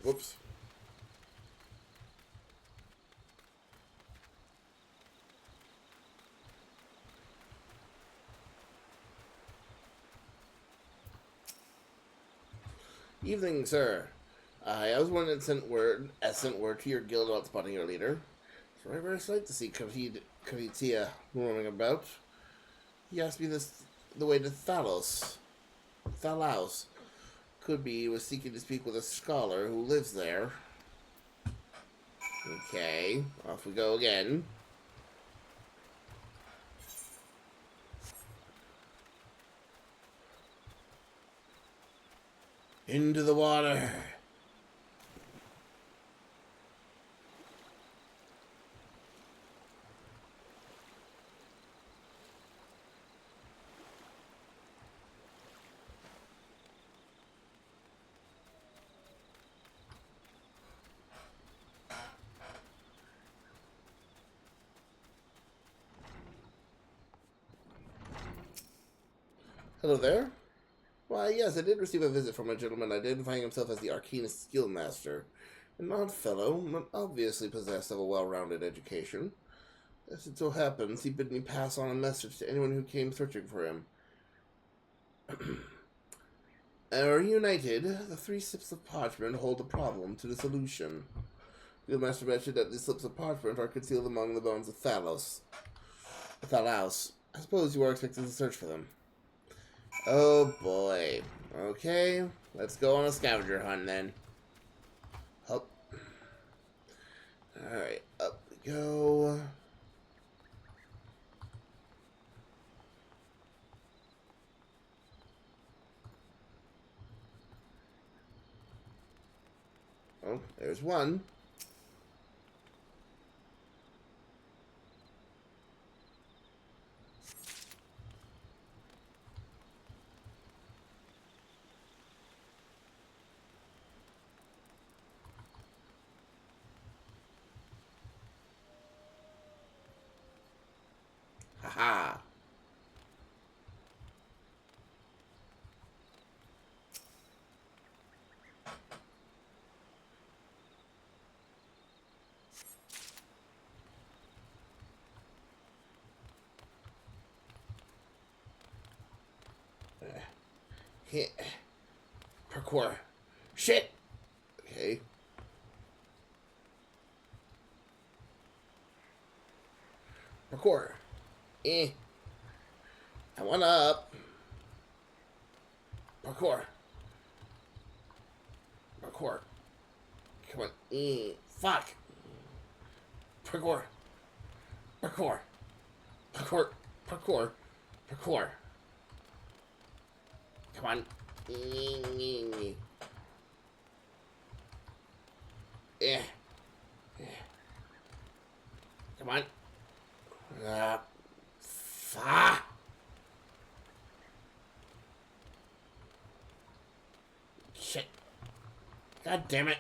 S1: Whoops. Evening, sir. I was one that sent word to your guild about spotting your leader. It's very slight to see Kavitia roaming about. He asked me the way to Thalos. Thalos. Could be he was seeking to speak with a scholar who lives there. Okay, off we go again. Into the water. Hello there. Why, yes, I did receive a visit from a gentleman identifying himself as the Arcanist Skillmaster. An odd fellow, but obviously possessed of a well-rounded education. As it so happens, he bid me pass on a message to anyone who came searching for him. Reunited, the 3 slips of parchment hold the problem to the solution. The master mentioned that these slips of parchment are concealed among the bones of Thalos. Thalos. I suppose you are expected to search for them. Oh boy. Okay, let's go on a scavenger hunt then. Up. Alright, up we go. Oh, there's one. Heh. Parkour. Shit! Okay. Parkour. Eh. I want up. Parkour. Parkour. Come on. Eh. Fuck. Parkour. Parkour. Parkour. Parkour. Parkour. Come on. Yeah. Come on. Fuck. Shit. God damn it.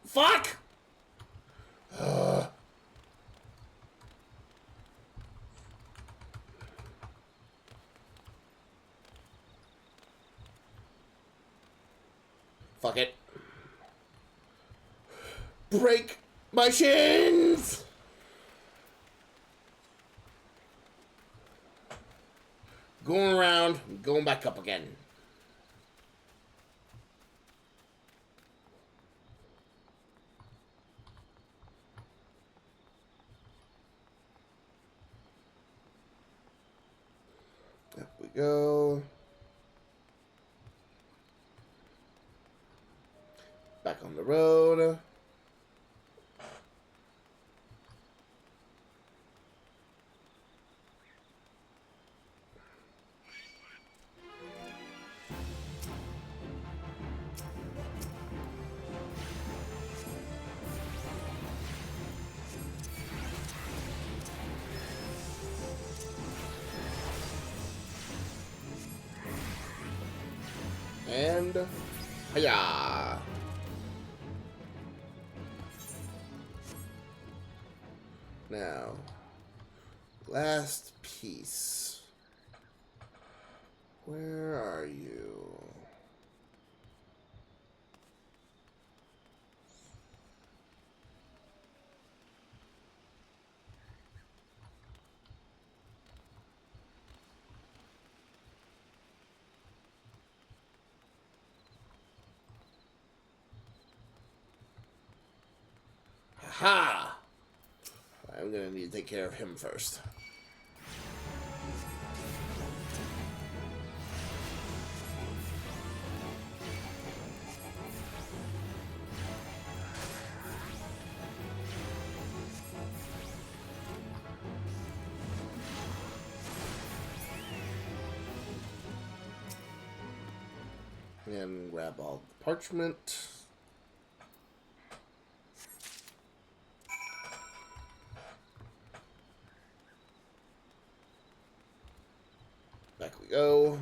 S1: Fuck! Fuck it. Break my shins! Going around, going back up again. Up we go. Back on the road. And hiya! Now, last piece. Where are you? Ha! I'm gonna need to take care of him first. And grab all the parchment. Back we go.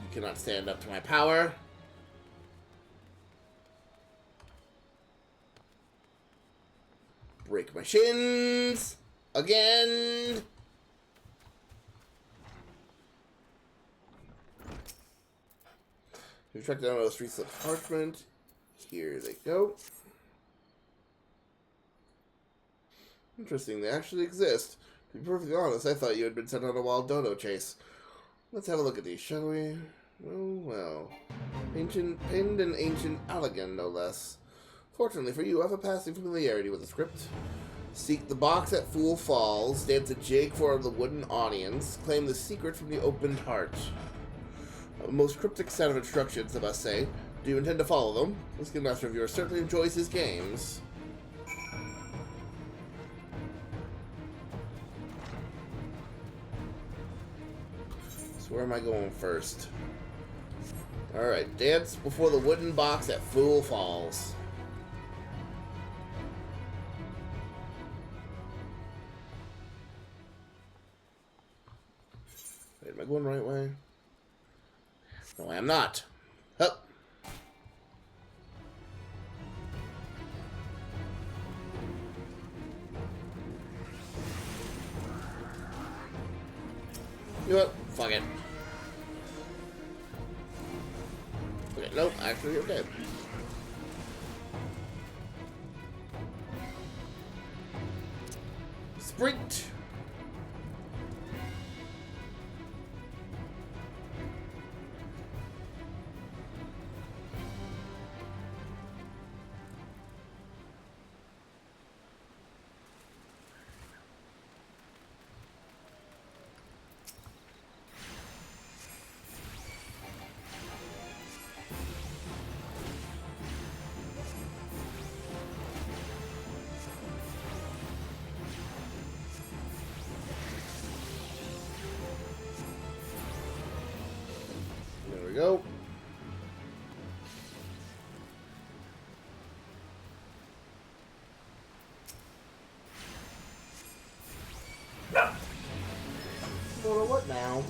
S1: You cannot stand up to my power. Break my shins again. We track down those 3 slips of parchment. Here they go. Interesting, they actually exist. To be perfectly honest, I thought you had been sent on a wild dodo chase. Let's have a look at these, shall we? Oh, well. Ancient, pinned and ancient Allegan, no less. Fortunately for you, I have a passing familiarity with the script. Seek the box at Fool Falls, dance a jig for the wooden audience, claim the secret from the opened heart. A most cryptic set of instructions, I must say. Do you intend to follow them? This game master of yours certainly enjoys his games. So where am I going first? Alright, dance before the wooden box at Fool Falls. Wait, am I going the right way? No, I am not. Hup. You know what? Fuck it. Okay, nope, actually, okay. Sprint! There we go. Well, what now?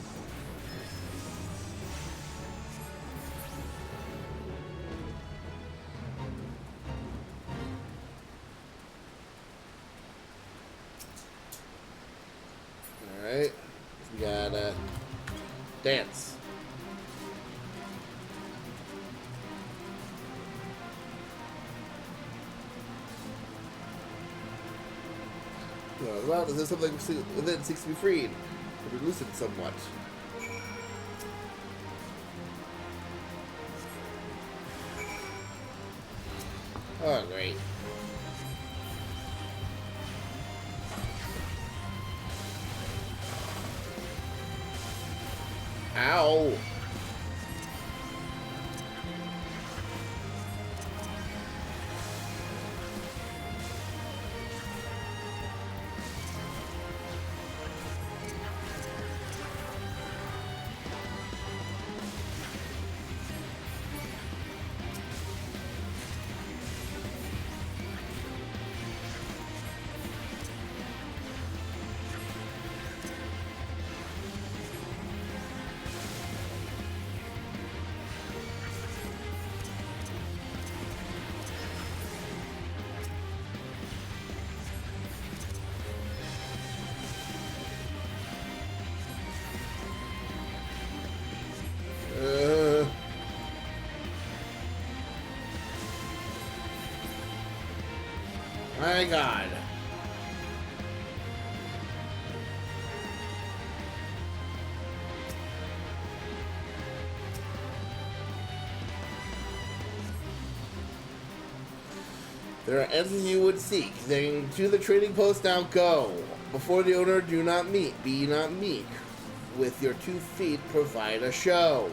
S1: Alright. We gotta dance. Well, is there something that seeks to be freed? Or be loosened somewhat? Oh, great. Ow! My God. There are answers you would seek. Then to the trading post now go. Before the owner, do not meet. Be not meek. With your 2 feet, provide a show.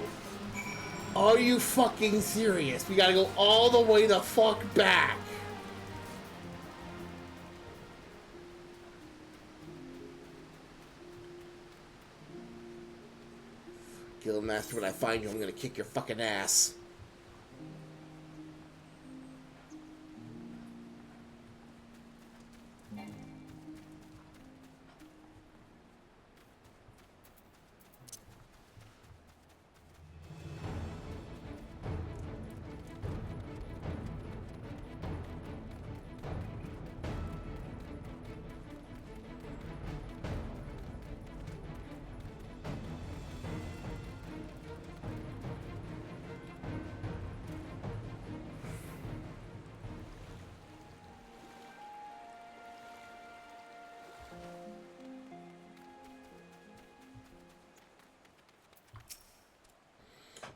S1: Are you fucking serious? We gotta go all the way the fuck back. Guildmaster, when I find you, I'm gonna kick your fucking ass.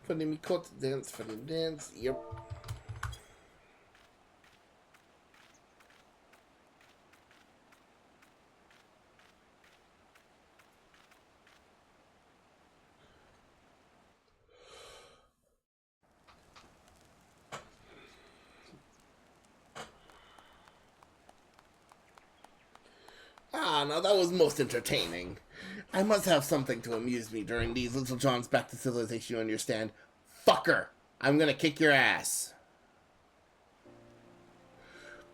S1: Funny me cut dance, funny dance. Yep. Ah, now that was most entertaining. I must have something to amuse me during these little jaunts back to civilization, you understand? Fucker! I'm gonna kick your ass.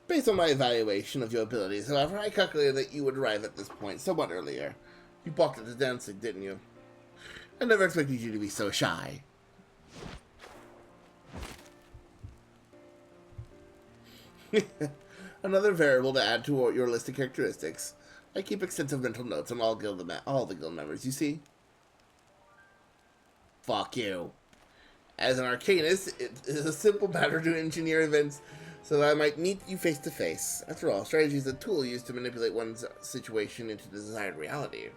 S1: Based on my evaluation of your abilities, however, I calculated that you would arrive at this point somewhat earlier. You balked at the dancing, didn't you? I never expected you to be so shy. Another variable to add to your list of characteristics. I keep extensive mental notes on all the guild members, you see? Fuck you. As an arcanist, it is a simple matter to engineer events so that I might meet you face to face. After all, strategy is a tool used to manipulate one's situation into the desired reality.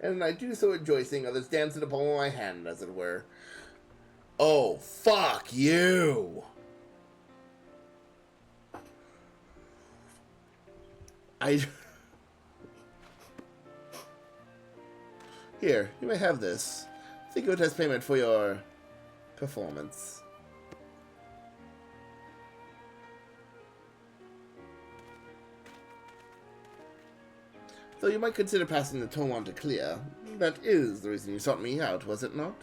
S1: And I do so enjoy seeing others dance in the palm of my hand, as it were. Oh, fuck you! Here, you may have this. Think of it as payment for your performance. Though you might consider passing the tome on to Clea. That is the reason you sought me out, was it not?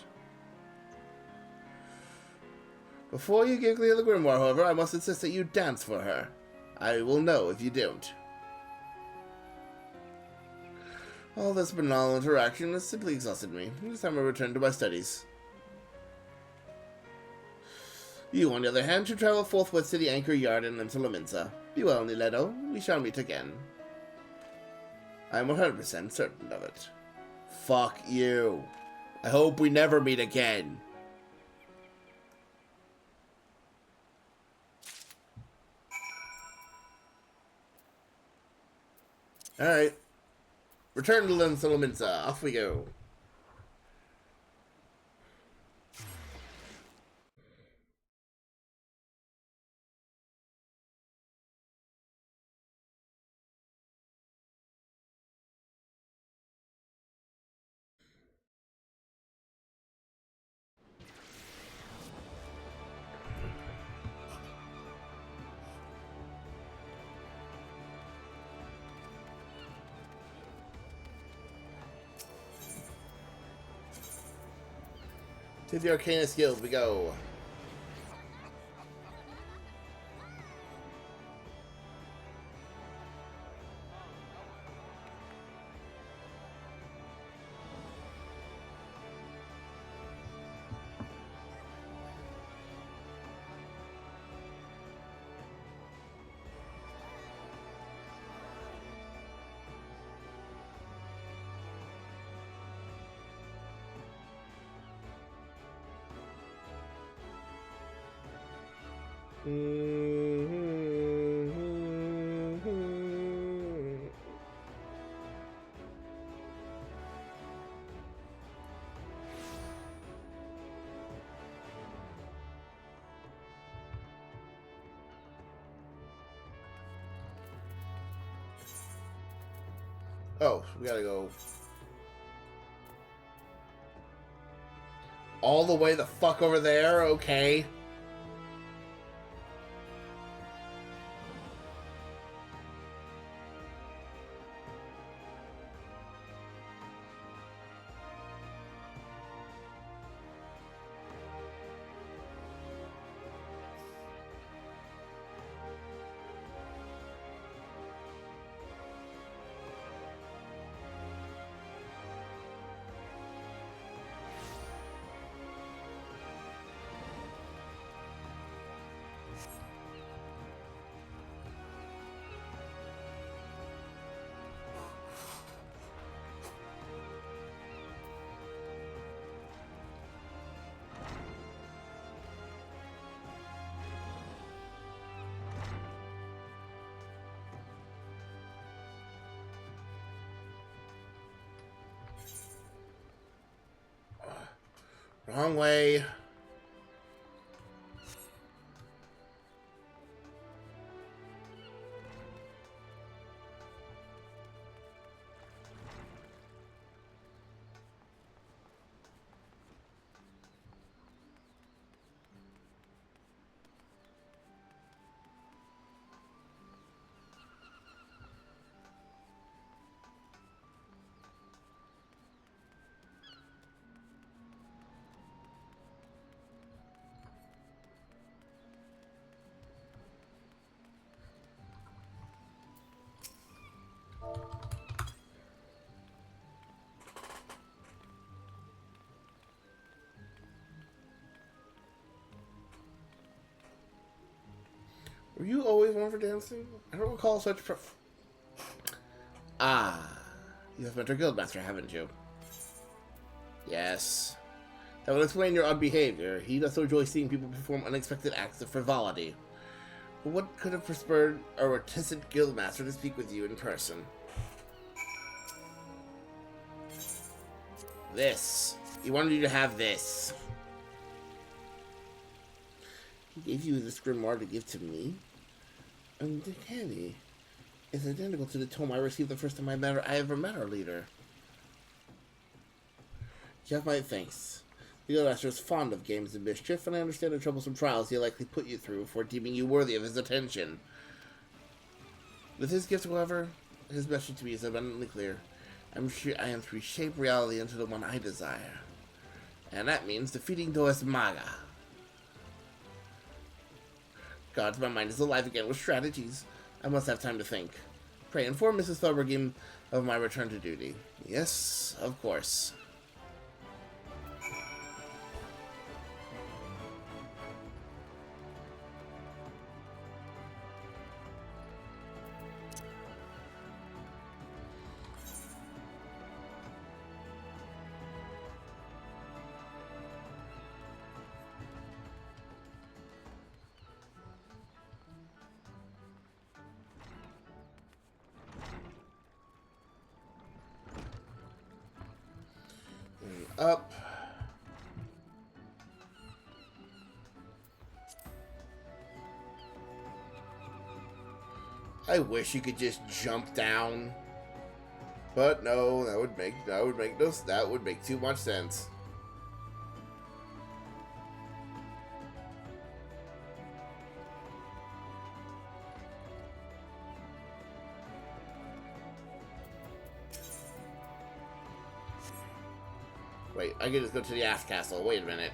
S1: Before you give Clea the grimoire, however, I must insist that you dance for her. I will know if you don't. All this banal interaction has simply exhausted me. This time I return to my studies. You, on the other hand, should travel forthwith to the Anchor Yard in Solominsa. Be well, Nileto. We shall meet again. I am 100% certain of it. Fuck you. I hope we never meet again. Alright. Return to Solominsa. Off we go. To the Arcana skills we go. Oh, we gotta go all the way the fuck over there? Okay. Wrong way. Were you always one for dancing? I don't recall such Ah, you have met our guildmaster, haven't you? Yes. That will explain your odd behavior. He does so enjoy seeing people perform unexpected acts of frivolity. But what could have spurred a reticent guildmaster to speak with you in person? This. He wanted you to have this. He gave you this grimoire to give to me? Uncanny. It's identical to the tome I received the first time I ever met our leader. You have my thanks. The Guildmaster is fond of games of mischief, and I understand the troublesome trials he likely put you through for deeming you worthy of his attention. With his gift, however, his message to me is abundantly clear. I am to reshape reality into the one I desire. And that means defeating Dois Maga. God, my mind is alive again with strategies. I must have time to think. Pray inform Mrs. Thorbergim of my return to duty. Yes, of course. Up. I wish you could just jump down, but no, that would make too much sense. Wait, I can just go to the Aft Castle. Wait a minute.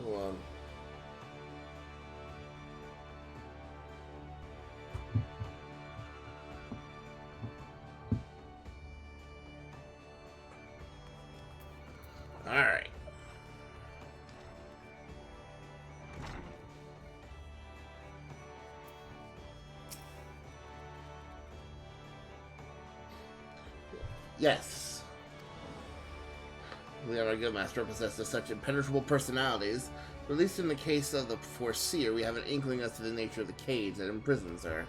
S1: Hold on. All right. Yes. We have our guildmaster possesses such impenetrable personalities, but at least in the case of the Foreseer, we have an inkling as to the nature of the cage that imprisons her.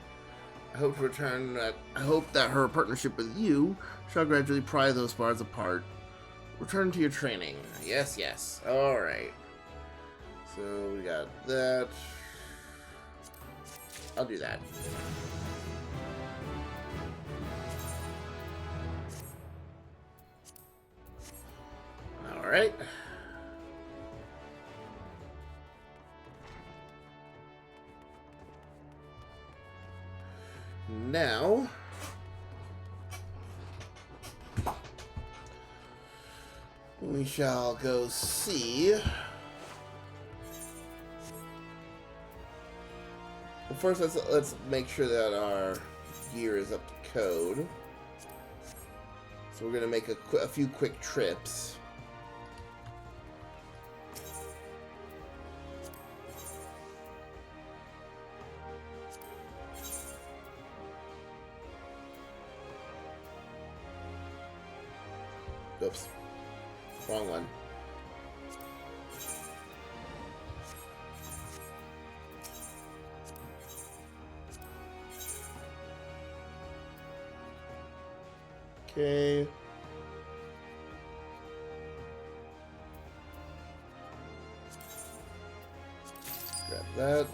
S1: I hope that her partnership with you shall gradually pry those bars apart. Return to your training. Yes, yes. Alright. So we got that. I'll do that. Alright. Now, we shall go see. Well, first, let's make sure that our gear is up to code. So we're gonna make a few quick trips. Oops. Wrong one. Okay. Grab that.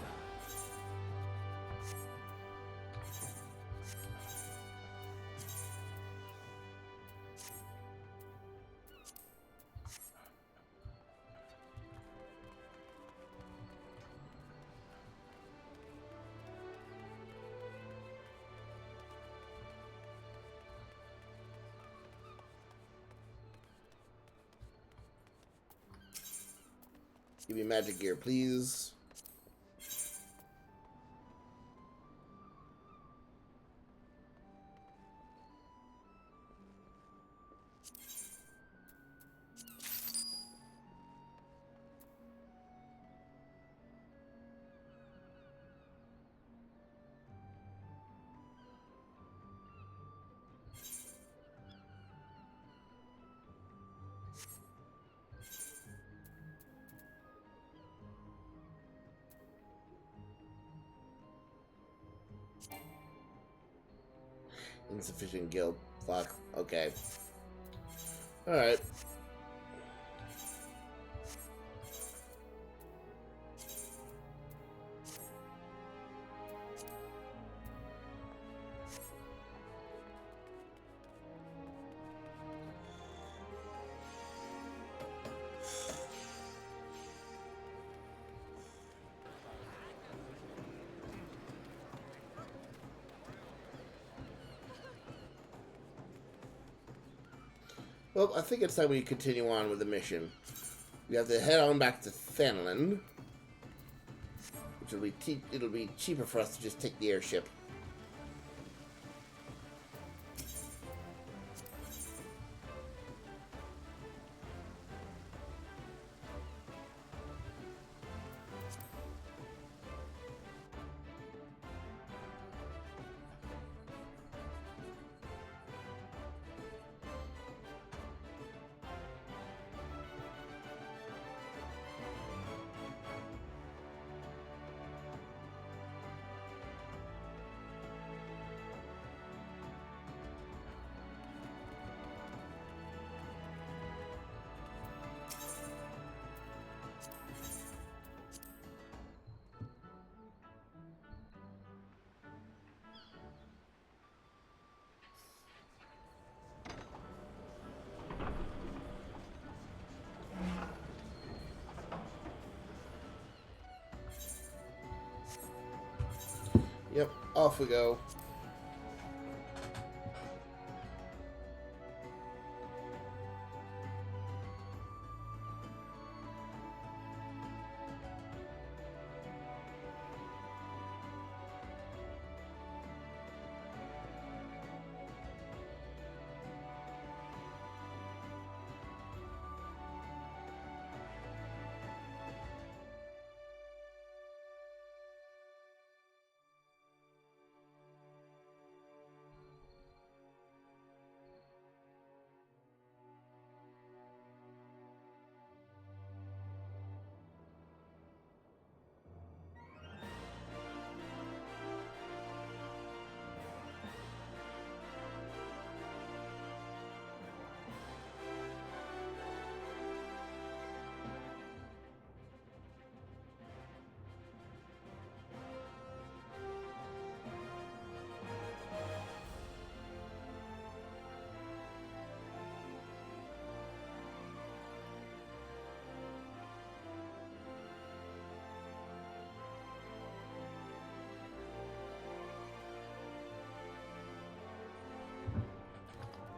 S1: Give me magic gear, please. Insufficient guild. Fuck. Okay. Alright. Well, I think it's time we continue on with the mission. We have to head on back to Finland, which will be it'll be cheaper for us to just take the airship. Yep, off we go.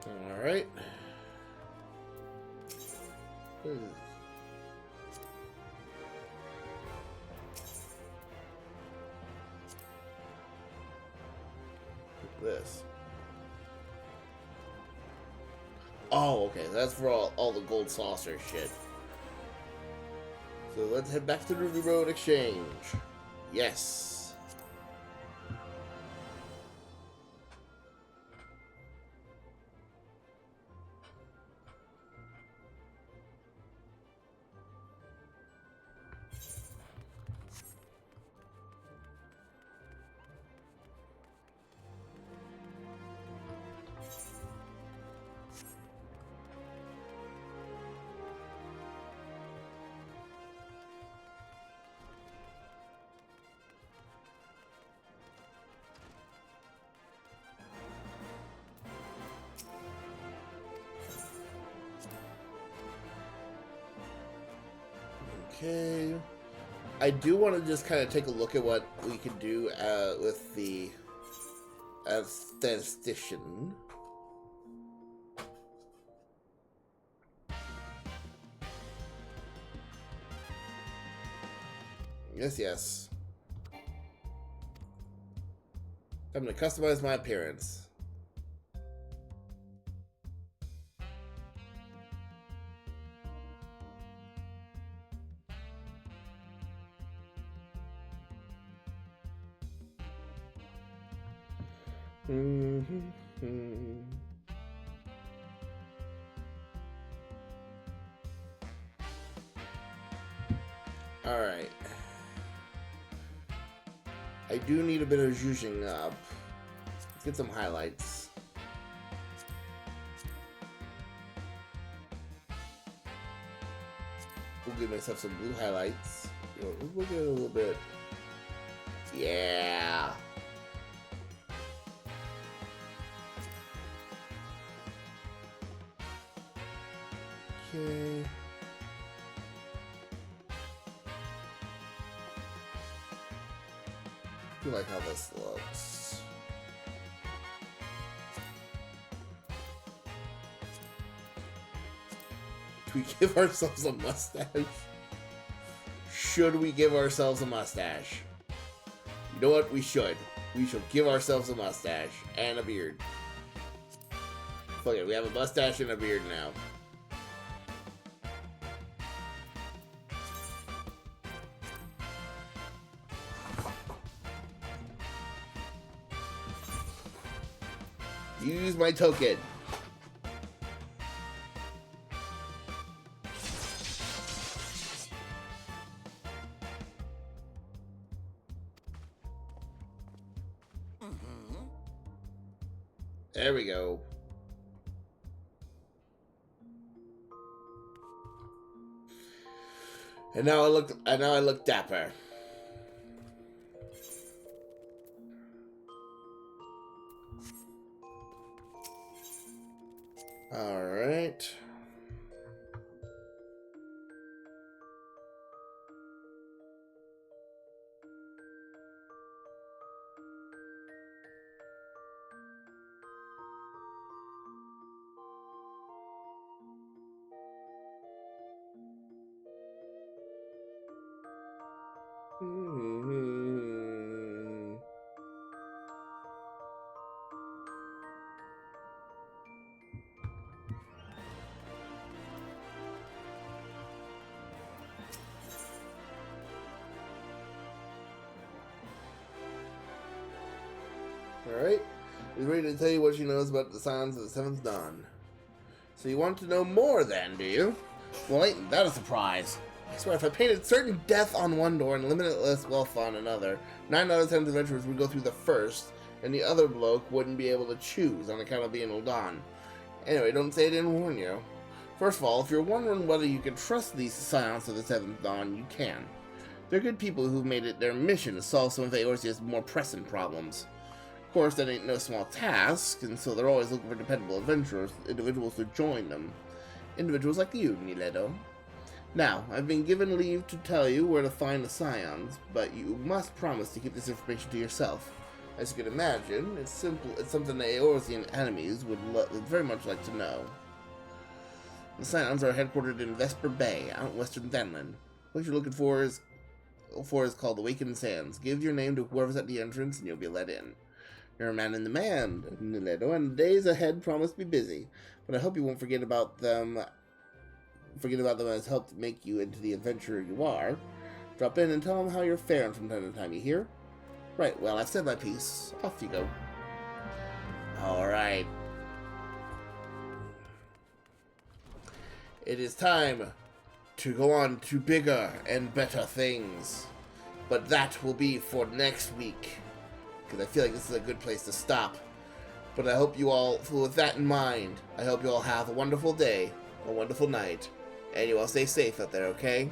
S1: All right. This. Oh, okay. That's for all the gold saucer shit. So let's head back to the Ruby Road Exchange. Yes. Okay. I do want to just kind of take a look at what we can do with the statistician. Yes, yes. I'm gonna customize my appearance. Alright. I do need a bit of zhuzhing up. Let's get some highlights. We'll give myself some blue highlights. We'll get a little bit. Yeah. Okay. I like how this looks. Do we give ourselves a mustache? Should we give ourselves a mustache? You know what? We should. We should give ourselves a mustache and a beard. Fuck it, we have a mustache and a beard now. Use my token. There we go. And now I look dapper. All right. Alright, he's ready to tell you what she knows about the signs of the seventh dawn. So you want to know more then, do you? Well, ain't that a surprise? I swear, if I painted certain death on one door and limitless wealth on another, 9 out of 10 adventurers would go through the first, and the other bloke wouldn't be able to choose on account of being Uldan. Anyway, don't say I didn't warn you. First of all, if you're wondering whether you can trust these scions of the seventh dawn, you can. They're good people who've made it their mission to solve some of Eorzea's more pressing problems. Of course, that ain't no small task, and so they're always looking for dependable individuals to join them. Individuals like you, Niledo. Now, I've been given leave to tell you where to find the scions, but you must promise to keep this information to yourself. As you can imagine, it's something the Eorzean enemies would very much like to know. The scions are headquartered in Vesper Bay, out in western Thenland. What you're looking for is called Awakened Sands. Give your name to whoever's at the entrance, and you'll be let in. You're a man in demand, Niledo, and the days ahead promise to be busy. But I hope you won't forget about them as helped make you into the adventurer you are. Drop in and tell them how you're faring from time to time, you hear? Right, well, I've said my piece. Off you go. Alright. It is time to go on to bigger and better things. But that will be for next week. Because I feel like this is a good place to stop. But I hope you all, with that in mind, I hope you all have a wonderful day, a wonderful night, and you all stay safe out there, okay?